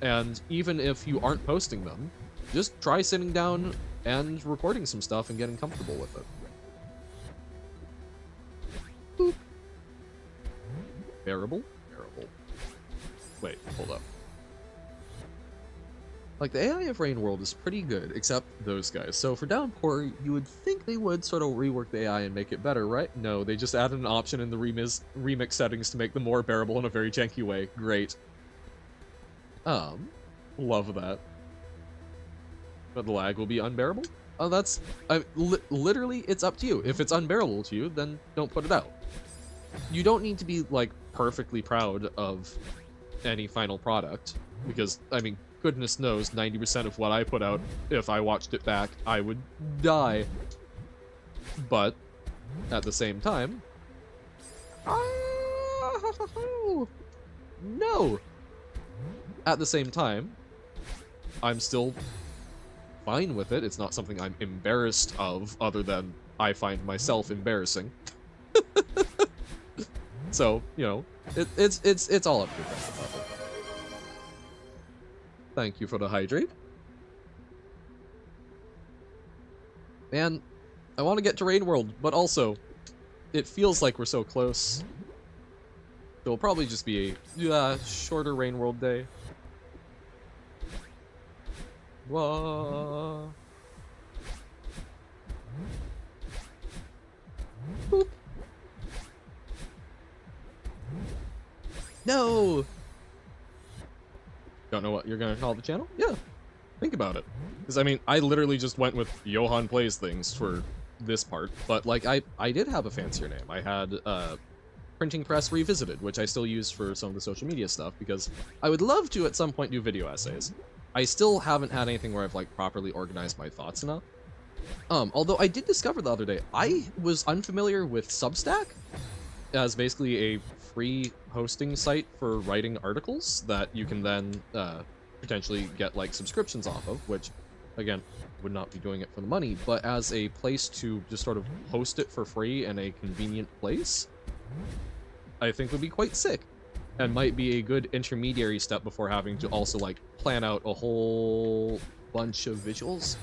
And even if you aren't posting them, just try sitting down and recording some stuff and getting comfortable with it. Boop. Bearable? Bearable. Wait, hold up. Like, the AI of Rain World is pretty good, except those guys. So for Downpour, you would think they would sort of rework the AI and make it better, right? No, they just added an option in the remix settings to make them more bearable in a very janky way. Great. Love that. But the lag will be unbearable? Oh, that's... literally, it's up to you. If it's unbearable to you, then don't put it out. You don't need to be, like, perfectly proud of any final product, because, I mean, goodness knows, 90% of what I put out, if I watched it back, I would die. But, at the same time... No! At the same time, I'm still fine with it. It's not something I'm embarrassed of, other than I find myself embarrassing. So, you know, it's all up to your comfort level. Thank you for the hydrate. Man, I want to get to Rain World, but also, it feels like we're so close. It'll probably just be a shorter Rain World day. Whoa. Boop. No! Don't know what you're gonna call the channel? Yeah, think about it. Because, I mean, I literally just went with Johan Plays Things for this part, but, like, I did have a fancier name. I had, Printing Press Revisited, which I still use for some of the social media stuff, because I would love to, at some point, do video essays. I still haven't had anything where I've, like, properly organized my thoughts enough. Although I did discover the other day, I was unfamiliar with Substack as basically a free hosting site for writing articles that you can then potentially get, like, subscriptions off of, which, again, would not be doing it for the money, but as a place to just sort of host it for free in a convenient place, I think would be quite sick, and might be a good intermediary step before having to also, like, plan out a whole bunch of visuals.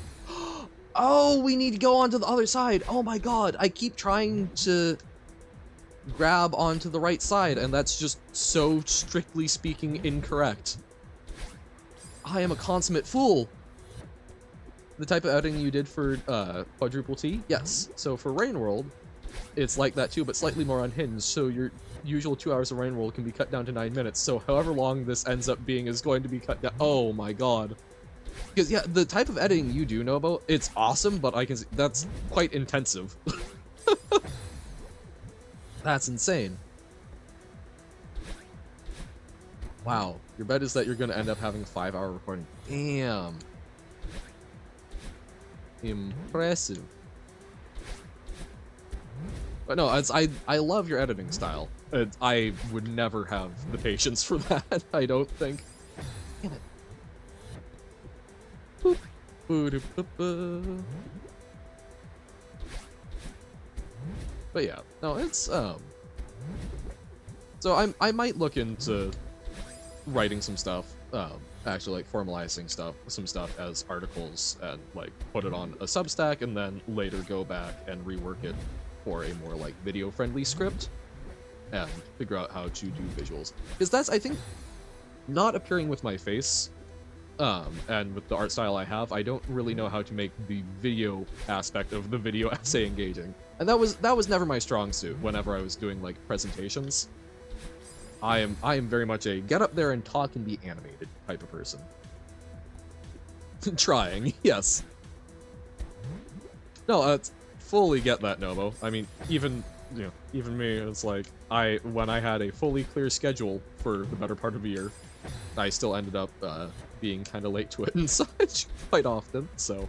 Oh, we need to go onto the other side! Oh my god, I keep trying to grab onto the right side, and that's just so strictly speaking incorrect. I am a consummate fool! The type of editing you did for Quadruple T? Yes. So for Rain World, it's like that too, but slightly more unhinged, so your usual 2 hours of Rain World can be cut down to 9 minutes, so however long this ends up being is going to be cut down. Oh my god. Because, yeah, the type of editing you do know about, it's awesome, but I can see that's quite intensive. That's insane. Wow, your bet is that you're gonna end up having a 5-hour recording. Damn. Impressive. But no, I love your editing style. I would never have the patience for that, I don't think. Damn it. Boop. Boo-doo-boo-boo. But yeah, no, it's, so I might look into writing some stuff, actually, like, formalizing some stuff as articles, and, like, put it on a Substack, and then later go back and rework it for a more, like, video-friendly script, and figure out how to do visuals. Because that's, I think, not appearing with my face, and with the art style I have, I don't really know how to make the video aspect of the video essay engaging. And that was never my strong suit whenever I was doing, like, presentations. I am very much a get up there and talk and be animated type of person. Trying, yes. No, fully get that, Novo. I mean, even you know, even me, it's like, when I had a fully clear schedule for the better part of a year, I still ended up, being kind of late to it and such quite often, so.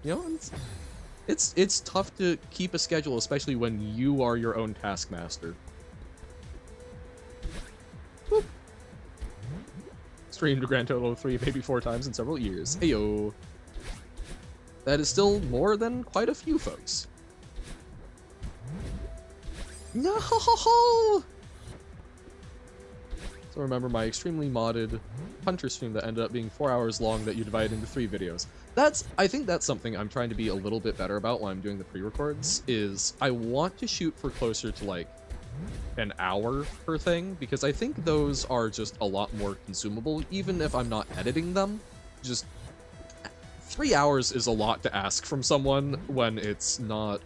You know, it's tough to keep a schedule, especially when you are your own taskmaster. Boop. Streamed a grand total of 3, maybe 4 times in several years. Ayo. That is still more than quite a few folks. No! So remember my extremely modded Hunter stream that ended up being 4 hours long that you divide into 3 videos. I think that's something I'm trying to be a little bit better about when I'm doing the pre-records, is I want to shoot for closer to like an hour per thing, because I think those are just a lot more consumable, even if I'm not editing them. Just 3 hours is a lot to ask from someone when it's not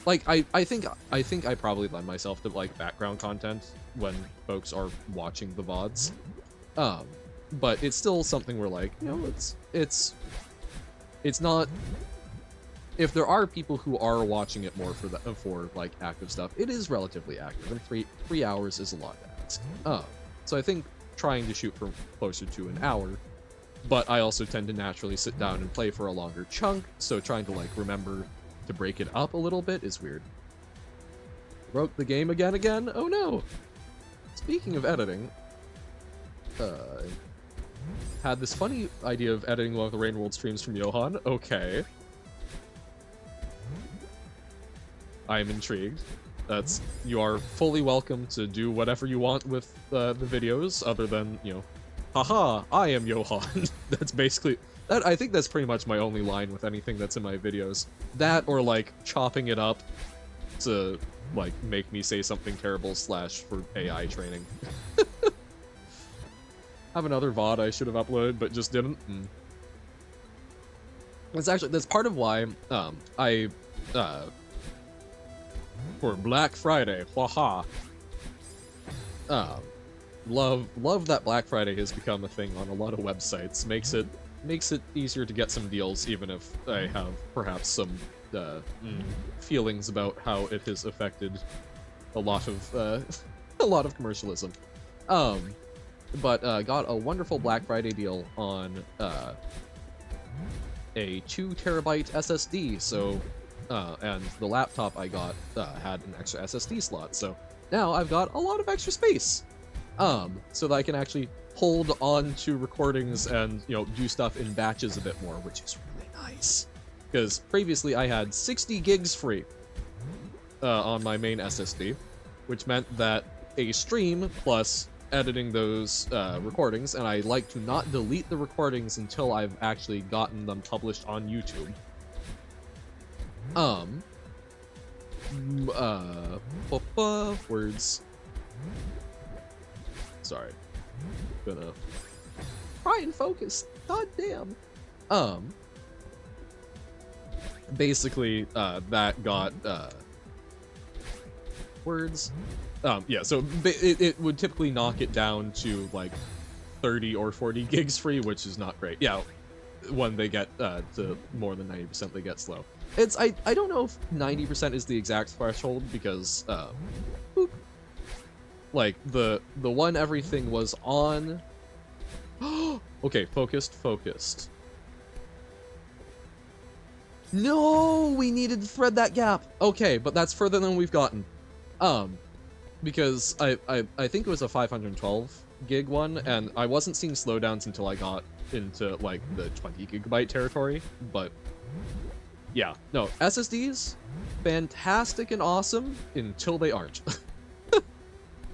like I think I probably lend myself to like background content when folks are watching the VODs. But it's still something where like, you know, it's not, if there are people who are watching it more for like active stuff, it is relatively active, and 3 hours is a lot to ask. So I think trying to shoot for closer to an hour, but I also tend to naturally sit down and play for a longer chunk, so trying to like remember to break it up a little bit is weird. Broke the game again? Oh no! Speaking of editing, had this funny idea of editing one of the Rain World streams from Johan. Okay. I am intrigued. You are fully welcome to do whatever you want with the videos, other than, you know, haha, I am Johan. That's basically, I think that's pretty much my only line with anything that's in my videos. That, or like chopping it up to like make me say something terrible / for AI training. Have another VOD I should have uploaded, but just didn't. That's part of why for Black Friday, haha. Love that Black Friday has become a thing on a lot of websites. Makes it easier to get some deals, even if I have perhaps some feelings about how it has affected a lot of commercialism. But got a wonderful Black Friday deal on a 2 terabyte SSD. So and the laptop I got had an extra SSD slot. So now I've got a lot of extra space. So that I can actually hold on to recordings and, you know, do stuff in batches a bit more, which is really nice. Because previously I had 60 gigs free on my main SSD, which meant that a stream plus editing those recordings, and I like to not delete the recordings until I've actually gotten them published on YouTube. Words. Sorry. Gonna try and focus. God damn. Basically, that got, words. Yeah, so it would typically knock it down to, like, 30 or 40 gigs free, which is not great. Yeah, when they get to more than 90%, they get slow. I don't know if 90% is the exact threshold, because, boop. Like, the one everything was on... Okay, focused. No, we needed to thread that gap. Okay, but that's further than we've gotten. Because I think it was a 512 gig one, and I wasn't seeing slowdowns until I got into, like, the 20 gigabyte territory, but yeah, no, SSDs, fantastic and awesome until they aren't.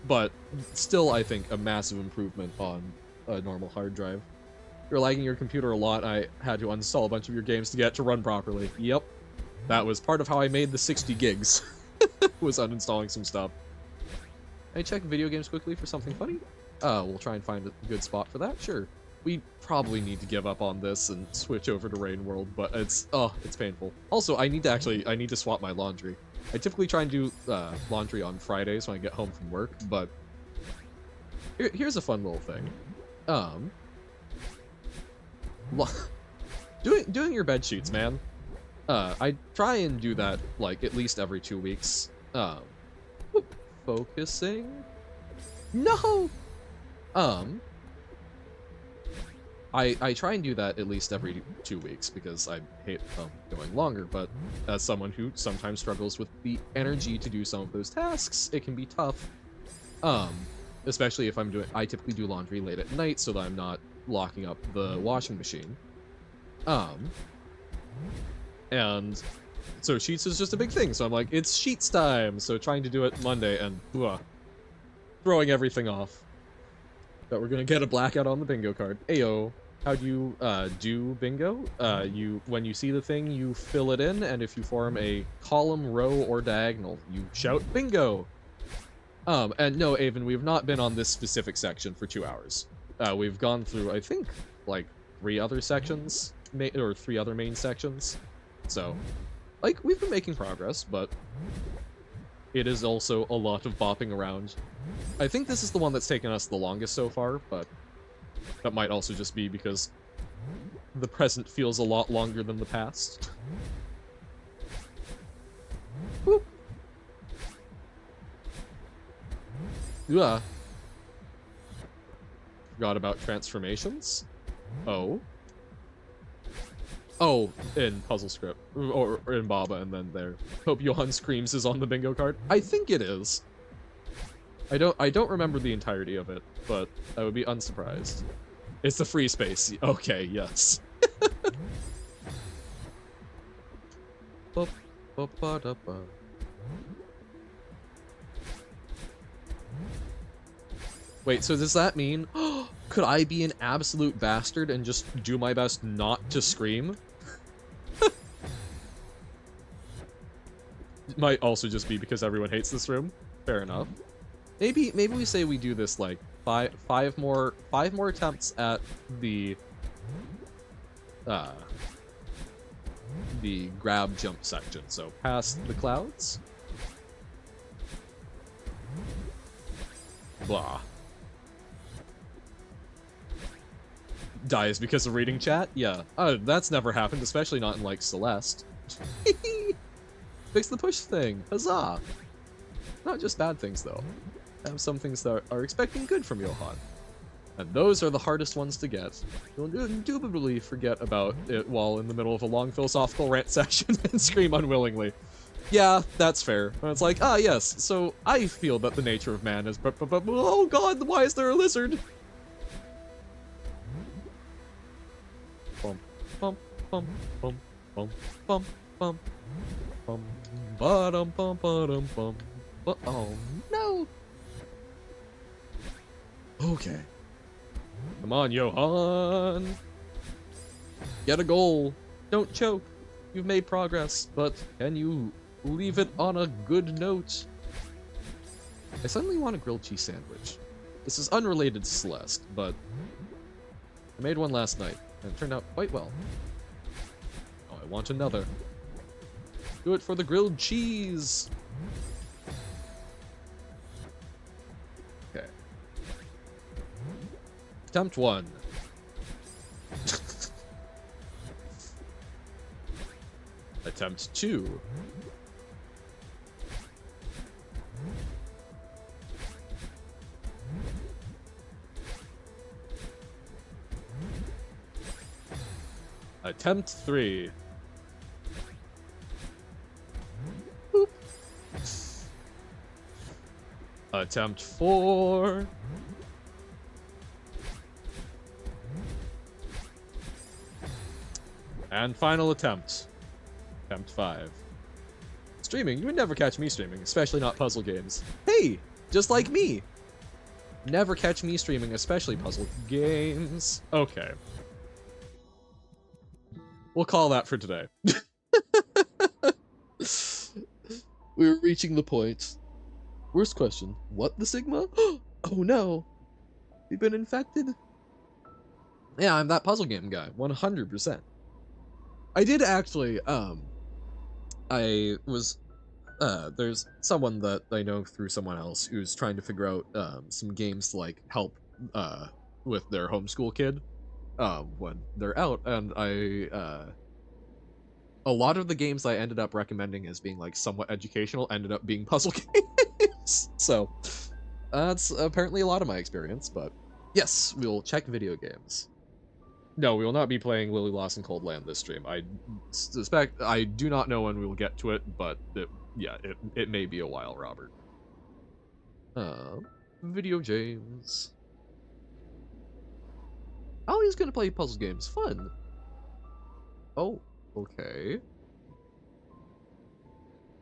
But still, I think, a massive improvement on a normal hard drive. You're lagging your computer a lot. I had to uninstall a bunch of your games to get it to run properly. Yep. That was part of how I made the 60 gigs. Was uninstalling some stuff. Can I check video games quickly for something funny? We'll try and find a good spot for that. Sure. We probably need to give up on this and switch over to Rain World, but it's painful. Also, I need to swap my laundry. I typically try and do laundry on Fridays when I get home from work, but here's a fun little thing. Doing your bed sheets, man. I try and do that, like, at least every 2 weeks. Focusing? No! Um, I try and do that at least every 2 weeks because I hate going longer, but as someone who sometimes struggles with the energy to do some of those tasks, it can be tough. Especially if I typically do laundry late at night so that I'm not locking up the washing machine. And so sheets is just a big thing, so I'm like, it's sheets time! So trying to do it Monday and throwing everything off. But we're gonna get a blackout on the bingo card. Ayo. How do you do bingo? When you see the thing, you fill it in, and if you form a column, row, or diagonal, you shout bingo. And no, Avon, we've not been on this specific section for 2 hours. We've gone through, I think, like 3 other sections, or 3 other main sections. So, like, we've been making progress, but it is also a lot of bopping around. I think this is the one that's taken us the longest so far, but that might also just be because the present feels a lot longer than the past. Whoop. Yeah. Forgot about transformations. Oh, in puzzle script or in Baba, and then there. Hope Johan Screams is on the bingo card. I think it is. I don't remember the entirety of it, but I would be unsurprised. It's the free space. Okay, yes. Wait, so does that mean could I be an absolute bastard and just do my best not to scream? It might also just be because everyone hates this room. Fair enough. Maybe we say we do this like five more attempts at the grab jump section. So past the clouds. Blah. Dies because of reading chat? Yeah. That's never happened, especially not in like Celeste. Fix the push thing. Huzzah! Not just bad things though. I have some things that are expecting good from Johan. And those are the hardest ones to get. You'll indubitably forget about it while in the middle of a long philosophical rant session and scream unwillingly. Yeah, that's fair. And it's like, yes, so I feel that the nature of man is oh god, why is there a lizard? Bum, bum, bum, bum, bum, bum, bum, bum, ba-dum, bum, ba-dum, bum. Oh, no! Okay. Come on, Johan! Get a goal! Don't choke! You've made progress, but can you leave it on a good note? I suddenly want a grilled cheese sandwich. This is unrelated to Celeste, but I made one last night, and it turned out quite well. Oh, I want another. Do it for the grilled cheese! Okay. Attempt 1. Attempt 2. Attempt 3. Boop. Attempt 4. And final attempt. Attempt 5. Streaming? You would never catch me streaming, especially not puzzle games. Hey! Just like me! Never catch me streaming, especially puzzle games. Okay. We'll call that for today. We're reaching the point. Worst question. What the Sigma? Oh no! We've been infected? Yeah, I'm that puzzle game guy. 100%. I did actually, I was, there's someone that I know through someone else who's trying to figure out, some games to, like, help, with their homeschool kid, when they're out, and a lot of the games I ended up recommending as being like somewhat educational ended up being puzzle games. So that's apparently a lot of my experience, but yes, we'll check video games. No, we will not be playing Lily Lost in Cold Land this stream. I suspect, I do not know when we will get to it, but yeah, it may be a while, Robert. Video games. Oh, he's gonna play puzzle games. Fun. Oh, okay.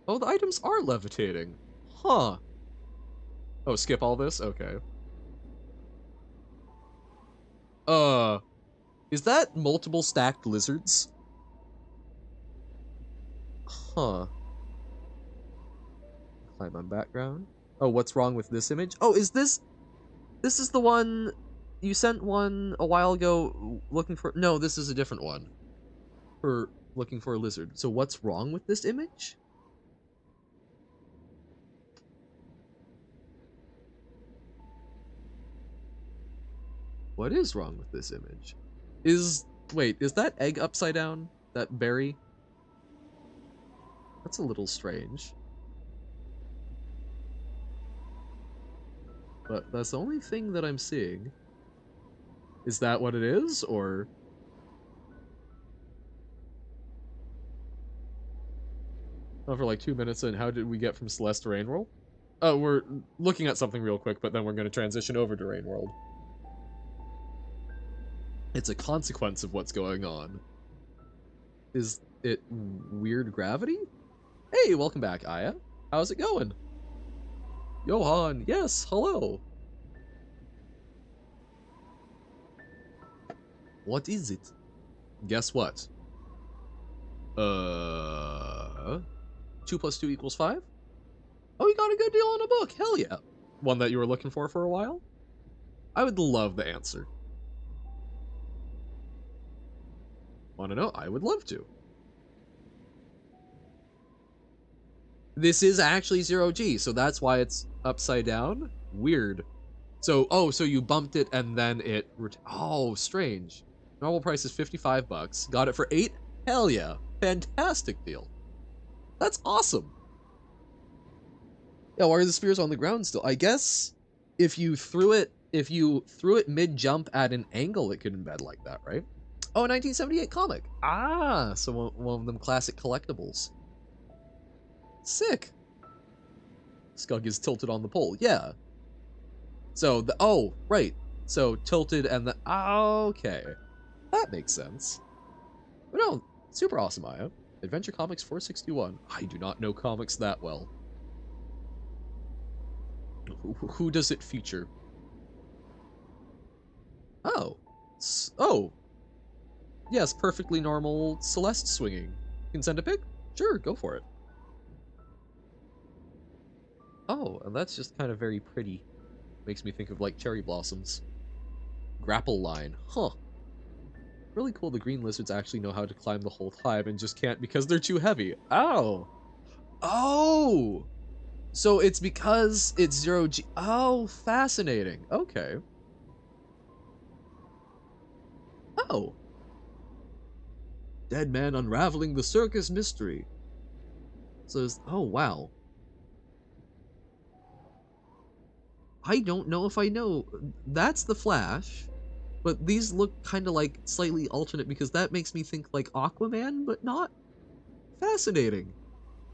Oh, the items are levitating. Huh. Oh, skip all this? Okay. Is that multiple stacked lizards? Huh. Climb on background. Oh, what's wrong with this image? Oh, is this is the one you sent one a while ago looking for? No, this is a different one. For looking for a lizard. So what's wrong with this image? What is wrong with this image? Wait, is that egg upside down? That berry? That's a little strange. But that's the only thing that I'm seeing. Is that what it is, or? Oh, for like 2 minutes, and how did we get from Celeste to Rain World? Oh, we're looking at something real quick, but then we're going to transition over to Rain World. It's a consequence of what's going on. Is it weird gravity? Hey, welcome back, Aya. How's it going? Johan, yes, hello. What is it? Guess what? 2 + 2 = 5? Oh, you got a good deal on a book, hell yeah. One that you were looking for a while? I would love the answer. Wanna know? I would love to. This is actually 0G, so that's why it's upside down? Weird. So, oh, so you bumped it and then it... Oh, strange. Normal price is 55 bucks. Got it for 8? Hell yeah. Fantastic deal. That's awesome. Yeah, why are the spears on the ground still? I guess if you threw it mid-jump at an angle, it could embed like that, right? Oh, 1978 comic. Ah, so one of them classic collectibles. Sick. Skug is tilted on the pole. Yeah. So oh, right. So tilted and the okay. That makes sense. But no, super awesome, Aya. Adventure Comics 461. I do not know comics that well. Who does it feature? Oh. Oh. Yes, perfectly normal Celeste swinging. Can send a pic? Sure, go for it. Oh, and that's just kind of very pretty. Makes me think of like cherry blossoms. Grapple line. Huh. Really cool the green lizards actually know how to climb the whole time and just can't because they're too heavy. Oh. Oh! So it's because it's 0G. Oh, fascinating. Okay. Oh. Dead man unraveling the circus mystery. So it's, oh wow. I don't know if I know. That's the Flash. But these look kind of like slightly alternate because that makes me think like Aquaman, but not. Fascinating.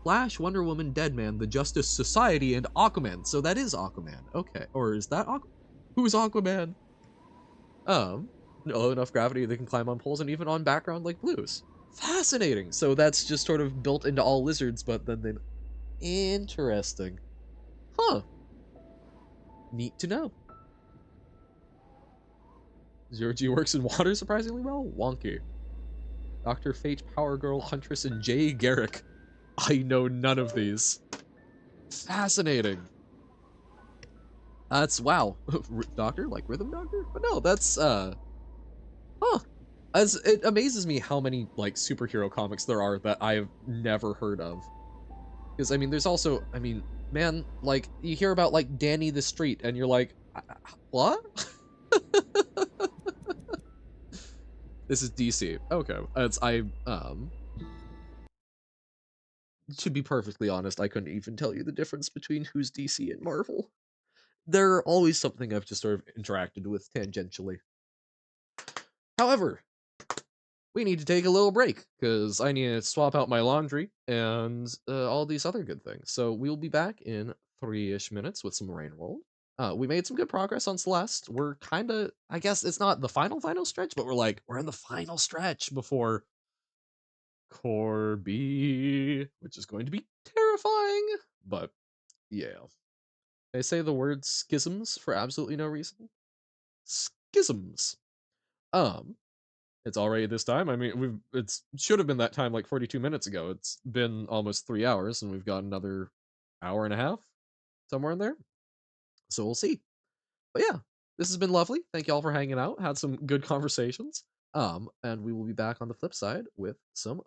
Flash, Wonder Woman, Deadman, the Justice Society, and Aquaman. So that is Aquaman. Okay. Or is that Who's Aquaman? Low enough gravity they can climb on poles and even on background like blues. Fascinating. So that's just sort of built into all lizards, but then they... Interesting. Huh. Neat to know. 0G works in water surprisingly well? Wonky. Dr. Fate, Power Girl, Huntress, and Jay Garrick. I know none of these. Fascinating. That's, wow. Doctor? Like Rhythm Doctor? But no, that's, huh. As it amazes me how many, like, superhero comics there are that I've never heard of. Because, I mean, there's also, I mean, man, like, you hear about, like, Danny the Street, and you're like, what? This is DC. Okay. to be perfectly honest, I couldn't even tell you the difference between who's DC and Marvel. They're always something I've just sort of interacted with tangentially. However, we need to take a little break because I need to swap out my laundry and all these other good things. So we'll be back in 3-ish minutes with some Rain World. We made some good progress on Celeste. We're kind of, I guess it's not the final stretch, but we're in the final stretch before Corby, which is going to be terrifying. But yeah, they say the word schisms for absolutely no reason. Schisms. Um, it's already this time. I mean, it's should have been that time like 42 minutes ago. It's been almost 3 hours, and we've got another hour and a half somewhere in there. So we'll see. But yeah, this has been lovely. Thank y'all for hanging out. Had some good conversations. And we will be back on the flip side with some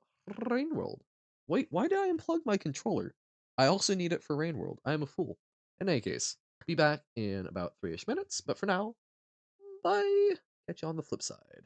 Rain World. Wait, why did I unplug my controller? I also need it for Rain World. I am a fool. In any case, be back in about 3-ish minutes. But for now, bye. Catch you on the flip side.